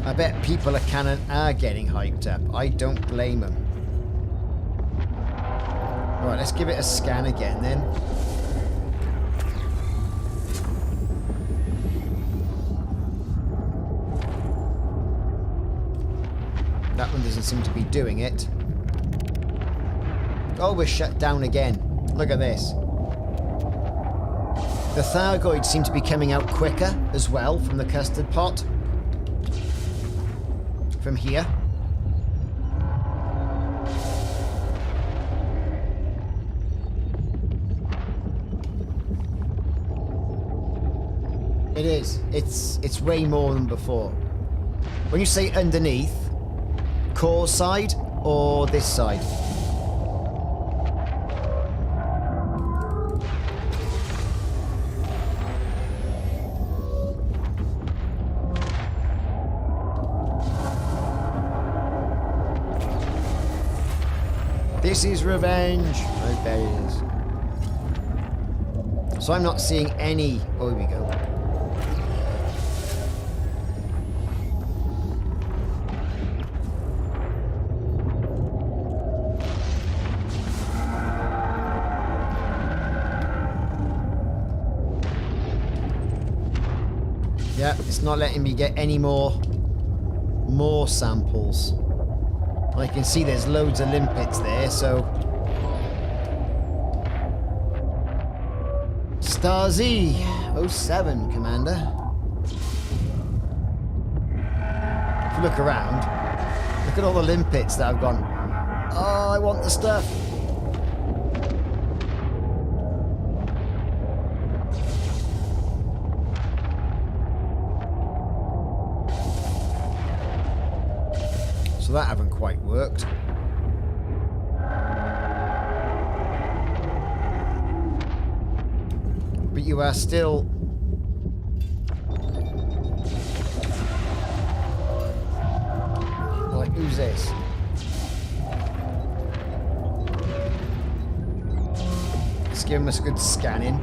I bet people are getting hyped up. I don't blame them. Right, let's give it a scan again then. That one doesn't seem to be doing it. Oh, we're shut down again. Look at this. The Thargoids seem to be coming out quicker as well from the custard pot. From here. It is. It's way more than before. When you say underneath, core side or this side? This is revenge. I bet it is. So I'm not seeing any. Oh, here we go. Yeah, it's not letting me get any more samples. I can see there's loads of limpets there, so... Stasi 07, Commander. If you look around, look at all the limpets that have gone. Oh, I want the stuff. So that haven't quite worked. But you are still... Like, who's this? Let's give him a good scanning.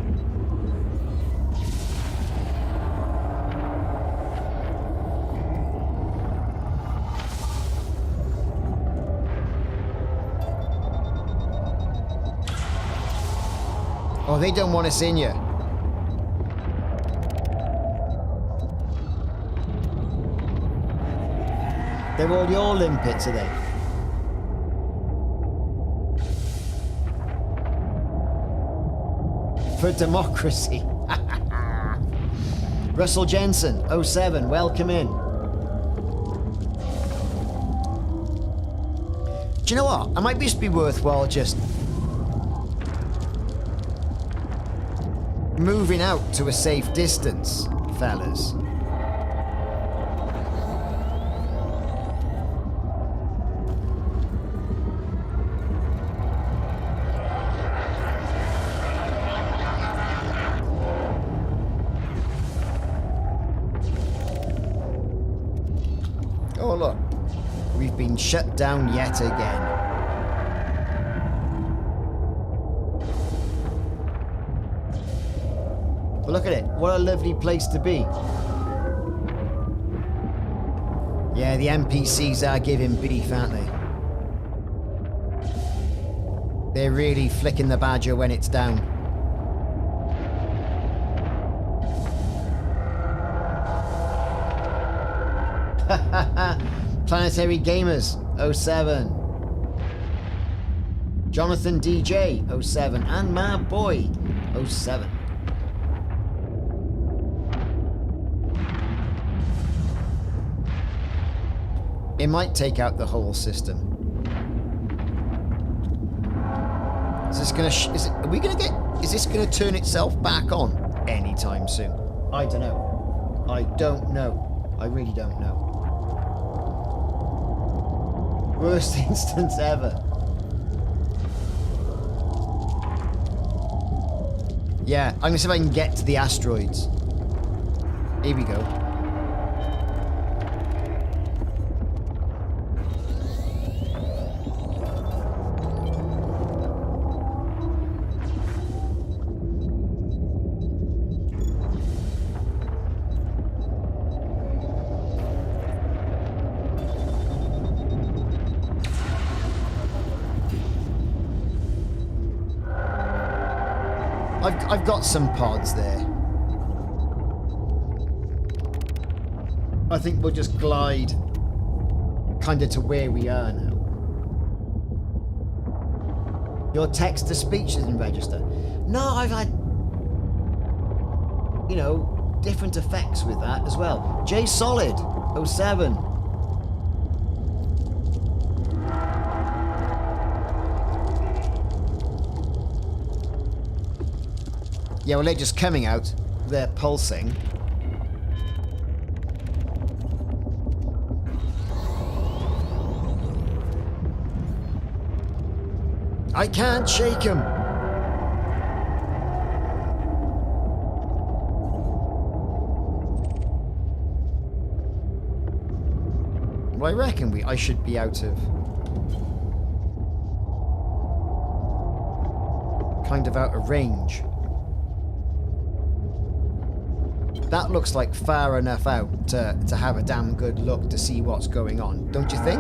Oh, they don't want us in here. They're all your limpets, are they? For democracy. Russell Jensen, 07, welcome in. Do you know what? It might just be worthwhile just moving out to a safe distance, fellas. Oh, look. We've been shut down yet again. But look at it. What a lovely place to be. Yeah, the NPCs are giving beef, aren't they? They're really flicking the badger when it's down. Planetary Gamers 07. Jonathan DJ 07 and my boy 07. It might take out the whole system. Is this gonna? Are we gonna get? Is this gonna turn itself back on anytime soon? I don't know. I don't know. I really don't know. Worst instance ever. Yeah, I'm gonna see if I can get to the asteroids. Here we go. I've got some pods there. I think we'll just glide kind of to where we are now. Your text-to-speech isn't registered. No, I've had, you know, different effects with that as well. J Solid 07. Yeah, well, they're just coming out. They're pulsing. I can't shake him. Well, I reckon I should be out of... kind of out of range. That looks like far enough out to have a damn good look to see what's going on, don't you think?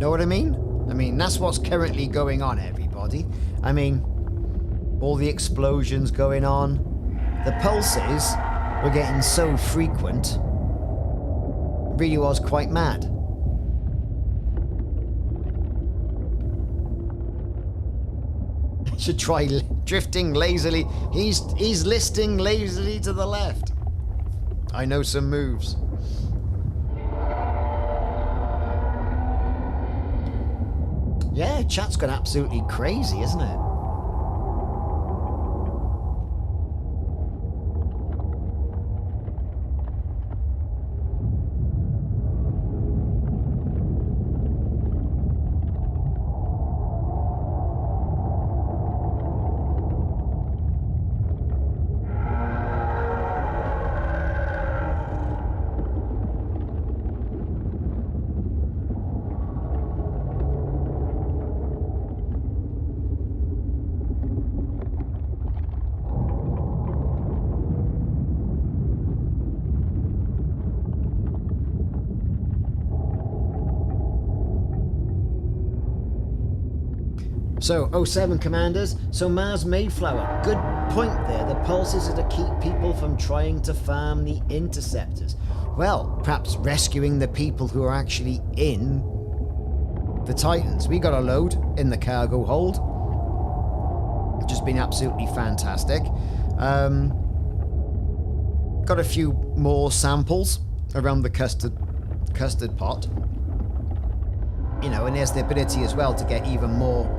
Know what I mean? I mean, that's what's currently going on, everybody. I mean, all the explosions going on, the pulses were getting so frequent, really was quite mad. Should try drifting lazily. He's listing lazily to the left. I know some moves. Yeah, chat's gone absolutely crazy, isn't it? So, 07 commanders, so Mars Mayflower, good point there. The pulses are to keep people from trying to farm the interceptors. Well, perhaps rescuing the people who are actually in the Titans. We got a load in the cargo hold, which has been absolutely fantastic. Got a few more samples around the custard pot. You know, and there's the ability as well to get even more.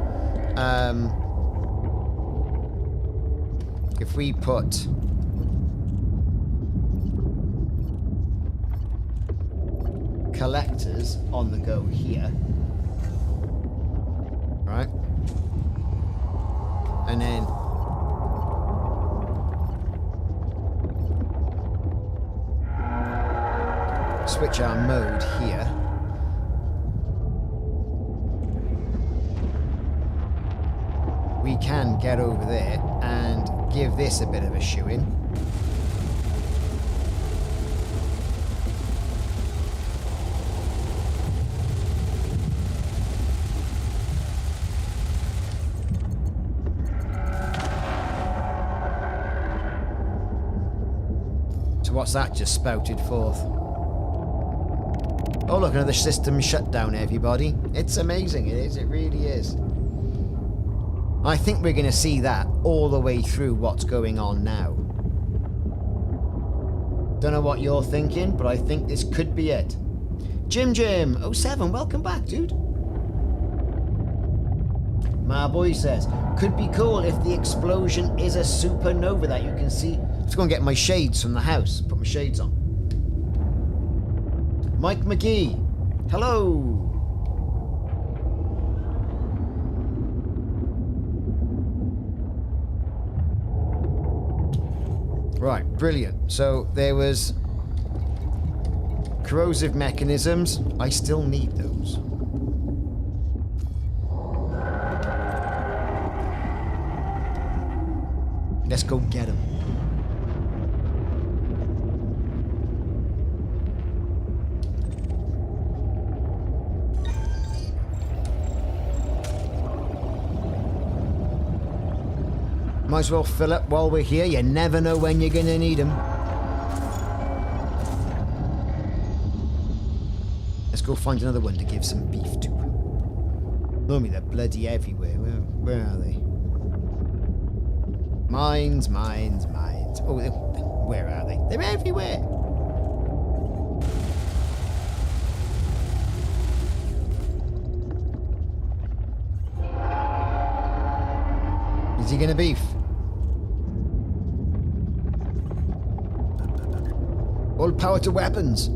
If we put collectors on the go here, right, and then switch our mode here. We can get over there and give this a bit of a shoe-in. what's that just spouted forth? Oh, look, another system shutdown, everybody. It's amazing, it is. It really is. I think we're going to see that all the way through what's going on now. Don't know what you're thinking, but I think this could be it. Jim07, welcome back, dude. My boy says, could be cool if the explosion is a supernova that you can see. Let's go and get my shades from the house. Put my shades on. Mike McGee, hello. Right, brilliant. So there was corrosive mechanisms. I still need those. Let's go get them. Might as well fill up while we're here. You never know when you're gonna need them. Let's go find another one to give some beef to. Blimey, they're bloody everywhere. Where are they? Mines, mines, mines. Oh, where are they? They're everywhere. Is he gonna beef? All power to weapons.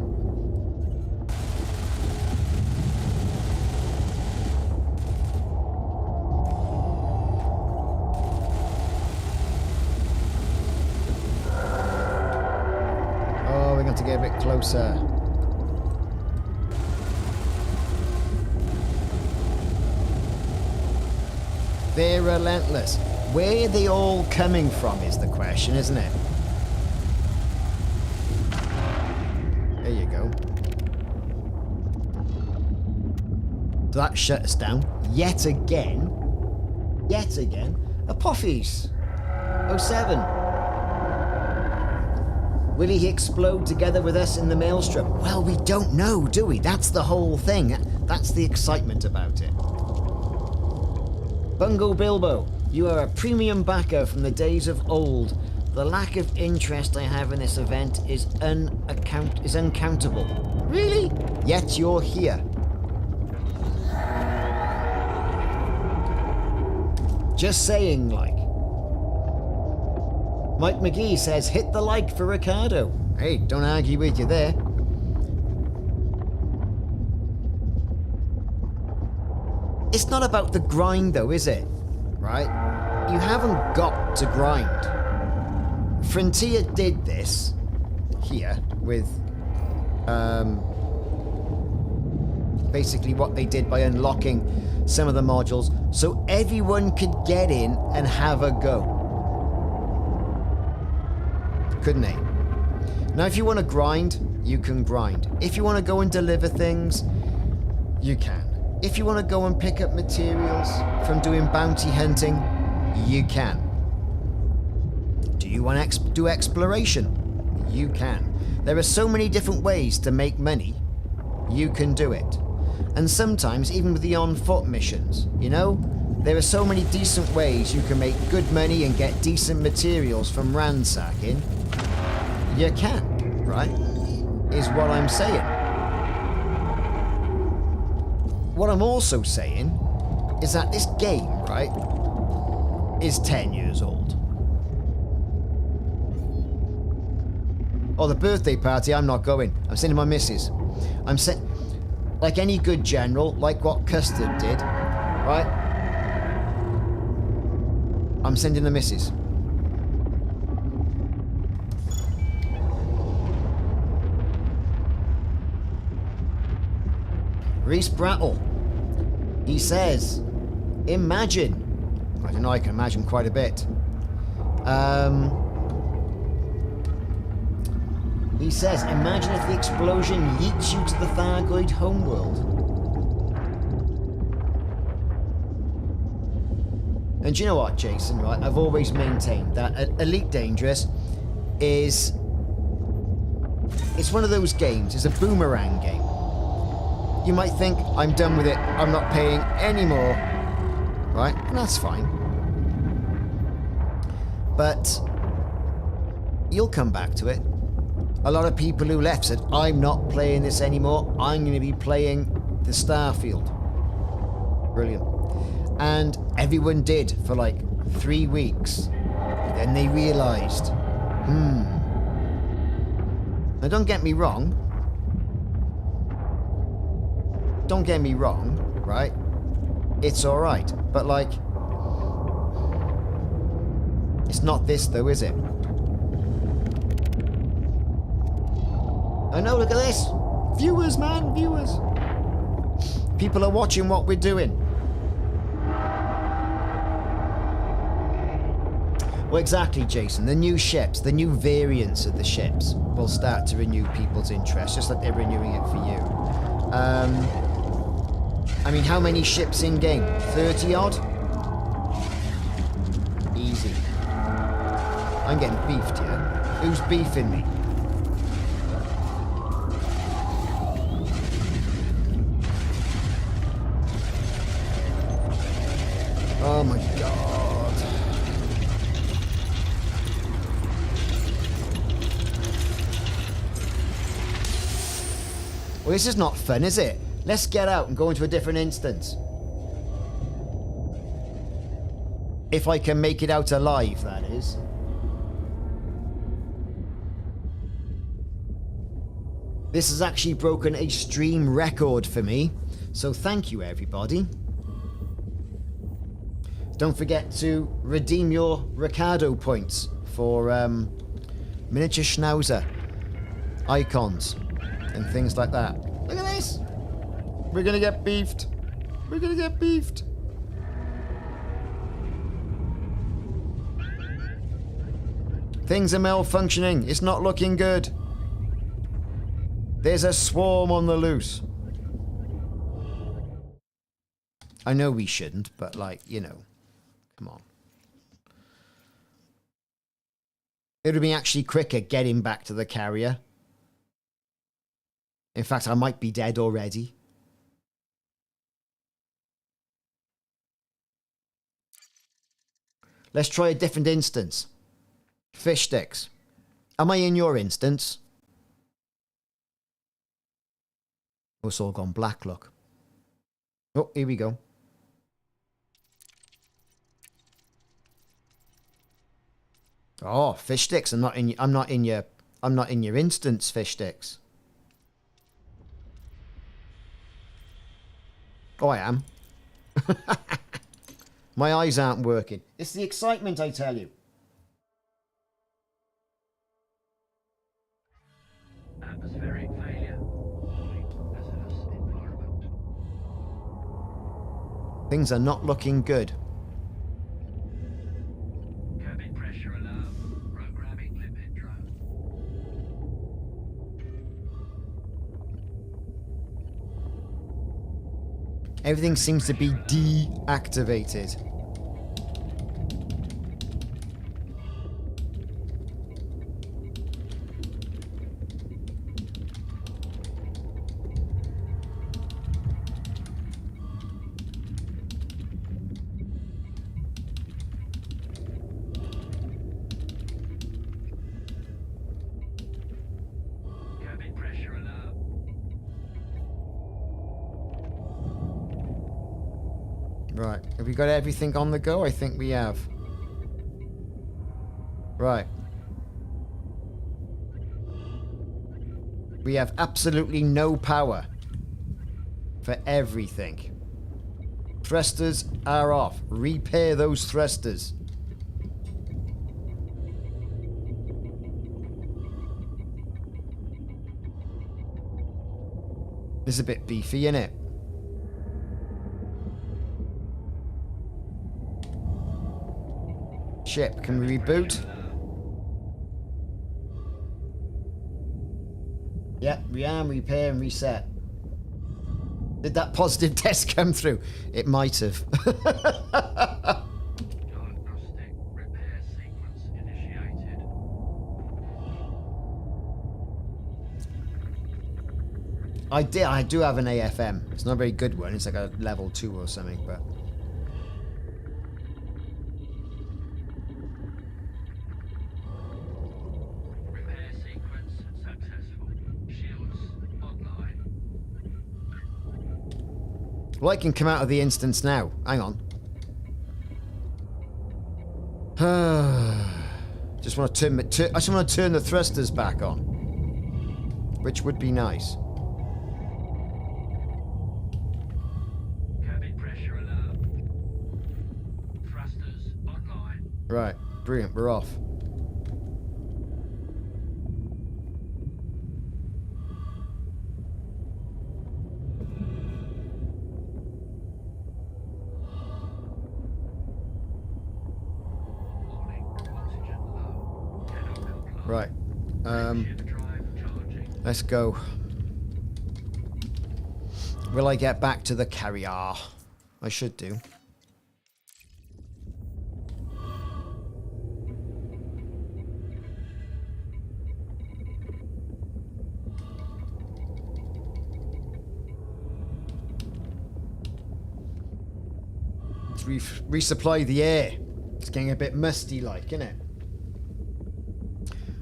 Oh, we're going to get a bit closer. They're relentless. Where are they all coming from is the question, isn't it? There you go. That shut us down. Yet again. Yet again. Apophis. 07. Will he explode together with us in the Maelstrom? Well, we don't know, do we? That's the whole thing. That's the excitement about it. Bungo Bilbo, you are a premium backer from the days of old. The lack of interest I have in this event is uncountable. Really? Yet you're here. Just saying, like. Mike McGee says, hit the like for Ricardo. Hey, don't argue with you there. It's not about the grind though, is it? Right? You haven't got to grind. Frontier did this here with basically what they did by unlocking some of the modules so everyone could get in and have a go. Couldn't they? Now if you want to grind, you can grind. If you want to go and deliver things, you can. If you want to go and pick up materials from doing bounty hunting, you can. Do you want to do exploration? You can. There are so many different ways to make money. You can do it. And sometimes, even with the on-foot missions, you know, there are so many decent ways you can make good money and get decent materials from ransacking. You can, right? Is what I'm saying. What I'm also saying is that this game, right, is 10 years old. Oh, the birthday party, I'm not going. I'm sending my missus. Like any good general, like what Custard did, right? I'm sending the missus. Reese Brattle. He says, imagine. I don't know, I can imagine quite a bit. He says, imagine if the explosion yeets you to the Thargoid homeworld. And do you know what, Jason, right? I've always maintained that Elite Dangerous is it's one of those games. It's a boomerang game. You might think, I'm done with it. I'm not paying any more. Right? And that's fine. But you'll come back to it. A lot of people who left said, I'm not playing this anymore. I'm going to be playing the Starfield. Brilliant. And everyone did for like 3 weeks. Then they realised, Now don't get me wrong. Don't get me wrong, right? It's alright. But like, it's not this though, is it? I know, look at this. Viewers, man, viewers. People are watching what we're doing. Well, exactly, Jason. The new ships, the new variants of the ships will start to renew people's interest, just like they're renewing it for you. I mean, how many ships in game? 30 odd? Easy. I'm getting beefed here. Who's beefing me? Oh my god. Well, this is not fun, is it? Let's get out and go into a different instance. If I can make it out alive, that is. This has actually broken a stream record for me, so thank you, everybody. Don't forget to redeem your Ricardo points for miniature schnauzer icons and things like that. Look at this! We're gonna get beefed. We're gonna get beefed. Things are malfunctioning. It's not looking good. There's a swarm on the loose. I know we shouldn't, but like, you know. Come on. It would be actually quicker getting back to the carrier. In fact, I might be dead already. Let's try a different instance. Fish sticks. Am I in your instance? Oh, it's all gone black, look. Oh, here we go. Oh, fish sticks. I'm not in your instance, fish sticks. Oh, I am. My eyes aren't working. It's the excitement, I tell you. Atmospheric failure. Hazardous environment. Things are not looking good. Cabin pressure alarm. Programming limit drone. Everything seems to be deactivated. Cabin pressure alarm. Right. Have we got everything on the go? I think we have. Right. We have absolutely no power for everything. Thrusters are off. Repair those thrusters. This is a bit beefy, isn't it? Ship, can we reboot? Yep, rearm, repair, and reset. Did that positive test come through? It might have. Diagnostic repair sequence initiated. I do have an AFM. It's not a very good one. It's like a level 2 or something, but... Repair sequence successful. Shields online. Well, I can come out of the instance now. Hang on. Just want to I just want to turn the thrusters back on, which would be nice. Cabin pressure alert. Thrusters online. Right, brilliant. We're off. Warning. Oxygen low. Cannot comply. Right. Ship drive charging. Let's go. Will I get back to the carrier? I should do. Let's resupply the air. It's getting a bit musty like, isn't it?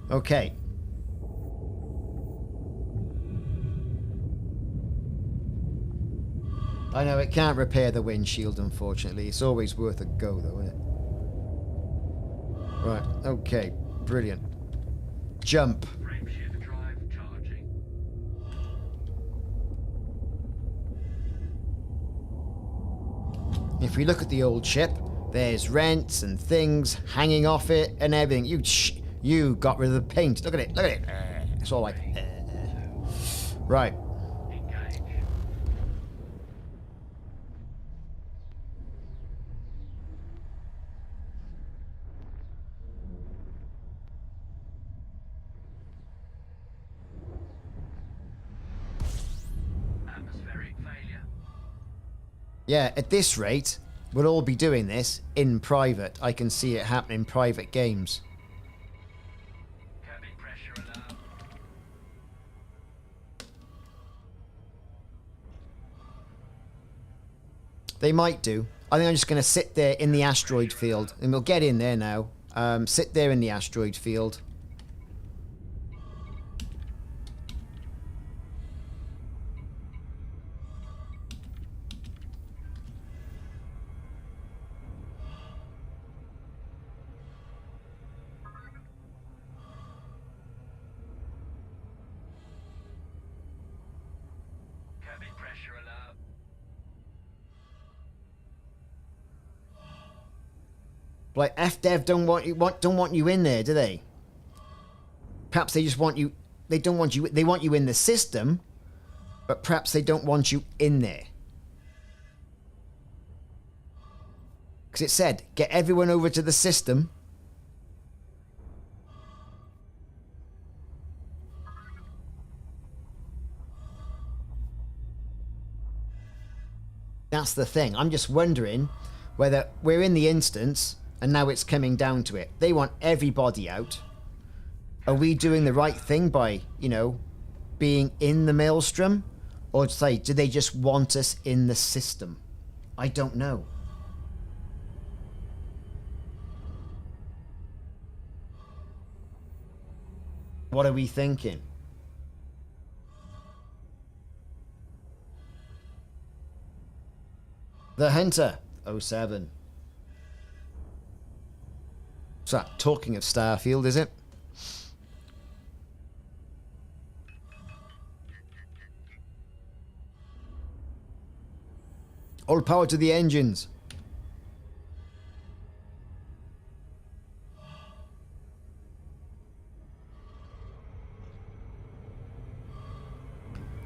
Okay. I know it can't repair the windshield, unfortunately. It's always worth a go, though, isn't it? Right, okay. Brilliant. Jump. Frameshift drive charging. If we look at the old ship, there's rents and things hanging off it and everything. You got rid of the paint. Look at it, look at it. It's all like... Right. Engage. Atmospheric failure. Yeah, at this rate, we'll all be doing this in private. I can see it happen in private games. Cabin pressure alert. They might do. I think I'm just going to sit there in the asteroid field. And we'll get in there now. Sit there in the asteroid field. Cabin pressure alert. Like FDev don't want you in there, do they? Perhaps they just want you. They don't want you. They want you in the system, but perhaps they don't want you in there. Because it said, get everyone over to the system. That's the thing. I'm just wondering whether we're in the instance and now it's coming down to it. They want everybody out. Are we doing the right thing by, you know, being in the Maelstrom? Or say, do they just want us in the system? I don't know. What are we thinking? The Hunter, 07. So, talking of Starfield, is it? All power to the engines.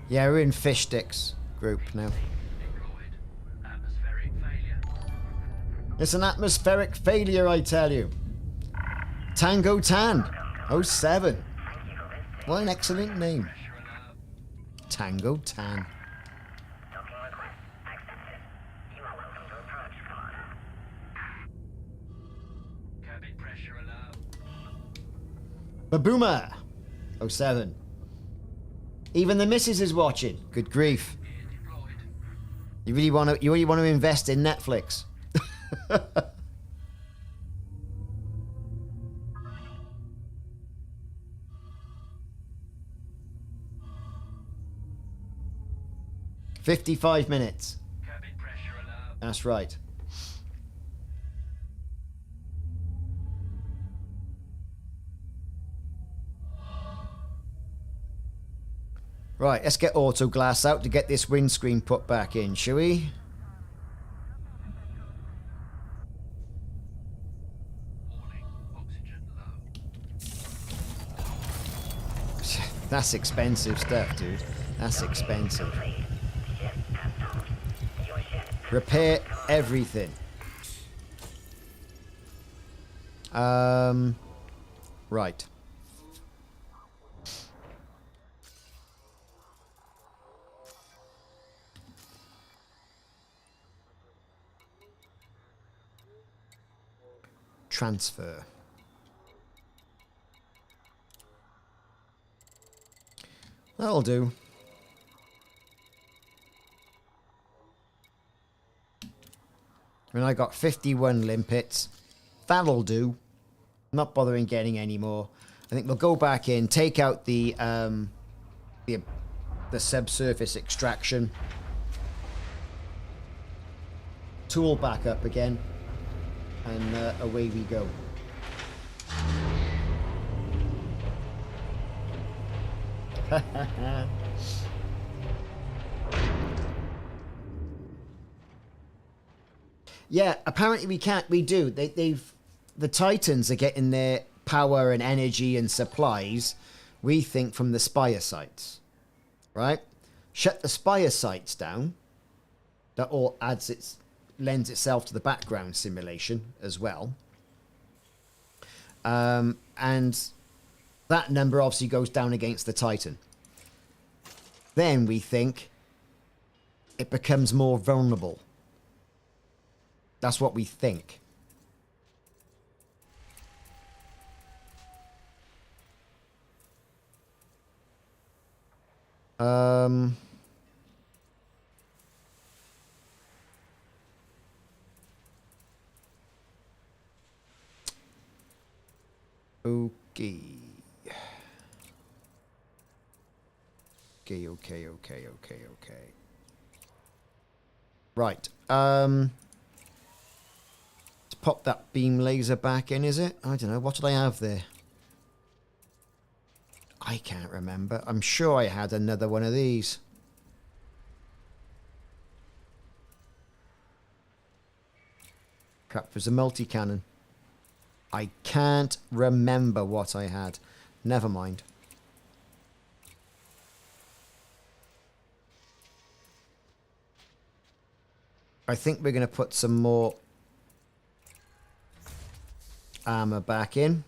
Yeah, we're in Fish Sticks group now. Deployed. Atmospheric failure. It's an atmospheric failure, I tell you. Tango Tan, 07. What an excellent name. Pressure alert. Tango Tan. Docking request accepted. You are welcome to approach, Commander. Cabin pressure alert. Baboomer, 07. Even the missus is watching. Good grief. Here deployed. You really want to invest in Netflix. 55 minutes. Cabin pressure alarm. That's right. Right, let's get auto glass out to get this windscreen put back in, shall we? Warning, oxygen low. That's expensive stuff, dude. That's expensive. Repair everything. Right. Transfer. That'll do. I mean, I got 51 limpets. That'll do. I'm not bothering getting any more. I think we'll go back in, take out the subsurface extraction. Tool back up again. And away we go. Yeah, apparently we can't. We do. The Titans are getting their power and energy and supplies, we think, from the Spire sites, right? Shut the Spire sites down. That all lends itself to the background simulation as well. And that number obviously goes down against the Titan. Then we think it becomes more vulnerable. That's what we think. Okay. Okay. Right. Let's pop that beam laser back in, is it? I don't know. What did I have there? I can't remember. I'm sure I had another one of these. Crap, there's a multi-cannon. I can't remember what I had. Never mind. I think we're going to put some more armor back in.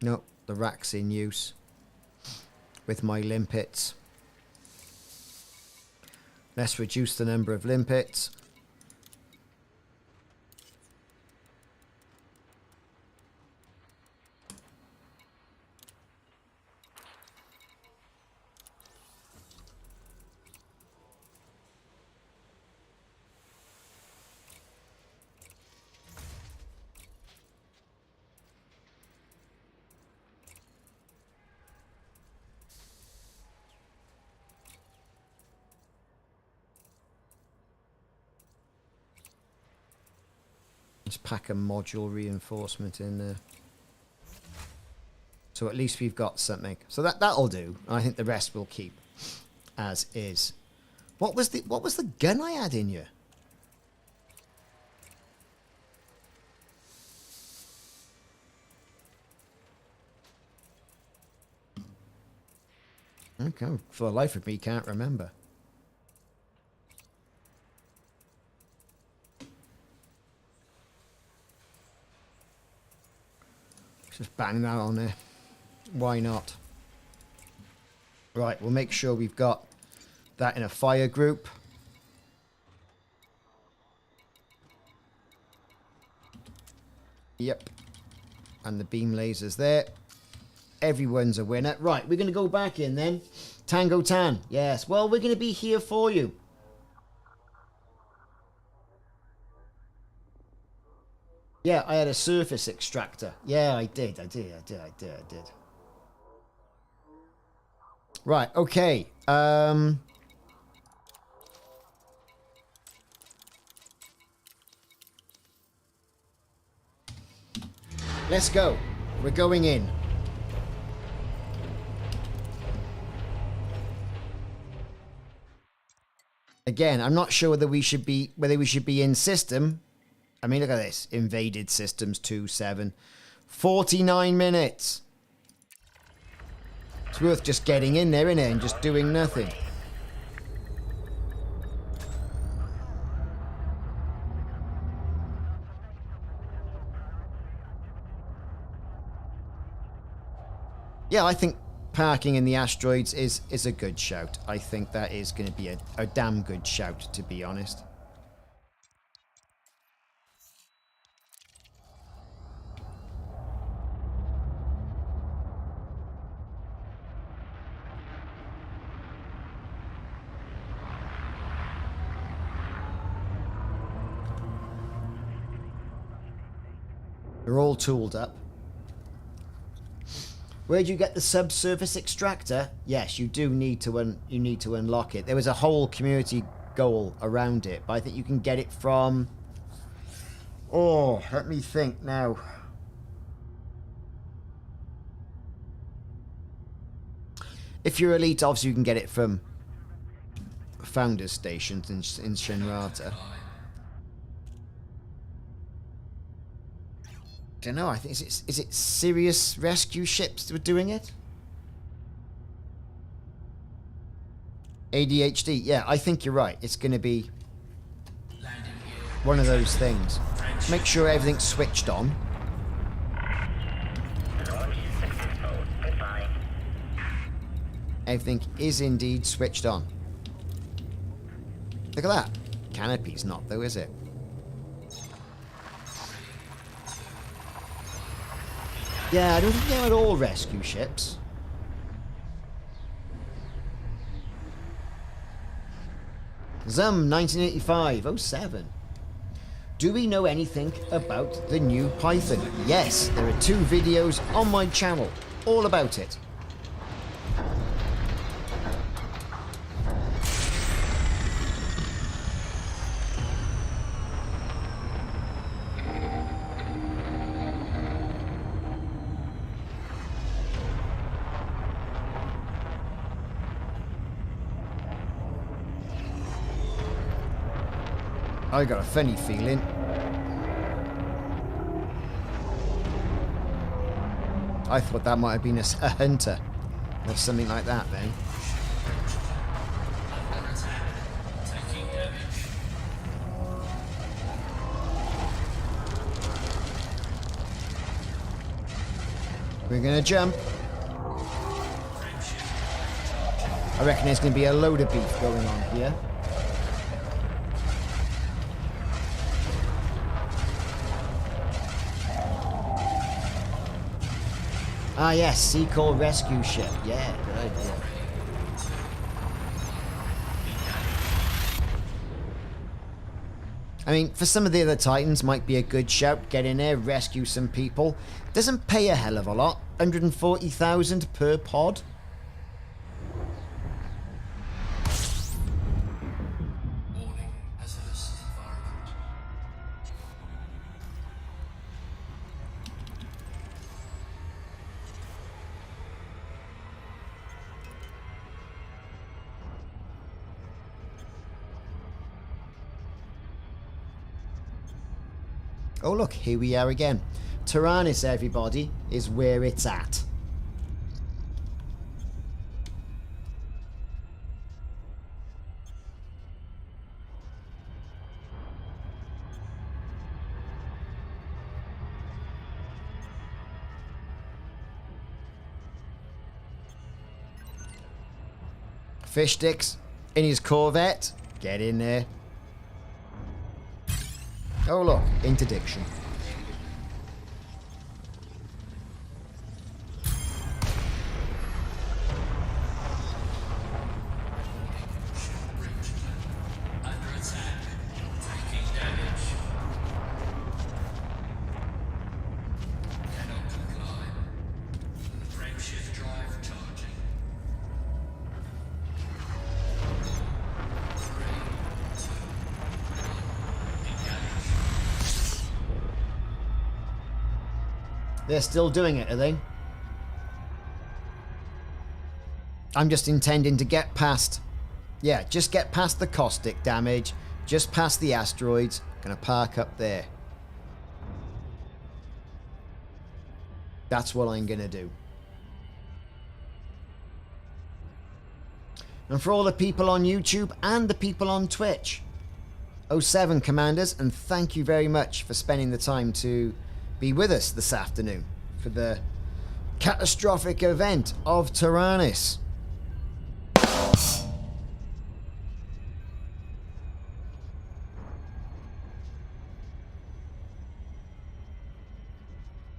Nope, the rack's in use with my limpets. Let's reduce the number of limpets. Let's pack a module reinforcement in there. So at least we've got something. So that'll do. I think the rest we'll keep as is. What was the gun I had in you? Okay, for the life of me, can't remember. Just bang that on there. Why not? Right, we'll make sure we've got that in a fire group. Yep. And the beam lasers there. Everyone's a winner. Right, we're going to go back in then. Tango Tan. Yes, well, we're going to be here for you. Yeah, I had a surface extractor. Yeah, I did. Right, okay. Let's go. We're going in. Again, I'm not sure whether we should be in system. I mean, look at this. Invaded systems 2-7. 49 minutes. It's worth just getting in there, innit, and just doing nothing. Yeah, I think parking in the asteroids is a good shout. I think that is going to be a damn good shout, to be honest. They're all tooled up. Where'd you get the subsurface extractor? Yes, you do need to unlock it. There was a whole community goal around it, but I think you can get it from... Oh, let me think now. If you're elite, obviously you can get it from Founders Stations in Shinrata. I don't know. I think is it serious rescue ships that were doing it? ADHD. Yeah, I think you're right. It's going to be one of those things. Make sure everything's switched on. Everything is indeed switched on. Look at that. Canopy's not though, is it? Yeah, I don't think they're at all rescue ships. Zum 1985 07. Do we know anything about the new Python? Yes, there are 2 videos on my channel all about it. I got a funny feeling. I thought that might have been a hunter or something like that then. We're gonna jump. I reckon there's gonna be a load of beef going on here. Ah yes, Seacall rescue ship. Yeah, good idea. I mean, for some of the other Titans, might be a good shout. Get in there, rescue some people. Doesn't pay a hell of a lot. 140,000 per pod. Warning, hazardous environment. Oh look, here we are again. Taranis, everybody, is where it's at. Fish sticks in his Corvette. Get in there. Oh look, interdiction. Under attack. Taking damage. Cannot comply. Frameshift drive charging. 3, 2, 1. Engage. They're still doing it, are they? I'm just intending to get past... Yeah, just get past the caustic damage. Just past the asteroids. Gonna park up there. That's what I'm gonna do. And for all the people on YouTube and the people on Twitch, 07 Commanders, and thank you very much for spending the time to be with us this afternoon for the catastrophic event of Taranis.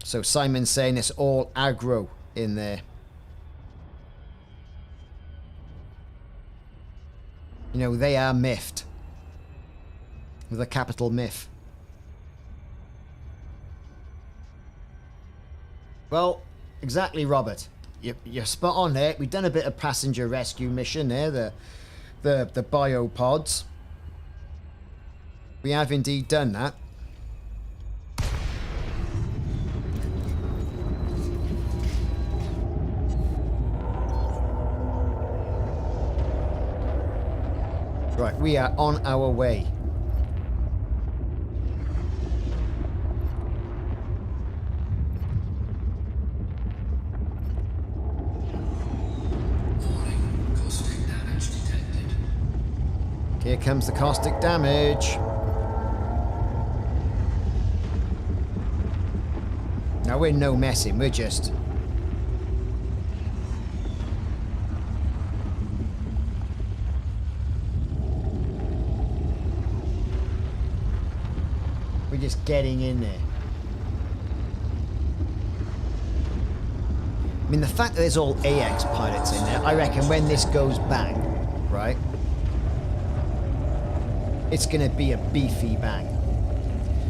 So Simon's saying it's all aggro in there. You know, they are miffed. With a capital miff. Well, exactly, Robert. You're spot on there. We've done a bit of passenger rescue mission there, the biopods. We have indeed done that. Right, we are on our way. Warning. Caustic damage detected. Here comes the caustic damage. Now we're no messing, we're just... We're just getting in there. I mean, the fact that there's all AX pilots in there, I reckon when this goes bang, right? It's gonna be a beefy bang.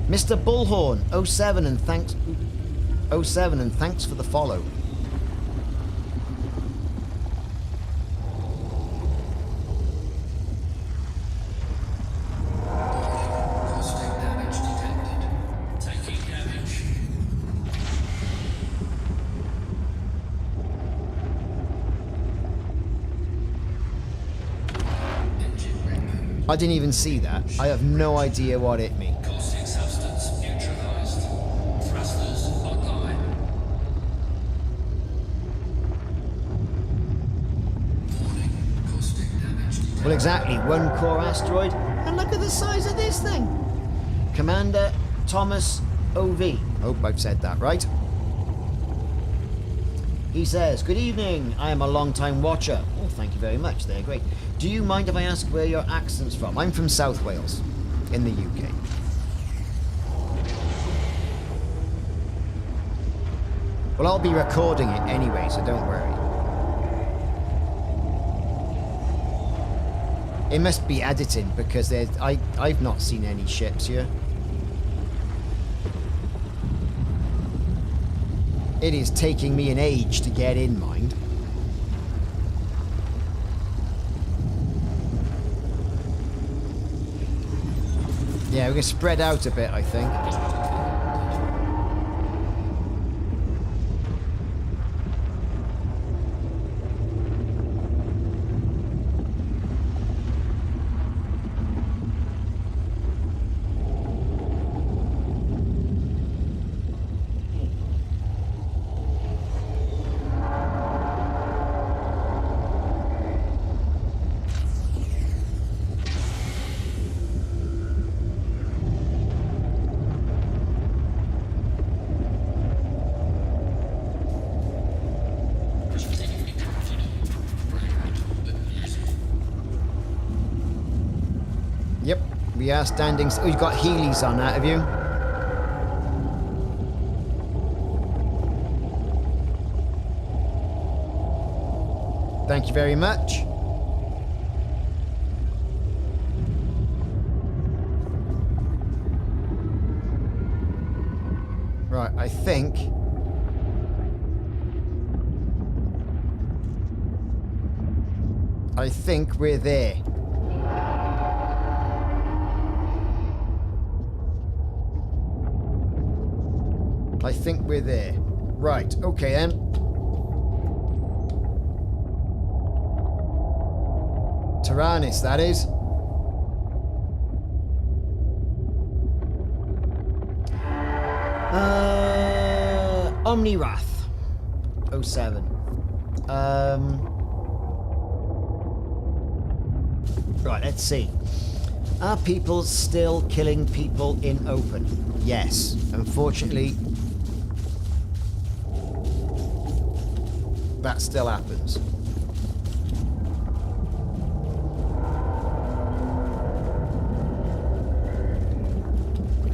Mr. Bullhorn, 07 and thanks... 07 and thanks for the follow. Caustic damage detected. Taking damage. Engine removed. I didn't even see that. I have no idea what it means. Caustic substance neutralized. Thrusters online. Warning. Caustic damage detected. Well, exactly. One core asteroid. And look at the size of this thing. Commander Thomas OV. Hope I've said that right. He says, good evening. I am a long-time watcher. Oh, thank you very much. They're great. Do you mind if I ask where your accent's from? I'm from South Wales, in the UK. Well, I'll be recording it anyway, so don't worry. It must be editing because I've not seen any ships here. It is taking me an age to get in, mind. Yeah, we're going to spread out a bit, I think. We are standing... Oh, you've got Heelys on that, have you? Thank you very much. Right, I think... we're there. I think we're there. Right, okay then. Taranis, that is. Omnirath. 07. Right, let's see. Are people still killing people in open? Yes. Unfortunately, that still happens.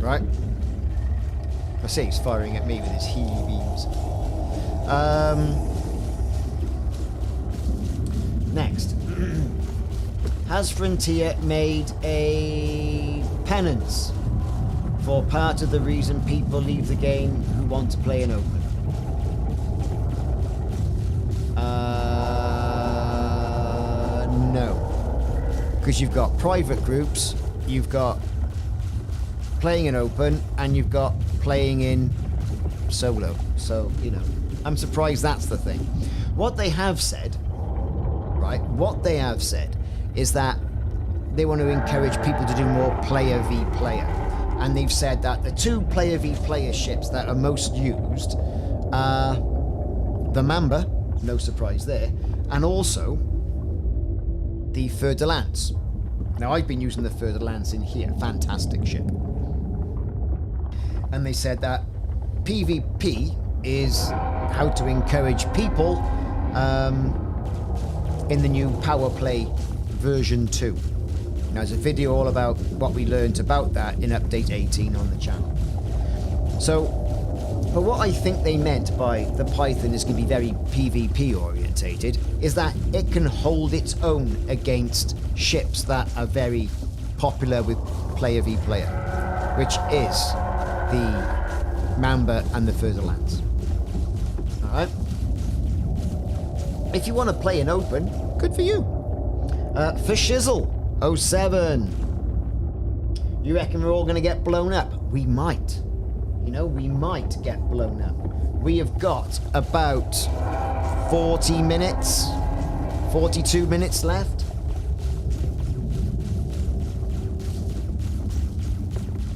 Right. I see he's firing at me with his Healy beams. Next. Has Frontier made a penance for part of the reason people leave the game who want to play in open? No. Because you've got private groups, you've got playing in open, and you've got playing in solo. So, you know, I'm surprised that's the thing. What they have said, right, what they have said is that they want to encourage people to do more player v player. And they've said that the two player v player ships that are most used are the Mamba, no surprise there, and also the Fer de Lance. Now, I've been using the Fer de Lance in here, fantastic ship. And they said that PvP is how to encourage people in the new Power Play version 2. Now, there's a video all about what we learned about that in update 18 on the channel. So, but what I think they meant by the Python is going to be very PvP orientated is that it can hold its own against ships that are very popular with player v player, which is the Mamba and the Fer de Lance. Alright? If you want to play in open, good for you. For Shizzle 07. You reckon we're all going to get blown up? We might. You know, we might get blown up. We have got about 40 minutes, 42 minutes left.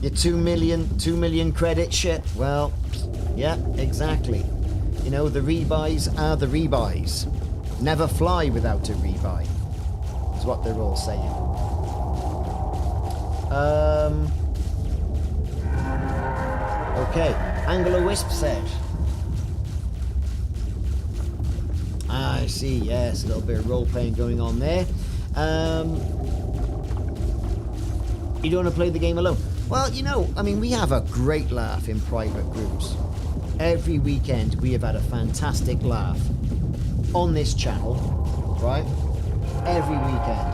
Your 2 million credit ship? Well, yeah, exactly. You know, the rebuys are the rebuys. Never fly without a rebuy. Is what they're all saying. Okay, Anglo Wisp said. I see, yes, a little bit of role-playing going on there. You don't want to play the game alone? Well, you know, I mean, we have a great laugh in private groups. Every weekend we have had a fantastic laugh on this channel, right? Every weekend.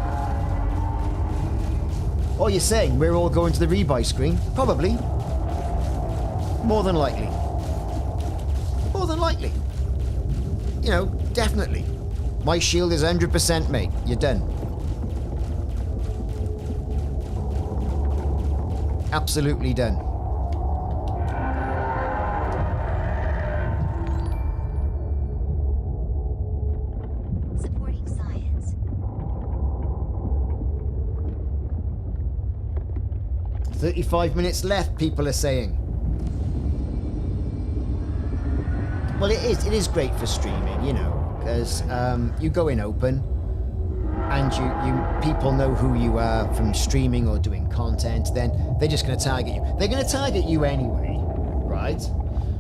Oh, you're saying we're all going to the rebuy screen? Probably. More than likely. More than likely. You know, definitely. My shield is 100%, mate. You're done. Absolutely done. Supporting science. 35 minutes left, people are saying. Well, it is great for streaming, you know, because you go in open and you people know who you are from streaming or doing content, then they're just going to target you. They're going to target you anyway, right?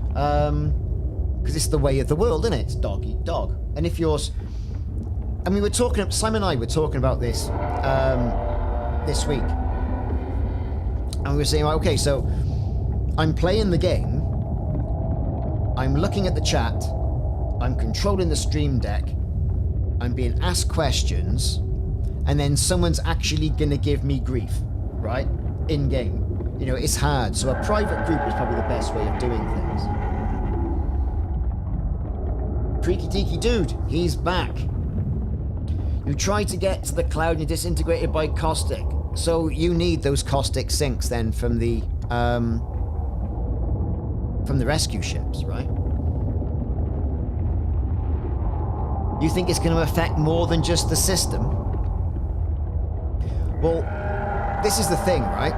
Because it's the way of the world, isn't it? It's dog eat dog. And if you're... I mean, Simon and I were talking about this this week. And we were saying, right, okay, so I'm playing the game, I'm looking at the chat, I'm controlling the stream deck, I'm being asked questions, and then someone's actually going to give me grief, right? In game. You know, it's hard. So a private group is probably the best way of doing things. Freaky Deaky Dude, he's back. You tried to get to the cloud and you're disintegrated by caustic. So you need those caustic sinks then from the rescue ships, right? You think it's going to affect more than just the system? Well, this is the thing, right?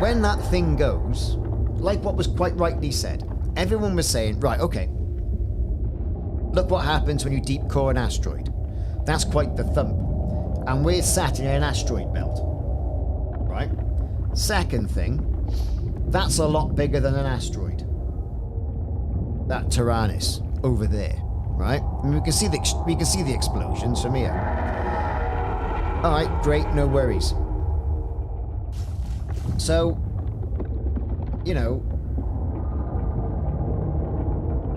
When that thing goes, like what was quite rightly said, everyone was saying, right, okay, look what happens when you deep core an asteroid. That's quite the thump. And we're sat in an asteroid belt, right? Second thing, that's a lot bigger than an asteroid. That Taranis over there, right? I mean, we can see the explosions from here. All right, great, no worries. So, you know,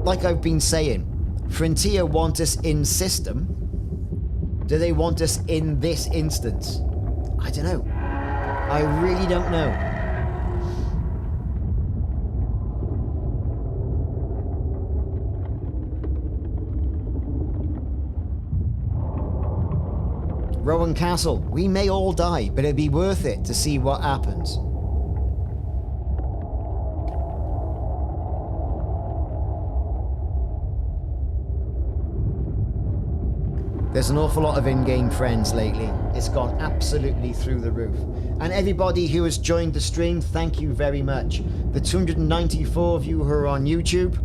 like I've been saying, Frontier want us in system. Do they want us in this instance? I don't know. I really don't know. Rowan Castle, we may all die, but it'd be worth it to see what happens. There's an awful lot of in-game friends lately. It's gone absolutely through the roof. And everybody who has joined the stream, thank you very much. The 294 of you who are on YouTube,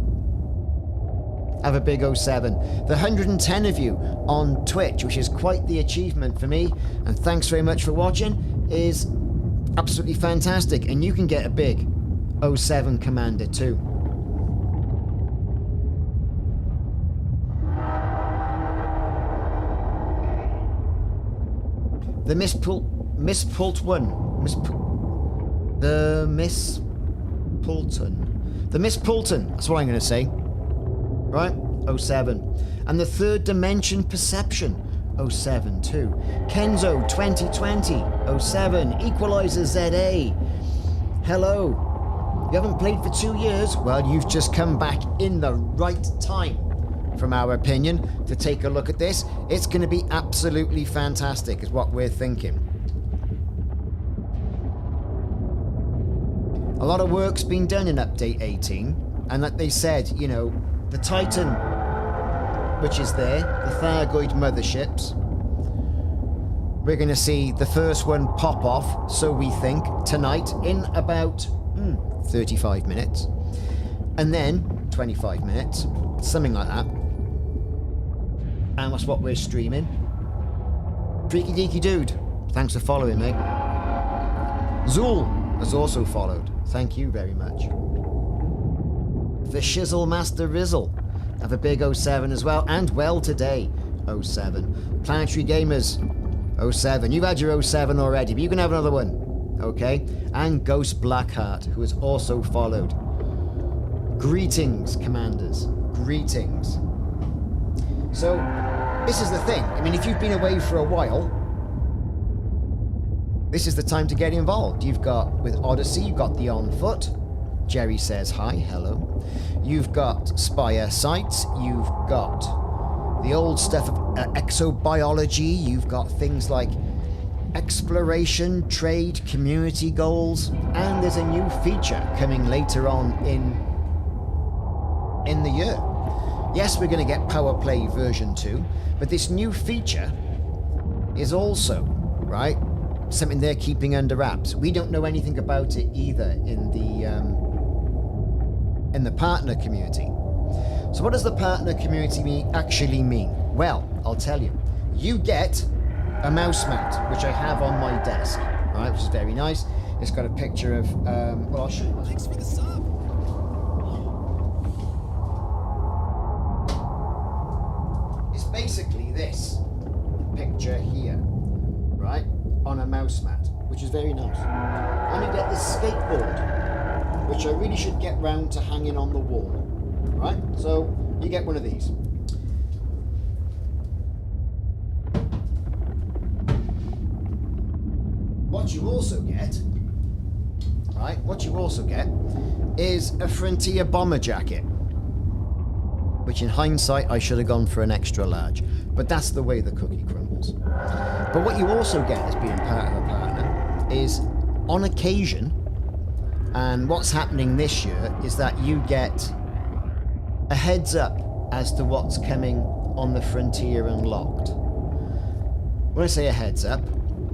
have a big 07. The 110 of you on Twitch, which is quite the achievement for me, and thanks very much for watching, is absolutely fantastic. And you can get a big 07 commander too. The Miss Pulton. That's what I'm going to say. Right? 07. And the Third Dimension Perception. 07 too. Kenzo 2020. 07. Equalizer ZA. Hello. You haven't played for 2 years? Well, you've just come back in the right time, from our opinion, to take a look at this. It's going to be absolutely fantastic, is what we're thinking. A lot of work's been done in Update 18, and like they said, you know, the Titan, which is there, the Thargoid motherships, we're going to see the first one pop off, so we think, tonight in about 35 minutes. And then 25 minutes, something like that. And that's what we're streaming. Freaky Deaky Dude, thanks for following, mate. Zool has also followed. Thank you very much. The Shizzle Master Rizzle, have a big 07 as well. And well today, 07. Planetary Gamers, 07. You've had your 07 already, but you can have another one. Okay? And Ghost Blackheart, who has also followed. Greetings, Commanders. Greetings. So, this is the thing. I mean, if you've been away for a while, this is the time to get involved. You've got, with Odyssey, you've got the On Foot. Jerry says hi, hello. You've got Spire Sites. You've got the old stuff of exobiology. You've got things like exploration, trade, community goals. And there's a new feature coming later on in the year. Yes, we're going to get Power Play version 2, but this new feature is also, right, something they're keeping under wraps. We don't know anything about it either in the partner community. So what does the partner community actually mean? Well, I'll tell you. You get a mouse mount, which I have on my desk, right, which is very nice. It's got a picture of, well, I'll show you. Thanks for the sub. Basically this picture here, right, on a mouse mat. which is very nice. And you get this skateboard, which I really should get round to hanging on the wall. Right? So you get one of these. What you also get, right? What you also get is a Frontier bomber jacket, which in hindsight I should have gone for an extra large, but that's the way the cookie crumbles. But what you also get as being part of a partner is, on occasion, and what's happening this year is that you get a heads up as to what's coming on the Frontier Unlocked. When I say a heads up,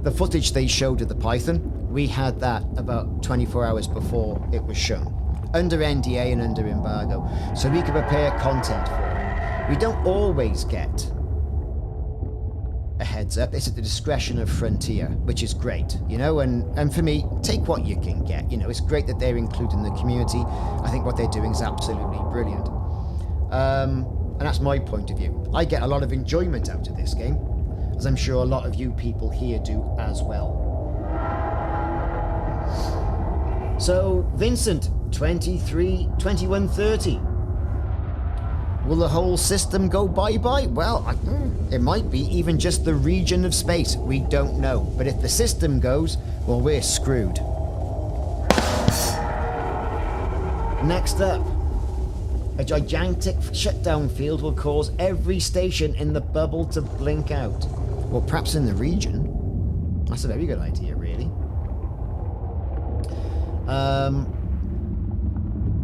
the footage they showed of the Python, we had that about 24 hours before it was shown, under NDA and under embargo, so we could prepare content for it. We don't always get a heads up. It's at the discretion of Frontier, which is great, you know, and for me, take what you can get. You know, it's great that they're including the community. I think what they're doing is absolutely brilliant. And that's my point of view. I get a lot of enjoyment out of this game, as I'm sure a lot of you people here do as well. So, Vincent, 2130. Will the whole system go bye-bye? Well, it might be even just the region of space. We don't know. But if the system goes, well, we're screwed. Next up. A gigantic shutdown field will cause every station in the bubble to blink out. Well, perhaps in the region. That's a very good idea, really.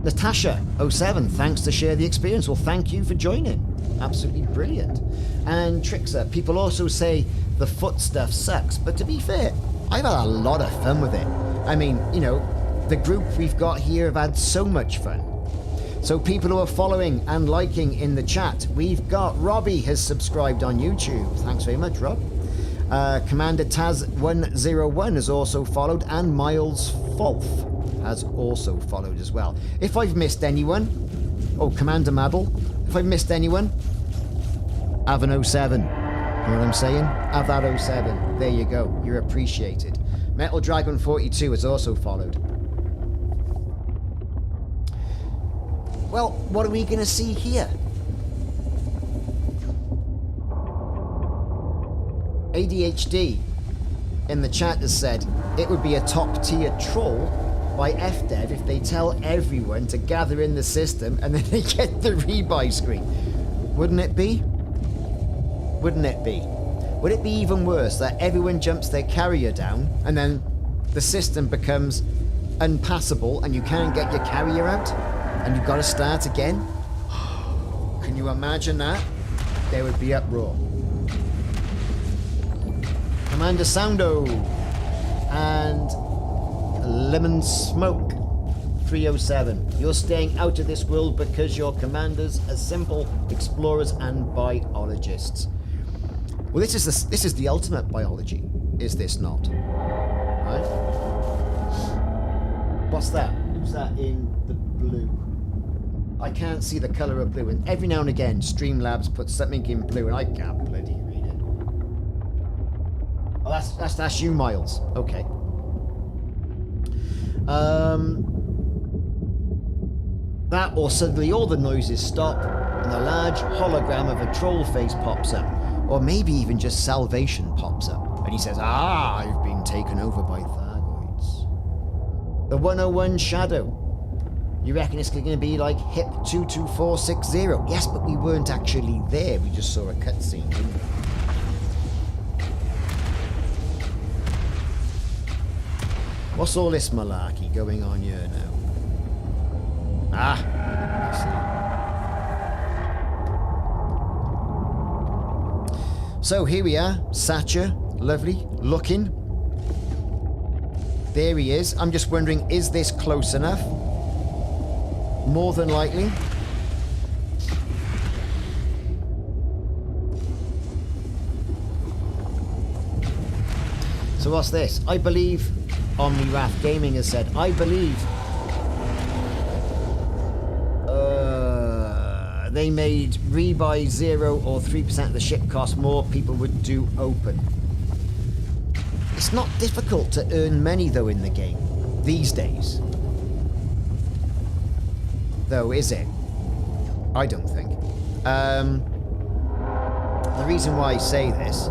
Natasha07, thanks to share the experience. Well, thank you for joining. Absolutely brilliant. And Trixer, people also say the foot stuff sucks, but to be fair, I've had a lot of fun with it. I mean, you know, the group we've got here have had so much fun. So people who are following and liking in the chat, we've got Robbie has subscribed on YouTube. Thanks very much, Rob. Commander Taz101 has also followed, and Miles Folf has also followed as well. If I've missed anyone, oh, Commander Maddle, if I've missed anyone, have an 07. You know what I'm saying? Have that 07. There you go. You're appreciated. Metal Dragon 42 has also followed. Well, what are we going to see here? ADHD in the chat has said it would be a top tier troll by FDev if they tell everyone to gather in the system and then they get the rebuy screen. Wouldn't it be? Wouldn't it be? Would it be even worse that everyone jumps their carrier down and then the system becomes unpassable and you can't get your carrier out and you've got to start again? Can you imagine that? There would be uproar. Commander Soundo and Lemon Smoke 307. You're staying out of this world because your commanders are simple explorers and biologists. Well, this is the ultimate biology, is this not? Right? What's that? Who's that in the blue? I can't see the colour of blue, and every now and again Streamlabs puts something in blue and I can't bloody read it. Oh, that's you, Miles. Okay. That, or suddenly all the noises stop and a large hologram of a troll face pops up, or maybe even just Salvation pops up, and he says, "Ah, I've been taken over by Thargoids." The 101 Shadow. You reckon it's going to be like HIP 22460? Yes, but we weren't actually there. We just saw a cutscene, didn't we? What's all this malarkey going on here now? Ah, I see. So here we are, Satcher, lovely, looking. There he is. I'm just wondering, is this close enough? More than likely. So what's this? I believe OmniWrath Gaming has said, I believe they made rebuy 0 or 3% of the ship cost more people would do open. It's It's not difficult to earn money, though, in the game these days. Though, is it? I don't think. The reason why I say this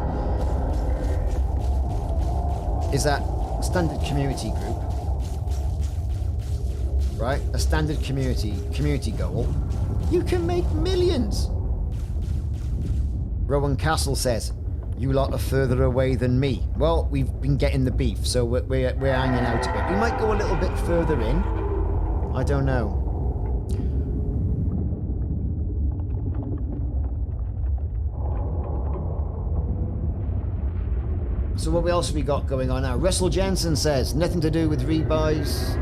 is that standard community group, right? A standard community goal, you can make millions. Rowan Castle says, "You lot are further away than me." Well, we've been getting the beef, so we're hanging out a bit. We might go a little bit further in. I don't know. So what else have we got going on now? Russell Jensen says, nothing to do with rebuys.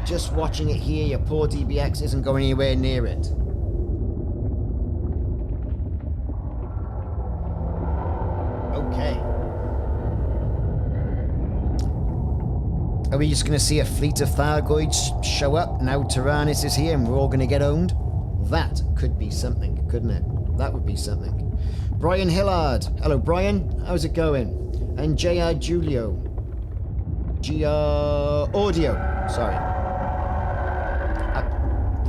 Just watching it here. Your poor DBX isn't going anywhere near it. Okay. Are we just going to see a fleet of Thargoids show up now Taranis is here and we're all going to get owned? That could be something, couldn't it? That would be something. Brian Hillard. Hello, Brian. How's it going? And JR Julio. GR Audio. Sorry.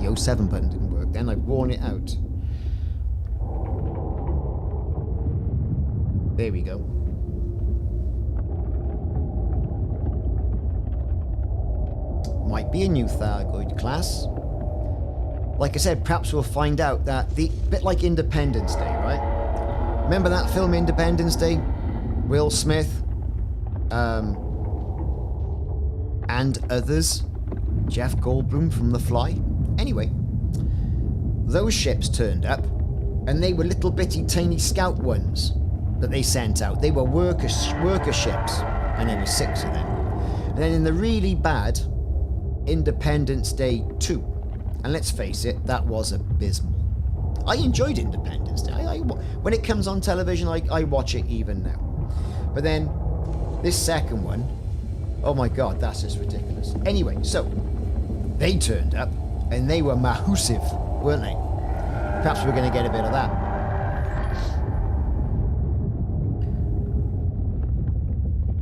The 07 button didn't work. Then I've worn it out. There we go. Might be a new Thargoid class. Like I said, perhaps we'll find out that bit like Independence Day, right? Remember that film Independence Day? Will Smith, and others. Jeff Goldblum from The Fly. Anyway, those ships turned up, and they were little bitty tiny scout ones that they sent out. They were worker ships, and there were 6 of them. And then in the really bad Independence Day 2, and let's face it, that was abysmal. I enjoyed Independence Day. When it comes on television, I watch it even now. But then, this second one, oh my god, that's just ridiculous. Anyway, so, they turned up, and they were massive, weren't they? Perhaps we're going to get a bit of that.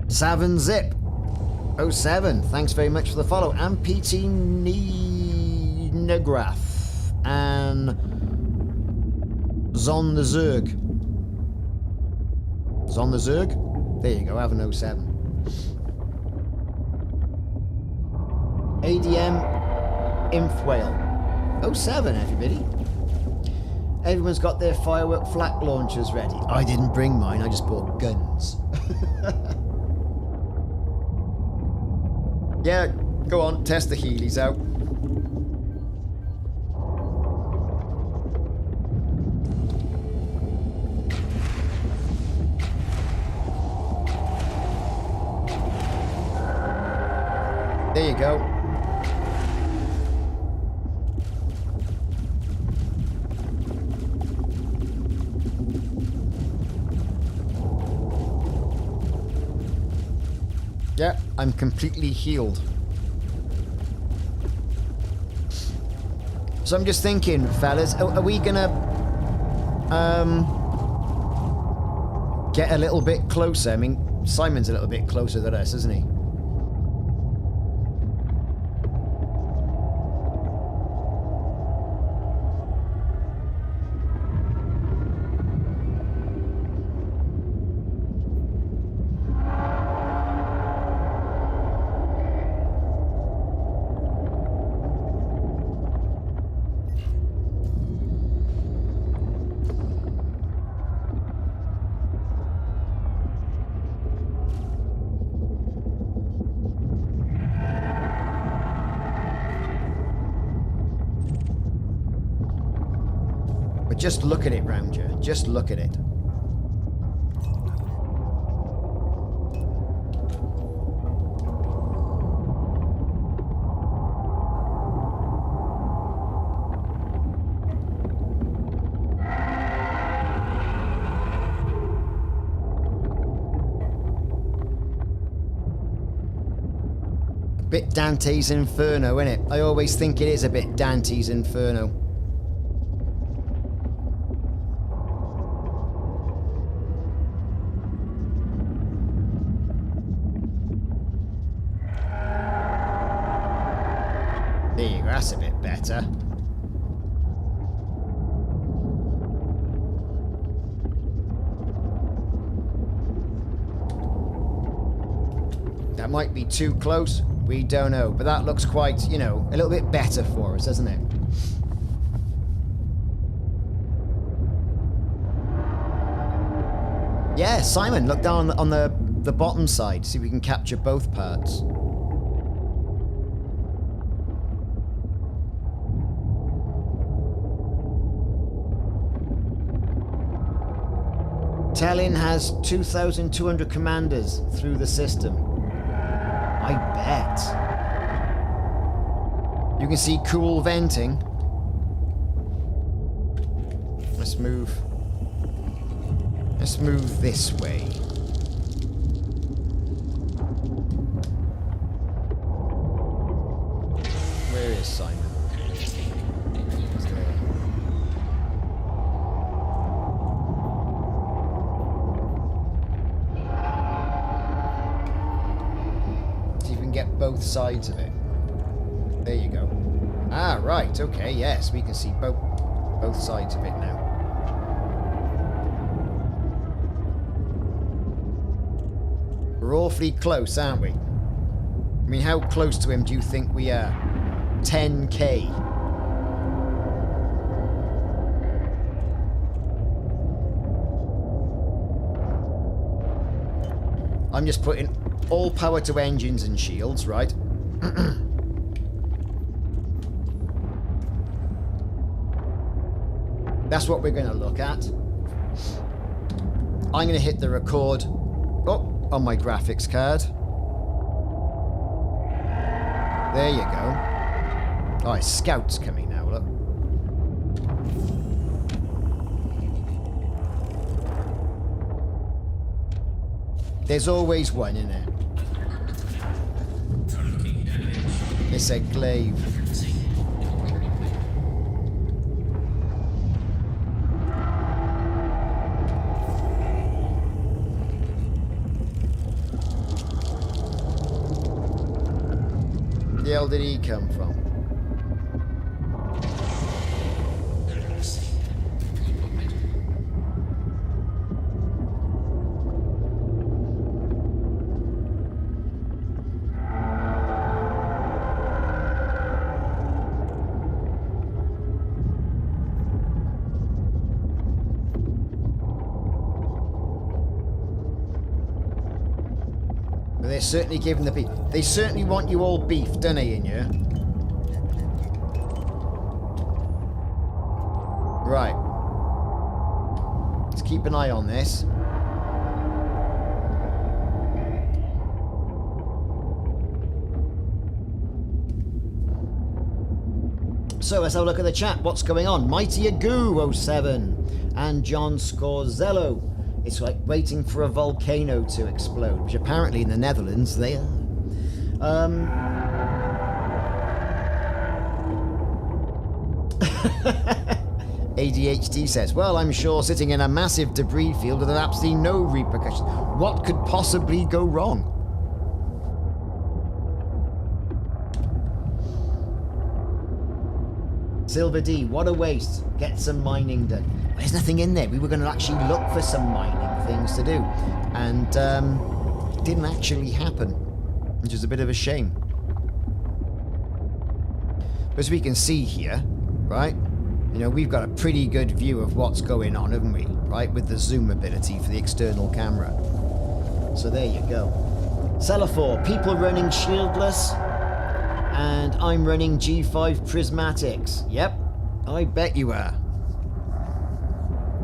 Savin Zip 07, thanks very much for the follow. And PT Negraph. And Zon the Zerg. Zon the Zerg? There you go, I have an 07. ADM Imfwhale. 07, everybody. Everyone's got their firework flak launchers ready. I didn't bring mine, I just bought guns. Yeah, go on, test the Heelys out. There you go. Yeah, I'm completely healed. So I'm just thinking, fellas, are we gonna get a little bit closer? I mean, Simon's a little bit closer than us, isn't he? Just look at it, Rounder. Just look at it. A bit Dante's Inferno, isn't it? I always think it is a bit Dante's Inferno. There you go, that's a bit better. That might be too close. We don't know. But that looks quite, you know, a little bit better for us, doesn't it? Yeah, Simon, look down on the bottom side. See if we can capture both parts. Tallinn has 2,200 commanders through the system. I bet. You can see cool venting. Let's move. Let's move this way. Where is Simon? He's there. See if we can get both sides of it. There you go. Ah, right. Okay. Yes, we can see both sides of it now. We're awfully close, aren't we? I mean, how close to him do you think we are? 10k. I'm just putting all power to engines and shields, right? That's what we're going to look at. I'm going to hit the record. Oh, on my graphics card. There you go. Oh, his scout's coming now, look. There's always one in there. It's a glaive. Where the hell did he come from? They're certainly giving the beef. They certainly want you all beef, don't they, in here? Right. Let's keep an eye on this. So let's have a look at the chat. What's going on? Mighty Agoo 07 and John Scorzello. It's like waiting for a volcano to explode, which apparently in the Netherlands they are. ADHD says, well, I'm sure sitting in a massive debris field with absolutely no repercussions. What could possibly go wrong? Silver D, what a waste. Get some mining done. There's nothing in there. We were going to actually look for some mining things to do. And it didn't actually happen, which is a bit of a shame. But as we can see here, right, you know, we've got a pretty good view of what's going on, haven't we? Right, with the zoom ability for the external camera. So there you go. Cellafor, people running shieldless. And I'm running G5 prismatics. Yep, I bet you are.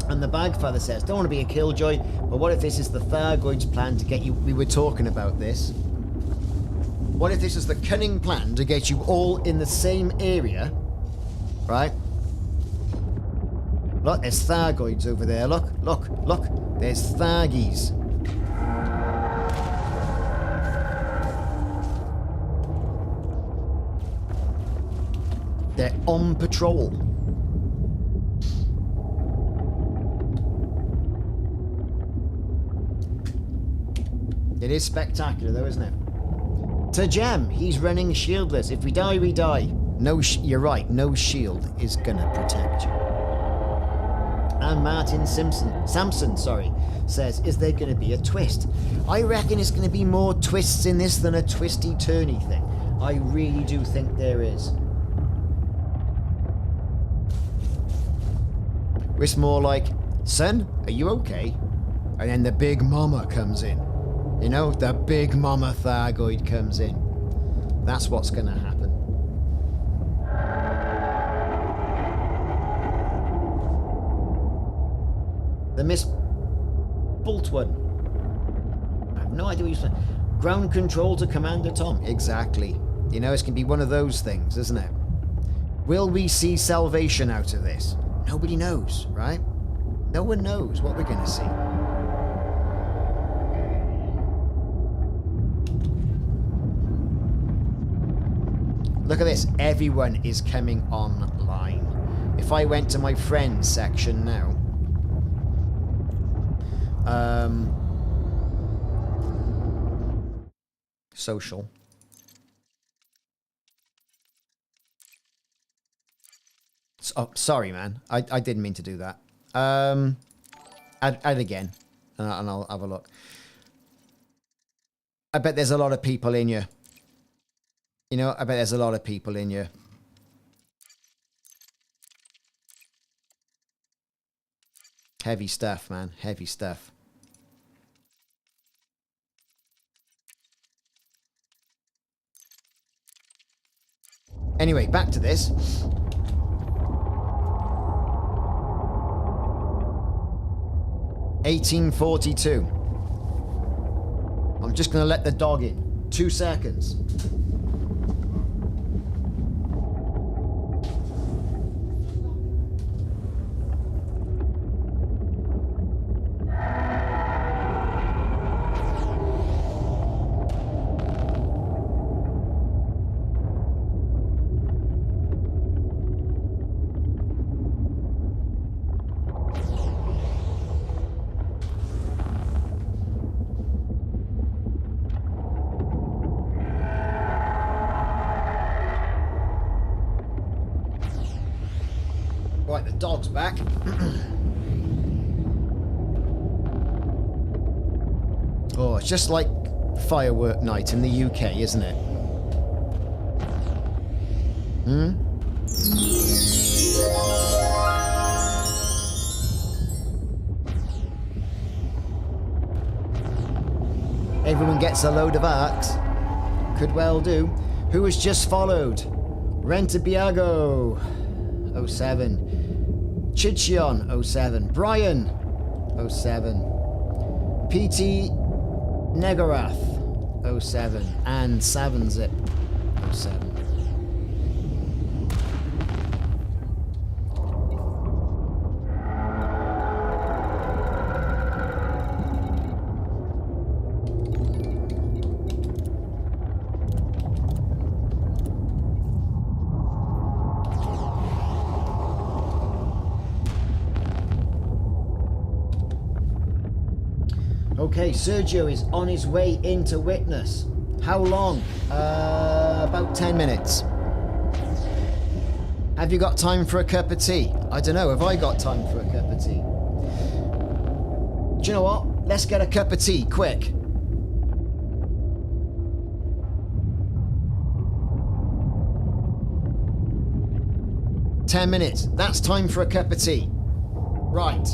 And the Bagfather says, don't want to be a killjoy, but what if this is the Thargoid's plan to get you... We were talking about this. What if this is the cunning plan to get you all in the same area? Right? Look, there's Thargoids over there. Look, look, look. There's Thargies. They're on patrol. It is spectacular though, isn't it? To Gem, he's running shieldless. If we die, we die. No, you're right. No shield is gonna protect you. And Martin Sampson, sorry, says, is there going to be a twist? I reckon it's going to be more twists in this than a twisty-turny thing. I really do think there is. It's more like, son, are you okay? And then the big mama comes in. You know, the big mama Thargoid comes in. That's what's going to happen. The Miss Boltwood. I have no idea what you're saying. Ground control to Commander Tom. Exactly. You know, it's going to be one of those things, isn't it? Will we see salvation out of this? Nobody knows, right? No one knows what we're going to see. Look at this. Everyone is coming online. If I went to my friends section now, social. Oh, sorry, man. I didn't mean to do that. Add again, and I'll have a look. I bet there's a lot of people in here. You know, I bet there's a lot of people in here. Heavy stuff, man. Heavy stuff. Anyway, back to this. $1842. I'm just going to let the dog in. 2 seconds. Right, the dog's back. Oh, it's just like firework night in the UK, isn't it? Hmm? Everyone gets a load of arcs. Could well do. Who has just followed? Rentabiago, 07. Chichion, 07. Brian, 07. PT Negarath, 07. And Savanzip, 07. Okay, Sergio is on his way into Witness. How long? About 10 minutes. Have you got time for a cup of tea? I don't know, have I got time for a cup of tea? Do you know what? Let's get a cup of tea, quick. $10. That's time for a cup of tea. Right.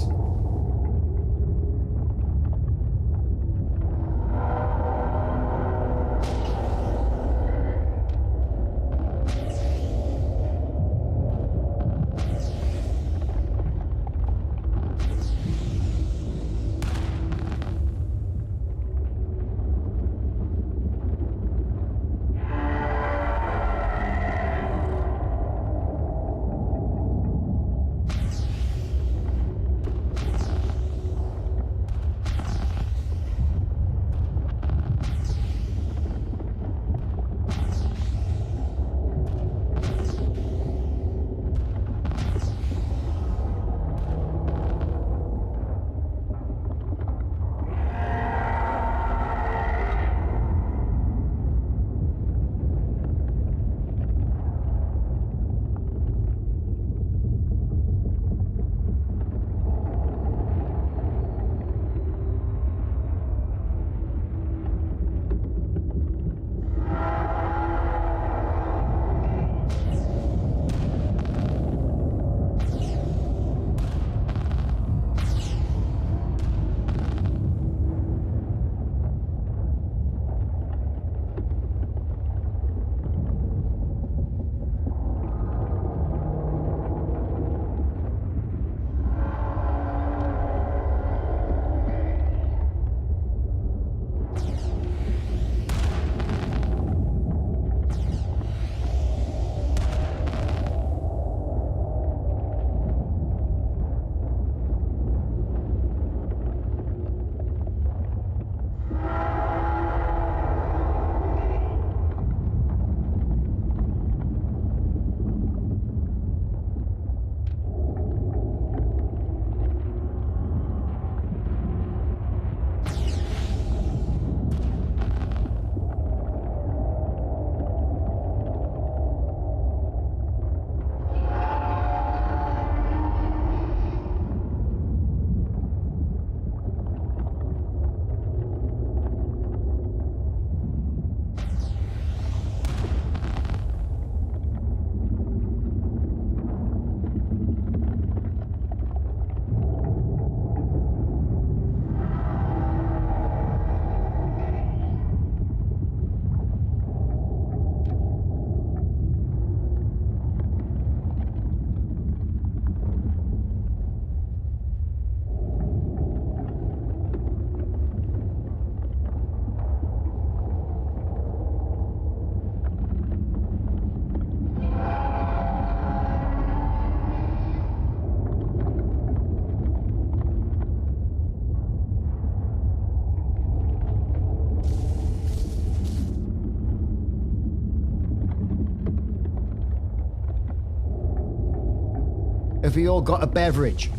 Have we all got a beverage?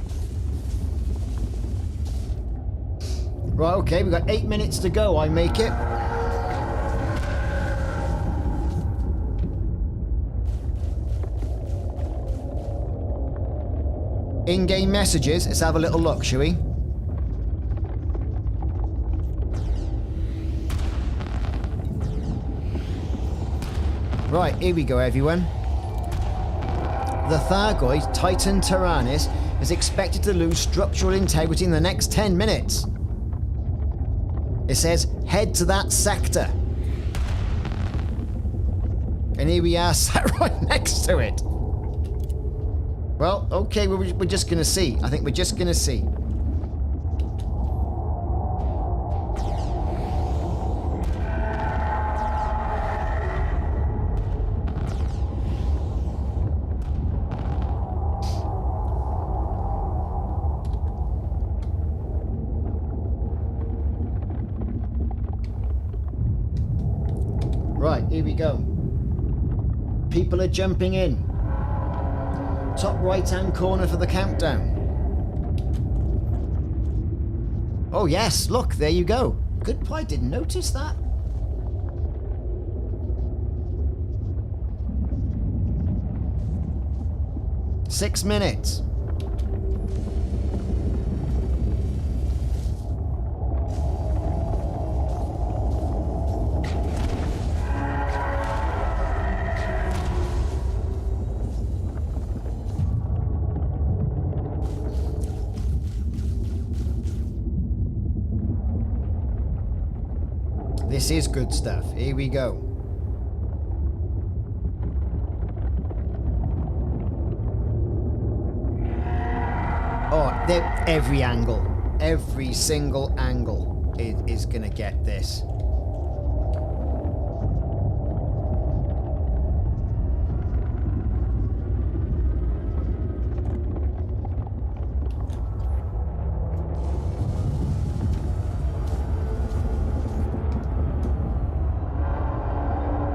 Right, okay, we've got 8 minutes to go, I make it. In-game messages, let's have a little look, shall we? Right, here we go, everyone. The Thargoid Titan Taranis is expected to lose structural integrity in the next 10 minutes. It says, head to that sector. And here we are, sat right next to it. Well, okay, we're just going to see. I think we're just going to see. Right, here we go. People are jumping in. Top right-hand corner for the countdown. Oh yes, look, there you go. Good point, didn't notice that. Six minutes. This is good stuff. Here we go. Oh, every angle, every single angle is gonna get this.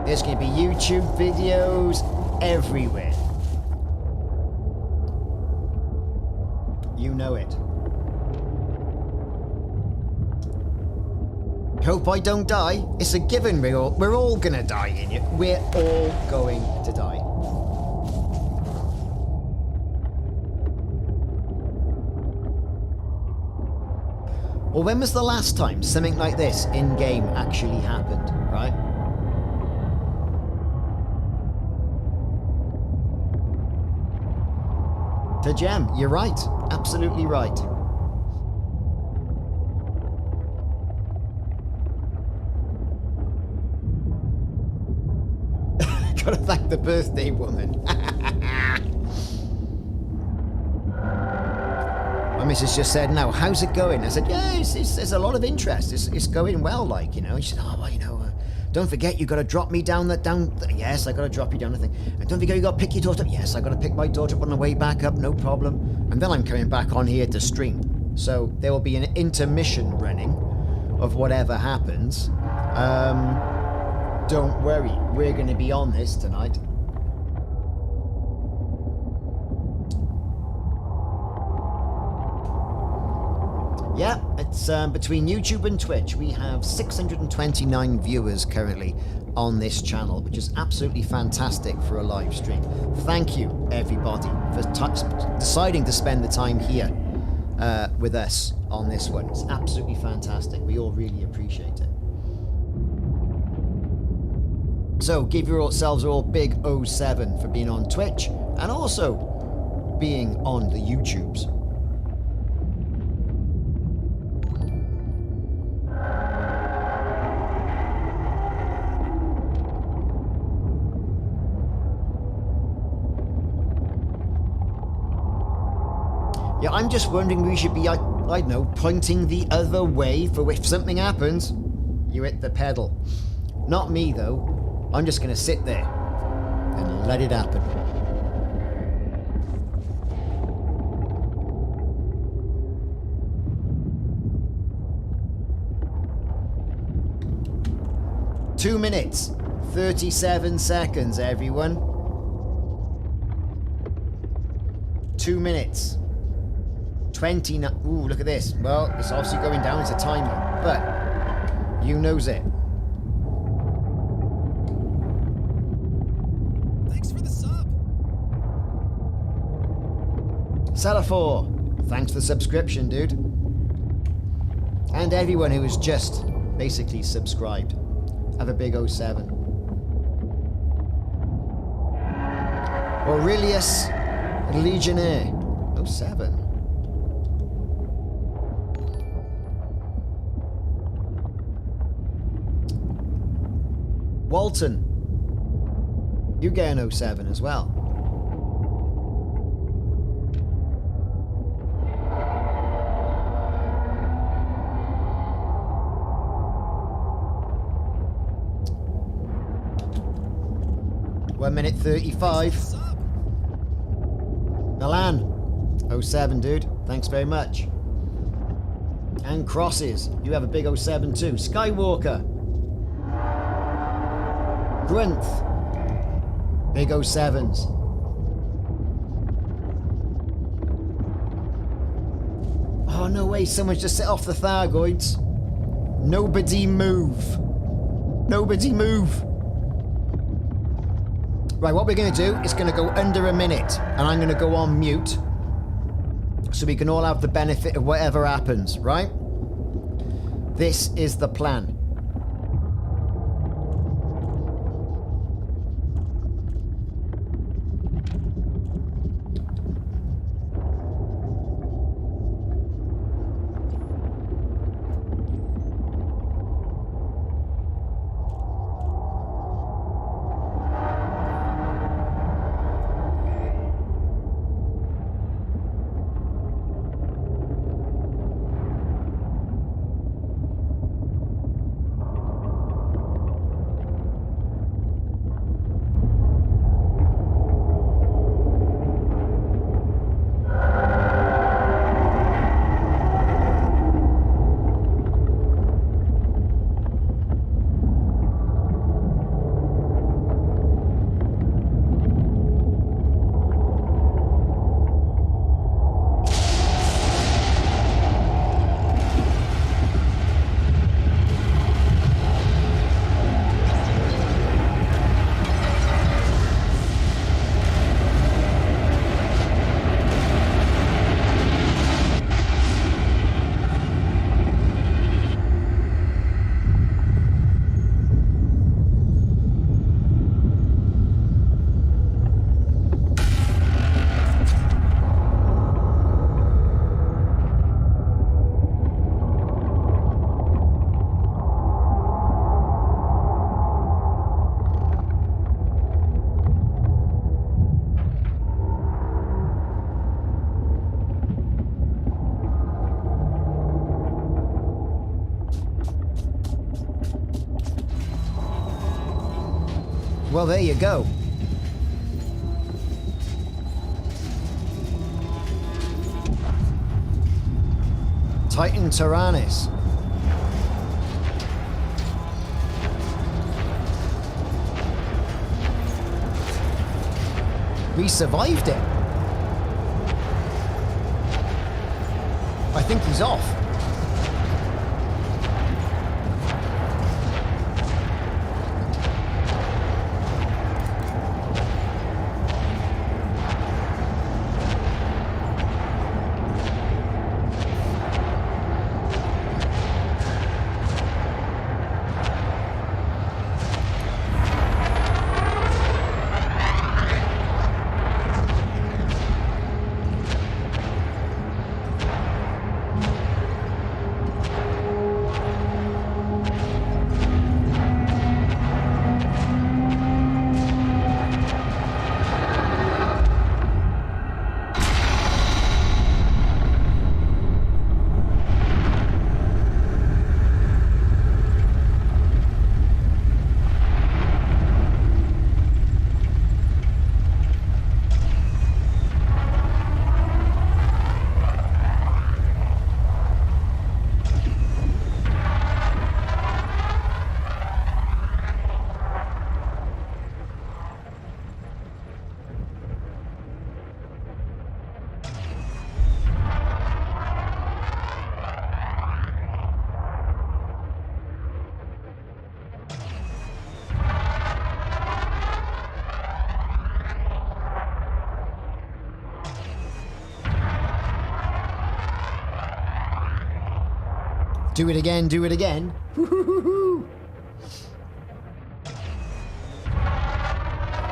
There's going to be YouTube videos everywhere. You know it. Hope I don't die. It's a given. We're all going to die in it. We're all going to die. Well, when was the last time something like this in-game actually happened, right? To jam, you're right. Absolutely right. Gotta thank the birthday woman. My missus just said, "No, how's it going?" I said, "Yeah, there's a lot of interest. It's going well, like, you know." She said, "Oh, well, you know, don't forget you got to drop me down that Yes, I got to drop you down the thing. And don't forget you got to pick your daughter up. Yes, I got to pick my daughter up on the way back up. No problem. And then I'm coming back on here to stream. So there will be an intermission running of whatever happens. Don't worry, we're going to be on this tonight." Yeah, it's between YouTube and Twitch. We have 629 viewers currently on this channel, which is absolutely fantastic for a live stream. Thank you, everybody, for deciding to spend the time here with us on this one. It's absolutely fantastic. We all really appreciate it. So give yourselves all big 07 for being on Twitch and also being on the YouTubes. Yeah, I'm just wondering, we should be, I don't know, pointing the other way for if something happens, you hit the pedal. Not me, though. I'm just going to sit there and let it happen. Two minutes, 37 seconds, everyone. 2 minutes. 29. Ooh, look at this. Well, it's obviously going down. It's a timer. But you knows it. Thanks for the sub. Salafor, thanks for the subscription, dude. And everyone who has just basically subscribed. Have a big 07. Aurelius Legionnaire. 07. Walton. You get an 07 as well. One minute 35. Milan. 07, dude. Thanks very much. And Crosses. You have a big 07 too. Skywalker. Grunth. Big 07s. Oh, no way. Someone's just set off the Thargoids. Nobody move. Nobody move. Right, what we're going to do is going to go under a minute, and I'm going to go on mute so we can all have the benefit of whatever happens, right? This is the plan. Well, there you go. Titan Taranis. We survived it. I think he's off. Do it again, do it again.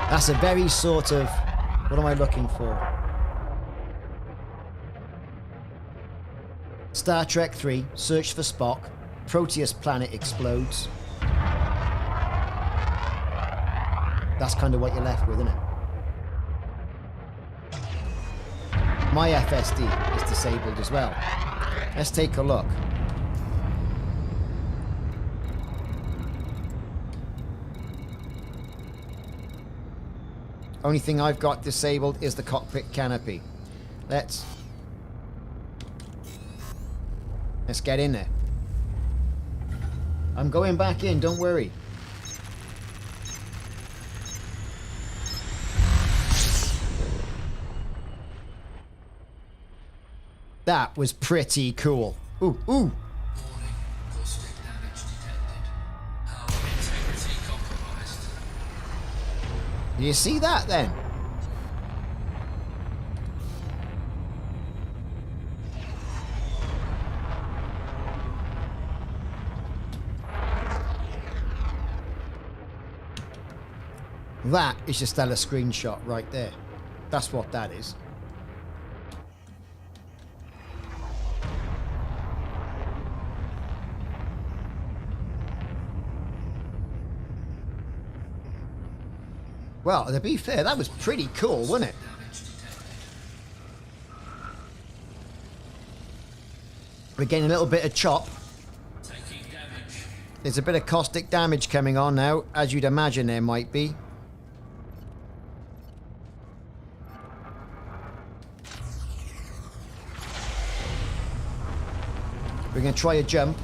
That's a very sort of... What am I looking for? Star Trek 3, search for Spock. Proteus planet explodes. That's kind of what you're left with, isn't it? My FSD is disabled as well. Let's take a look. Only thing I've got disabled is the cockpit canopy. Let's get in there. I'm going back in, don't worry. That was pretty cool. Ooh, ooh. Warning, caustic damage detected. Power integrity compromised. You see that then? That is just a screenshot right there. That's what that is. Well, to be fair, that was pretty cool, wasn't it? We're getting a little bit of chop. Taking damage. There's a bit of caustic damage coming on now, as you'd imagine there might be. We're going to try a jump.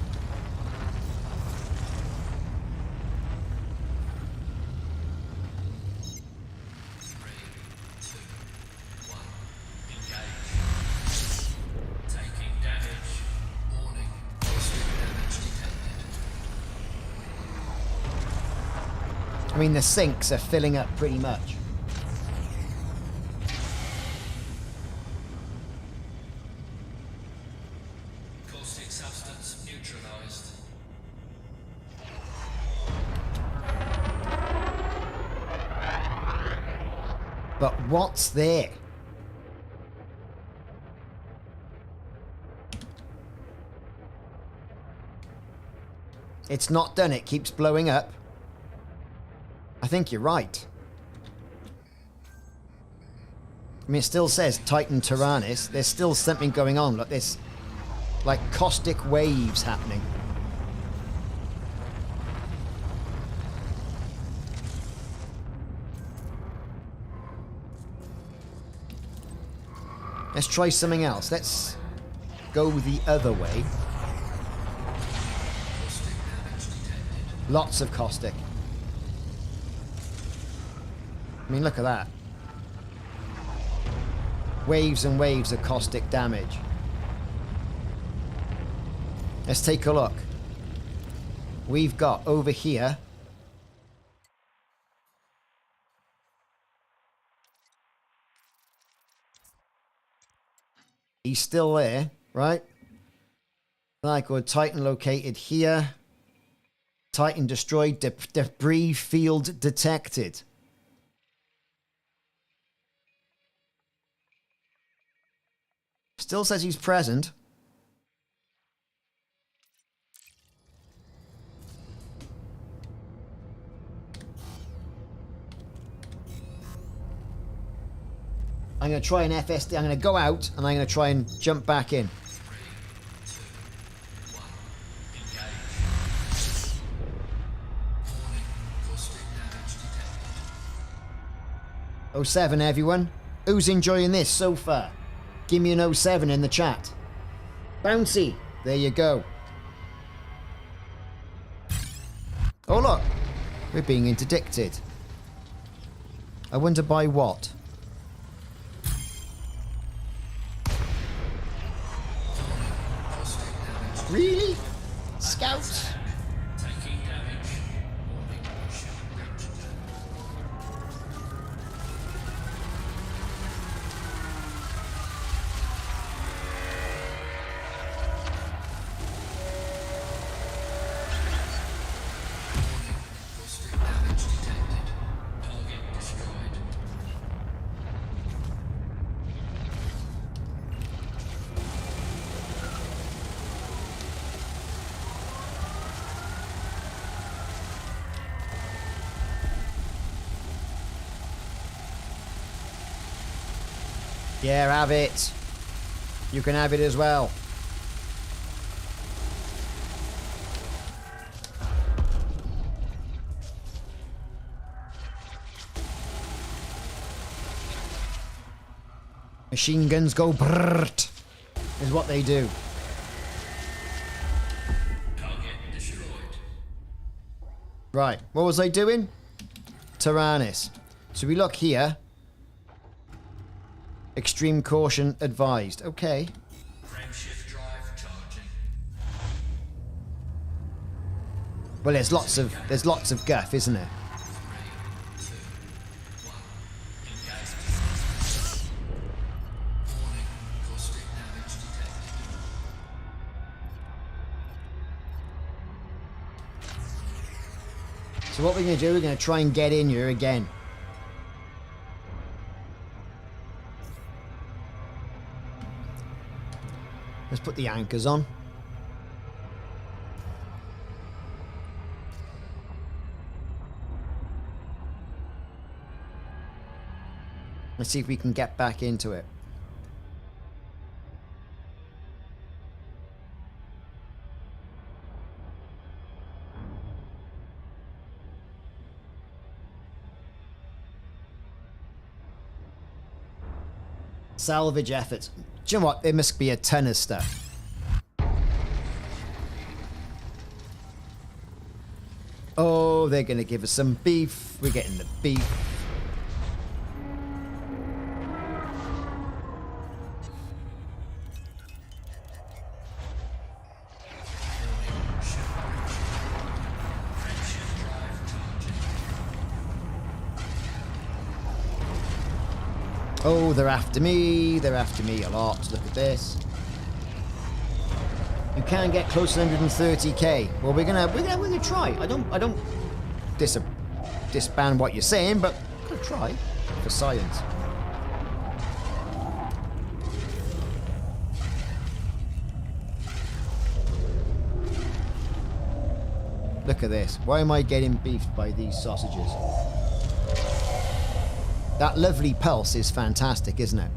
I mean, the sinks are filling up pretty much. Caustic substance neutralized. But what's there? It's not done, it keeps blowing up. I think you're right. I mean, it still says Titan Taranis. There's still something going on. Look, there's like caustic waves happening. Let's try something else. Let's go the other way. Lots of caustic. I mean, look at that. Waves and waves of caustic damage. Let's take a look. We've got over here. He's still there, right? Thargoid Titan located here. Titan destroyed. Debris field detected. Still says he's present. I'm going to try an FSD. I'm going to go out and I'm going to try and jump back in. 3, 2, 1, engage. Warning, caustic damage detected. 07, everyone. Who's enjoying this so far? Give me an 07 in the chat. Bouncy. There you go. Oh, look. We're being interdicted. I wonder by what? Really? Scouts? Taking damage. Warning, ship breach. Yeah, have it. You can have it as well. Machine guns go brrrt, is what they do. Target destroyed. Right, what was I doing? Taranis. So we look here. Extreme caution advised. Okay. Frameshift drive charging. Well, there's lots of guff, isn't there? 3, 2, 1. Engage. Warning, caustic damage detected. So what we're going to do, we're going to try and get in here again. Let's put the anchors on. Let's see if we can get back into it. Salvage efforts. Do you know what? There must be a ton of stuff. Oh, they're going to give us some beef. We're getting the beef. Oh, they're after me. They're after me a lot. Look at this. You can get close to 130k. Well, we're gonna try. I don't disband what you're saying, but we're gonna try for science. Look at this. Why am I getting beefed by these sausages? That lovely pulse is fantastic, isn't it?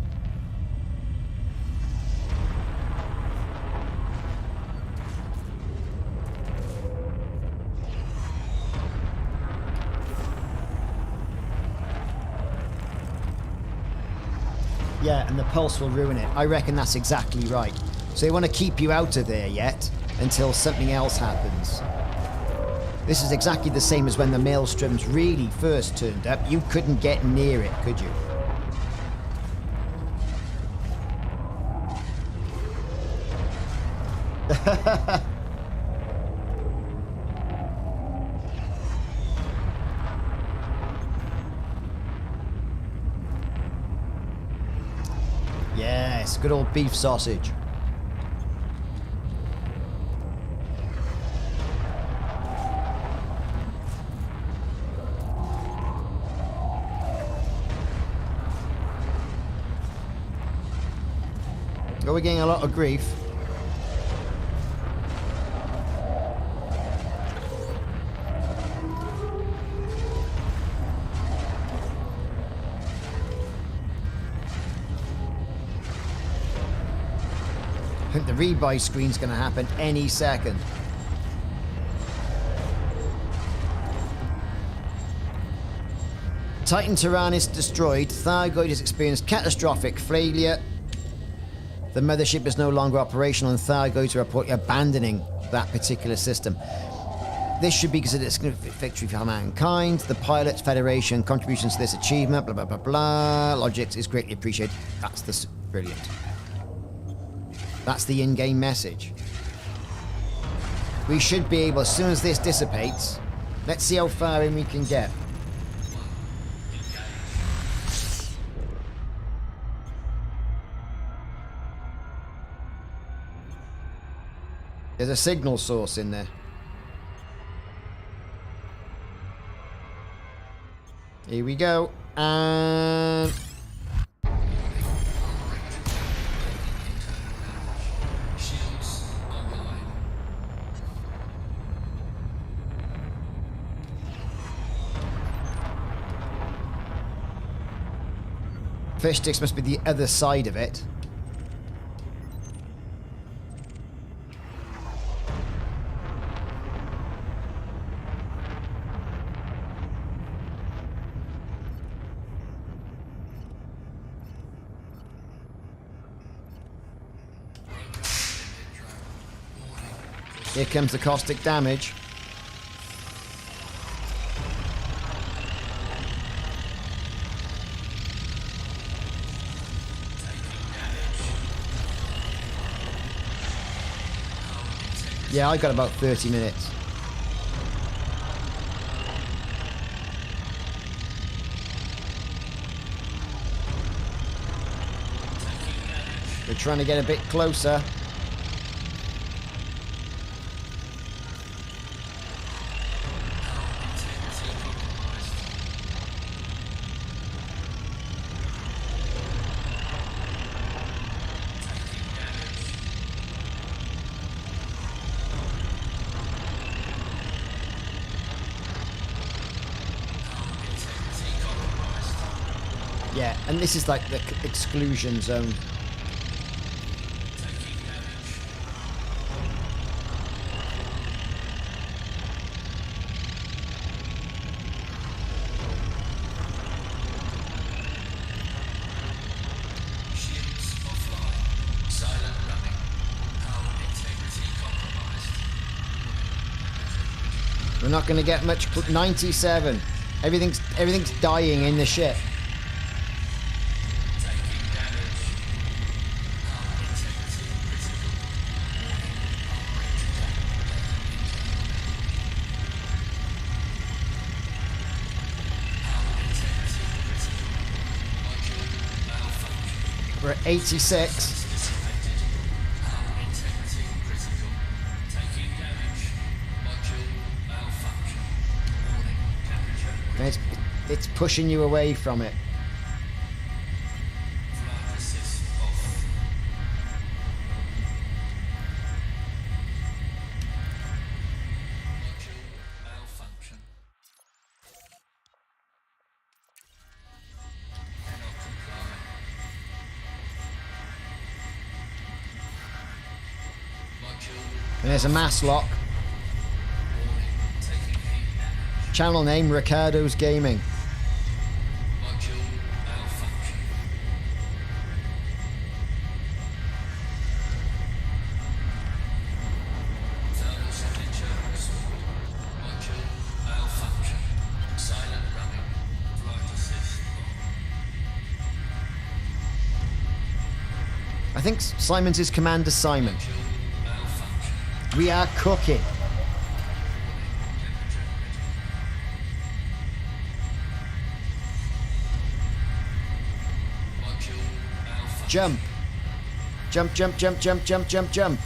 Yeah, and the pulse will ruin it. I reckon that's exactly right. So they want to keep you out of there yet until something else happens. This is exactly the same as when the Maelstroms really first turned up. You couldn't get near it, could you? Yes, good old beef sausage. Oh, we're getting a lot of grief. I think the rebuy screen's going to happen any second. Titan Taranis destroyed. Thargoid has experienced catastrophic failure. The mothership is no longer operational, and Thargoid to report abandoning that particular system. This should be considered a significant victory for mankind. The Pilots Federation contributions to this achievement, blah, blah, blah, blah. Logics is greatly appreciated. That's the... brilliant. That's the in-game message. We should be able, as soon as this dissipates, let's see how far in we can get. There's a signal source in there. Here we go. And... Shields online. Fish sticks must be the other side of it. Here comes the caustic damage. Yeah, I got about 30 minutes. We're trying to get a bit closer. Yeah, and this is like the exclusion zone. We're not going to get much. 97. Everything's dying in the ship. We're at 86. And it's pushing you away from it. And there's a mass lock. Channel name Ricardos Gaming. I think Simon's is Commander Simon. We are cooking. Jump. Jump, jump, jump, jump, jump, jump, jump.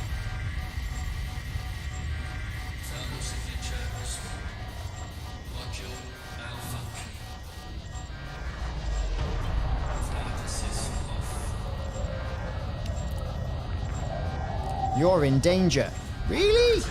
You're in danger. Really?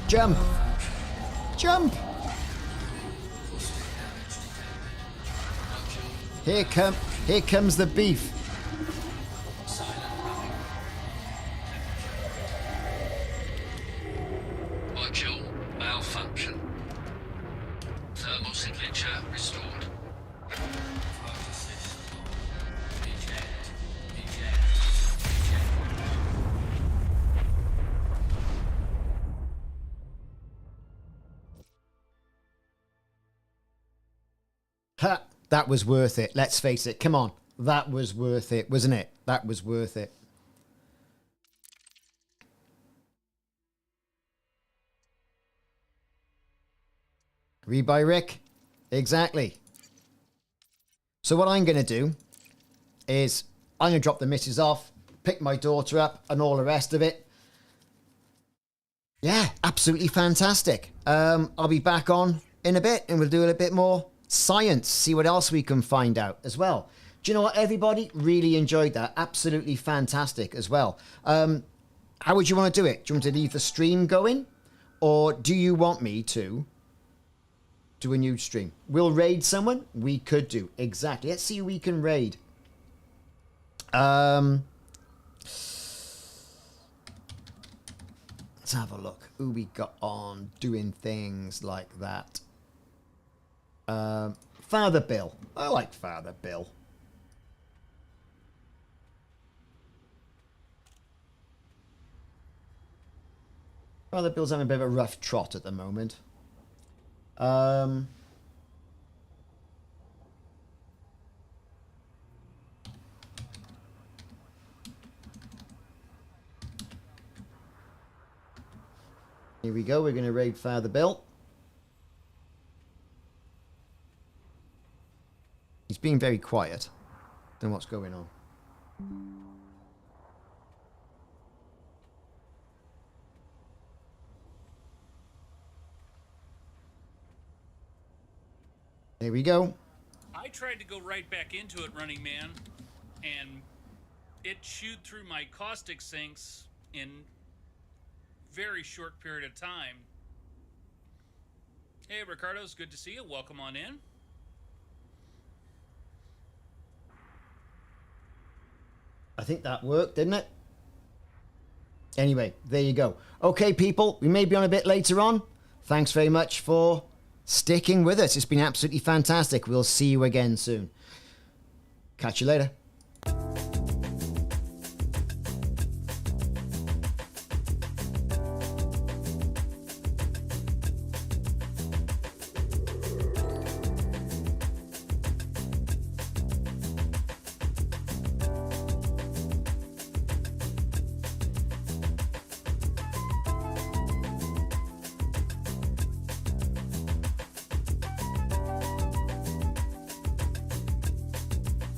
Jump! Jump! Here comes the beef. Module malfunction. Thermal signature restored. Eject. Ha! That was worth it. Let's face it. Come on. That was worth it, wasn't it? That was worth it. Rebuy Rick? Exactly. So what I'm going to do is I'm going to drop the missus off, pick my daughter up and all the rest of it. Yeah, absolutely fantastic. I'll be back on in a bit, and we'll do a little bit more science, see what else we can find out as well. Do you know what, everybody? Really enjoyed that. Absolutely fantastic as well. How would you want to do it? Do you want to leave the stream going? Or do you want me to do a new stream? We'll raid someone? We could do. Exactly. Let's see who we can raid. Let's have a look. Who we got on doing things like that. Father Bill. I like Father Bill. Father Bill's having a bit of a rough trot at the moment. Here we go. We're going to raid Father Bill. He's being very quiet. Don't know what's going on. There we go. I tried to go right back into it, Running Man, and it chewed through my caustic sinks in very short period of time. Hey, Ricardos, good to see you. Welcome on in. I think that worked, didn't it? Anyway, there you go. Okay, people, we may be on a bit later on. Thanks very much for sticking with us. It's been absolutely fantastic. We'll see you again soon. Catch you later.